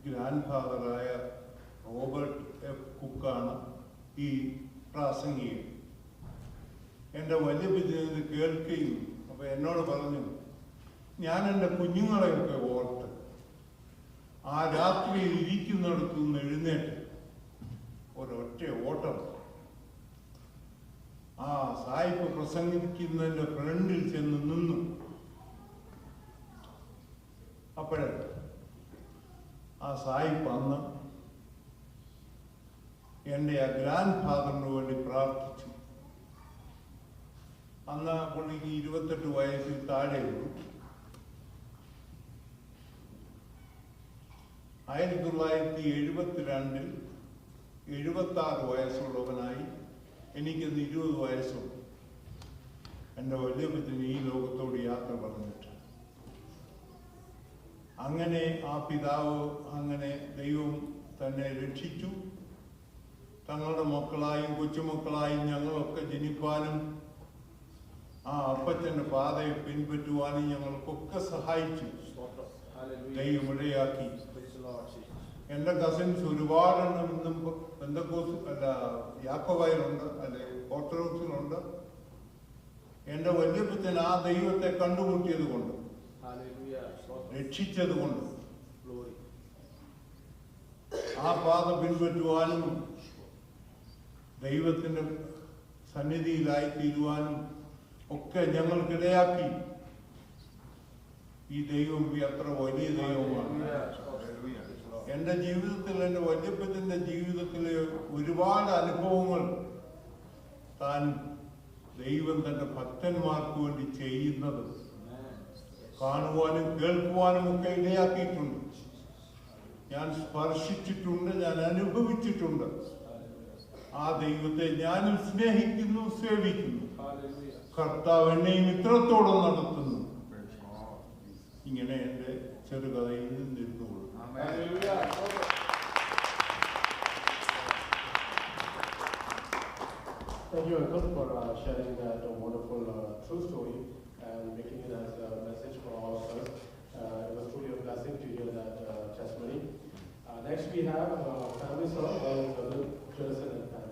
ഗ്രാൻഡ് ഫാദറായ റോബർട്ട് എഫ് കുക്കാണ് ഈ പ്രാസംഗികൻ. എൻ്റെ വല്യപ്പച്ചൻ കേൾക്കുകയും അപ്പൊ എന്നോട് പറഞ്ഞു, ഞാൻ എൻ്റെ കുഞ്ഞുങ്ങളെയൊക്കെ ഓർത്ത് ആ രാത്രിയിൽ ഇരിക്കുന്നിടത്തു നിന്ന് എഴുന്നേറ്റ് ഒരൊറ്റ ഓട്ടം ആ സായിപ്പ് പ്രസംഗിക്കുന്നതിന്റെ ഫ്രണ്ടിൽ ചെന്ന് നിന്നു. അപ്പോഴേ ആ സായിപ്പ് അന്ന് എൻ്റെ ആ ഗ്രാൻഡ് ഫാദറിന് വേണ്ടി പ്രാർത്ഥിച്ചു. അന്ന് പുള്ളിക്ക് 28 വയസ്സിൽ താഴെയുള്ളൂ. 1972 76 വയസ്സുള്ളവനായി, എനിക്കന്ന് 20 വയസ്സുള്ളൂ. എൻ്റെ വല്യപ്പച്ചന് ഈ ലോകത്തോട് യാത്ര പറഞ്ഞിട്ട് അങ്ങനെ ആ പിതാവ്, അങ്ങനെ ദൈവം തന്നെ രക്ഷിച്ചു. തങ്ങളുടെ മക്കളായും കൊച്ചുമക്കളായും ഞങ്ങളൊക്കെ ജനിപ്പാനും ആ അപ്പച്ചൻ്റെ പാതയെ പിൻപറ്റുവാനും ഞങ്ങൾക്കൊക്കെ സഹായിച്ചു. ദൈവം ഇടയാക്കി. എൻ്റെ കസിൻസ് ഒരുപാടെണ്ണം ഇന്നും പെന്തക്കോസ് യാക്കോബായിലുണ്ട്, അല്ലെ ഓർത്തഡോക്സിലുണ്ട്. എൻ്റെ വല്യപ്പച്ചൻ ആ ദൈവത്തെ കണ്ടുമുട്ടിയത് കൊണ്ട്, രക്ഷിച്ചത് കൊണ്ട് ആ പാത പിൻപറ്റുവാനും ദൈവത്തിന്റെ സന്നിധിയിലായി തീരുവാനും ഒക്കെ ഞങ്ങൾക്കിടയാക്കി. ഈ ദൈവം എത്ര വലിയ ദൈവമാണ്. എൻ്റെ ജീവിതത്തിൽ, എൻ്റെ വല്യപ്പച്ചൻ്റെ ജീവിതത്തിലെ ഒരുപാട് അനുഭവങ്ങൾ താൻ ദൈവം തന്റെ ഭക്തന്മാർക്ക് വേണ്ടി ചെയ്യുന്നത് കാണുവാനും കേൾക്കുവാനും ഒക്കെ ഇടയാക്കിയിട്ടുണ്ട്. ഞാൻ സ്പർശിച്ചിട്ടുണ്ട്, ഞാൻ അനുഭവിച്ചിട്ടുണ്ട്. ആ ദൈവത്തെ ഞാനും സ്നേഹിക്കുന്നു, സേവിക്കുന്നു. കർത്താവ് എന്നെയും ഇത്രത്തോളം നടത്തുന്നു. ഇങ്ങനെ എൻ്റെ ചെറുകഥയിൽ നിന്നിരുന്നുള്ളൂ. Thank you, Uncle, for sharing that wonderful true story and making it as a message for all of us. It was truly a blessing to hear that testimony. Next, we have family song by Brother Jellison and family.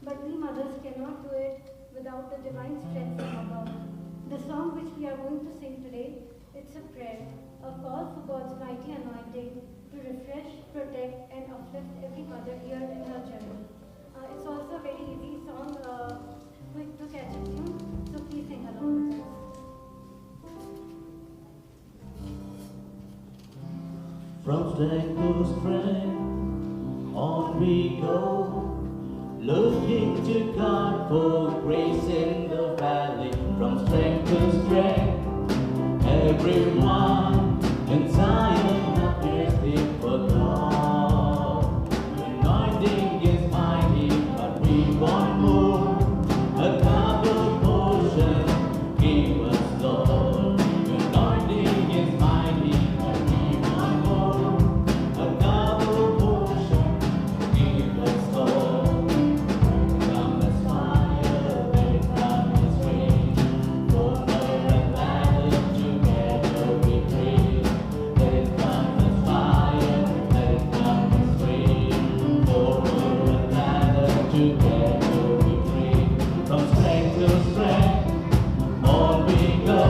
But we mothers cannot do it without the divine strength from above. The song which we are going to sing today, it's a prayer, a call for God's mighty anointing to refresh, protect, and uplift every mother here in her journey. It's also a very easy song From strength to strength, on we go, looking to God for grace in the valley. From strength to strength, everyone in Zion appears before God. The anointing is mighty, but we want more. A double portion, give us Lord. The anointing is mighty, but we want more. A double portion, give us Lord. Come as fire, let come as rain. For love and ladder together we pray. Let come as fire, let come as rain. For love and ladder together we pray. From strength to strength, on we go,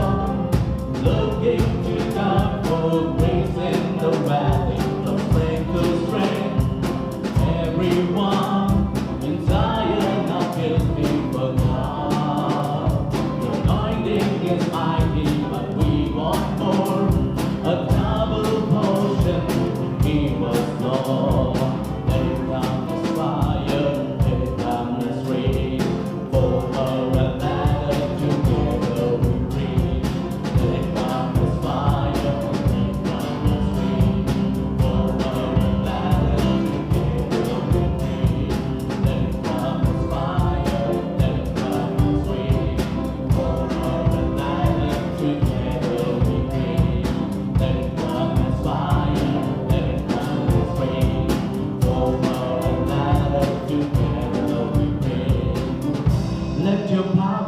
looking to God for grace in the valley. From strength to strength, everyone in Zion appears before God. The anointing is mighty, but we want more. A double portion, give us Lord. Let it come as fire, let it come as rain. For her and ladder together we pray. Let it come as fire, let it come as rain. For her and ladder together we pray. Let it come as fire, let it come as rain. For her and ladder together we pray. Let it come as fire, let it come as rain. For her and ladder together we pray. Let your power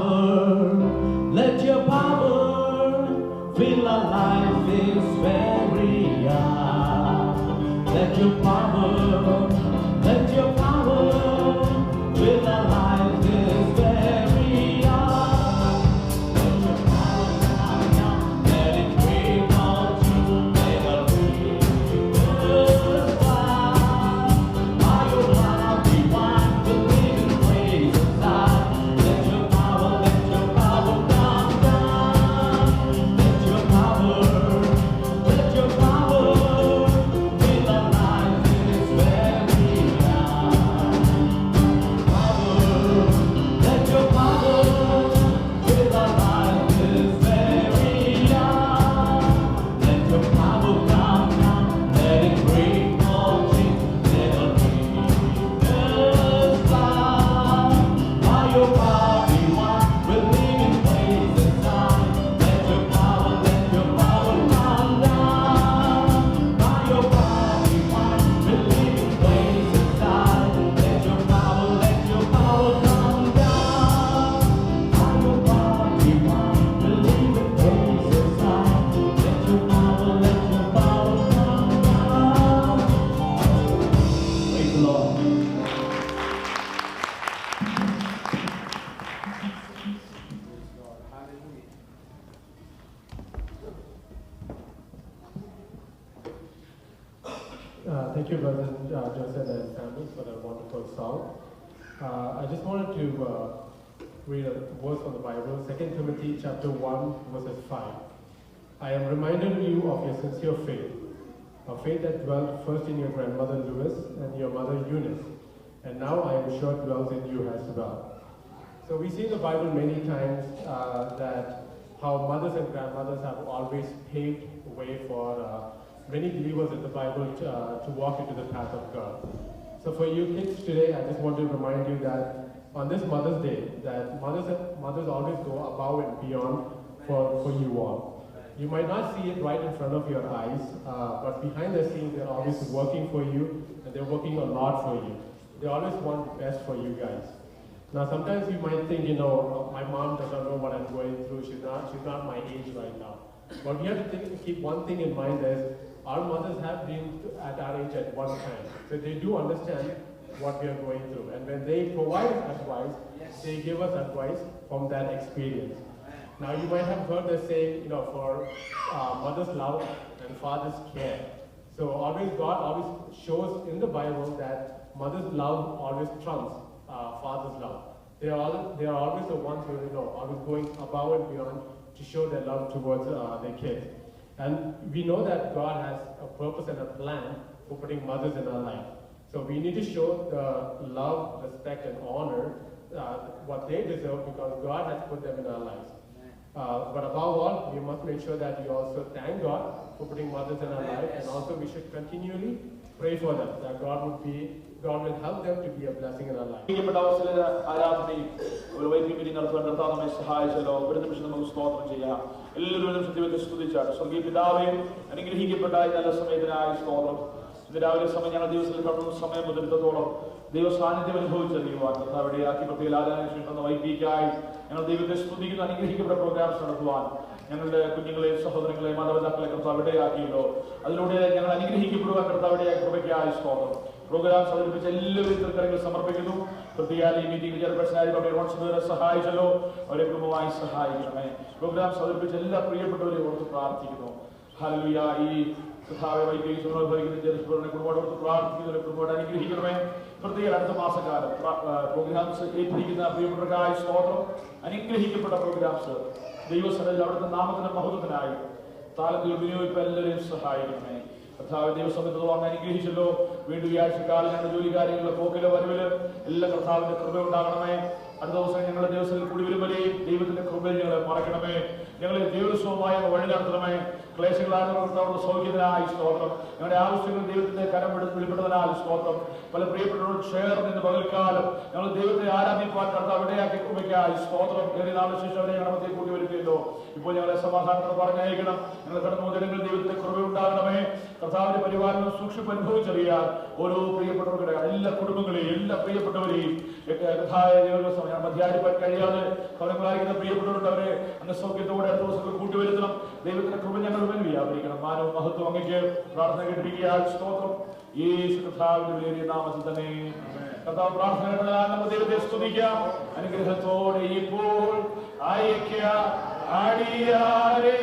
fill our life this very hour. Let your power fill our life this very hour. Let your power come down, let it break all truth, let it break the fire. By your power we want to live in praise of God. Let your power come down. Let your power fill our lives this very hour. Let your power fill our lives this very hour. Let your power come down, let it break all chains, let it break the fire. By your power we want, we live in praise and song. Let your power come down. By your power we want, we live in praise and song. Let your power come down. By your power we want, we live in praise and song. Let your power come down. Praise the Lord. Thank you, Brother Joseph and family, for that wonderful song. I just wanted to read a verse from the Bible, 2 Timothy chapter 1, verses 5. I am reminded you of your sincere faith, a faith that dwelt first in your grandmother Lois and your mother Eunice, and now I am sure dwells in you as well. So we see in the Bible many times that how mothers and grandmothers have always paved the way for many believers in the Bible to walk into the path of God. So for you kids today, I just want to remind you that on this Mother's Day, that mothers always go above and beyond for you all. You might not see it right in front of your eyes, but behind the scenes, they're always working for you, and they're working a lot for you. They always want the best for you guys. Now, sometimes you might think, my mom doesn't know what I'm going through. She's not my age right now. But we have to keep one thing in mind is, our mothers have been at our age at one time. So they do understand what we are going through. And when they provide advice, they give us advice from that experience. Now you might have heard the saying, for mother's love and father's care. So God always shows in the Bible that mother's love always trumps father's love. They are always the ones who always going above and beyond to show their love towards their kids. And we know that God has a purpose and a plan for putting mothers in our life. So we need to show the love, respect, and honor what they deserve because God has put them in our lives. But above all, we must make sure that we also thank God for putting mothers in our life, and also we should continually pray for them, that God will help them to be a blessing in our life. രാവിലെ സമയം ഞങ്ങൾ ദിവസത്തിൽ കടന്നു സമയം മുതലെടുത്തോളം ദൈവ സാന്നിധ്യം അനുഭവിച്ചറിയുവാൻ കർത്താവിടെ ആക്കി പ്രത്യേക ആരാധന വൈകിക്കായി ഞങ്ങൾ ദൈവത്തെ സ്തുതിക്കുന്ന അനുഗ്രഹിക്കപ്പെട്ട പ്രോഗ്രാംസ് നടത്തുവാൻ ഞങ്ങളുടെ കുഞ്ഞുങ്ങളെയും സഹോദരങ്ങളെയും മാതാപിതാക്കളെ കർത്താവിടെ ആക്കിയല്ലോ. അതിലൂടെ ഞങ്ങൾ അനുഗ്രഹിക്കപ്പെടുക കർത്താവിടെ കൃപയ്ക്കായി സ്തോത്രം. പ്രോഗ്രാംസ് അവതരിപ്പിച്ച എല്ലാവരും തൃക്കരങ്ങൾ സമർപ്പിക്കുന്നു. പ്രത്യേക ഈ മീറ്റിംഗ് ചെയർപേഴ്സണായി സഹായിച്ചല്ലോ, അവരെ കുടുംബമായി സഹായിക്കണമേ. പ്രോഗ്രാംസ് അവതരിപ്പിച്ച എല്ലാ പ്രിയപ്പെട്ടവരെയും ഓർത്ത് പ്രാർത്ഥിക്കുന്നു. ഹല്ലേലൂയ. ഈ കർത്താവെ കുടുംബത്തോട് പ്രാർത്ഥിക്കുന്നവരെ കുടുംബത്തോട് അനുഗ്രഹിക്കണമേ. പ്രത്യേക അടുത്ത മാസക്കാലം പ്രോഗ്രാംസ് ഏറ്റിരിക്കുന്ന പ്രിയപ്പെട്ടവർക്കായി സ്തോത്രം. അനുഗ്രഹിക്കപ്പെട്ട പ്രോഗ്രാംസ് ദൈവസഭയിൽ അവിടുത്തെ നാമത്തിന്റെ മഹത്വത്തിനായി താലന്തുകൾ വിനിയോഗിക്കാൻ എല്ലാവരെയും സഹായിക്കണമേ. കർത്താവ് ദൈവസഭത്തോളം അങ്ങ് അനുഗ്രഹിച്ചല്ലോ. വീണ്ടും ഈ ആഴ്ചക്കാലം ഞങ്ങളുടെ ജോലി കാര്യങ്ങളിലെ പോക്കിലോ വരവില് എല്ലാം കർത്താവിന്റെ കൃപ ഉണ്ടാകണമേ. അടുത്ത ദിവസം ഞങ്ങളുടെ ദിവസത്തിൽ കൂടി വരുമ്പോഴേയും ദൈവത്തിന്റെ കൃപയിൽ ഞങ്ങളെ മറക്കണമേ. ഞങ്ങളെ ദൈവസ്വമായ വഴി നടത്തണമേ. ക്ലേശങ്ങളാണ് സൗഖ്യത്തിനായി സ്തോത്രം. ഞങ്ങളുടെ ആവശ്യങ്ങൾ ദൈവത്തിന്റെ കരം വെളിപ്പെട്ടതിനാൽ സ്തോത്രം. പല പ്രിയപ്പെട്ടവരോട് ചേർന്ന് ഇന്ന് പകൽക്കാലം ഞങ്ങൾ ദൈവത്തെ ആരാധിപ്പാൻ കർത്താവ് ഇടയാക്കി കൃപയ്ക്കായി സ്തോത്രം. ഏറെ നാളെ ശേഷം അവരെ ഞങ്ങളുടെ മധ്യത്തിൽ കൂടി വരുത്തിയല്ലോ. ഇപ്പോൾ ഞങ്ങളെ സമാധാനത്തോടെ പറഞ്ഞയക്കണം. ഞങ്ങൾ കടന്നു മുതലെങ്കിൽ ദൈവത്തിന്റെ കൃപയുണ്ടാകണമേ. കർത്താവിന്റെ പരിപാലനം സൂക്ഷിപ്പ് അനുഭവിച്ചറിയാൻ ഓരോ പ്രിയപ്പെട്ടവരുടെ എല്ലാ കുടുംബങ്ങളെയും എല്ലാ പ്രിയപ്പെട്ടവരെയും മധ്യാരിപ്പാൻ കഴിയാതെ ഭവനങ്ങളായിരിക്കുന്ന പ്രിയപ്പെട്ടവരുണ്ടവരെ അങ്ങ് സൗഖ്യത്തോടെ അടുത്ത ദിവസങ്ങൾ കൂട്ടിവരുത്തണം. ദൈവത്തിന്റെ കൃപ ഞങ്ങൾ മേൽ വ്യാപരിക്കണം. മാനവും മഹത്വം അങ്ങേക്ക് പ്രാർത്ഥന കേട്ടിരിക്കുകയാൽ സ്തോത്രം. യേശു കർത്താവിന്റെ വിലയേറിയ നാമത്തിൽ തന്നെ കർത്താവ് പ്രാർത്ഥന കേട്ടതിനാൽ നമുക്ക് ദൈവത്തെ സ്തുതിക്കാം. അനുഗ്രഹത്തോടെ ഇപ്പോൾ അയക്ക അടിയാരേ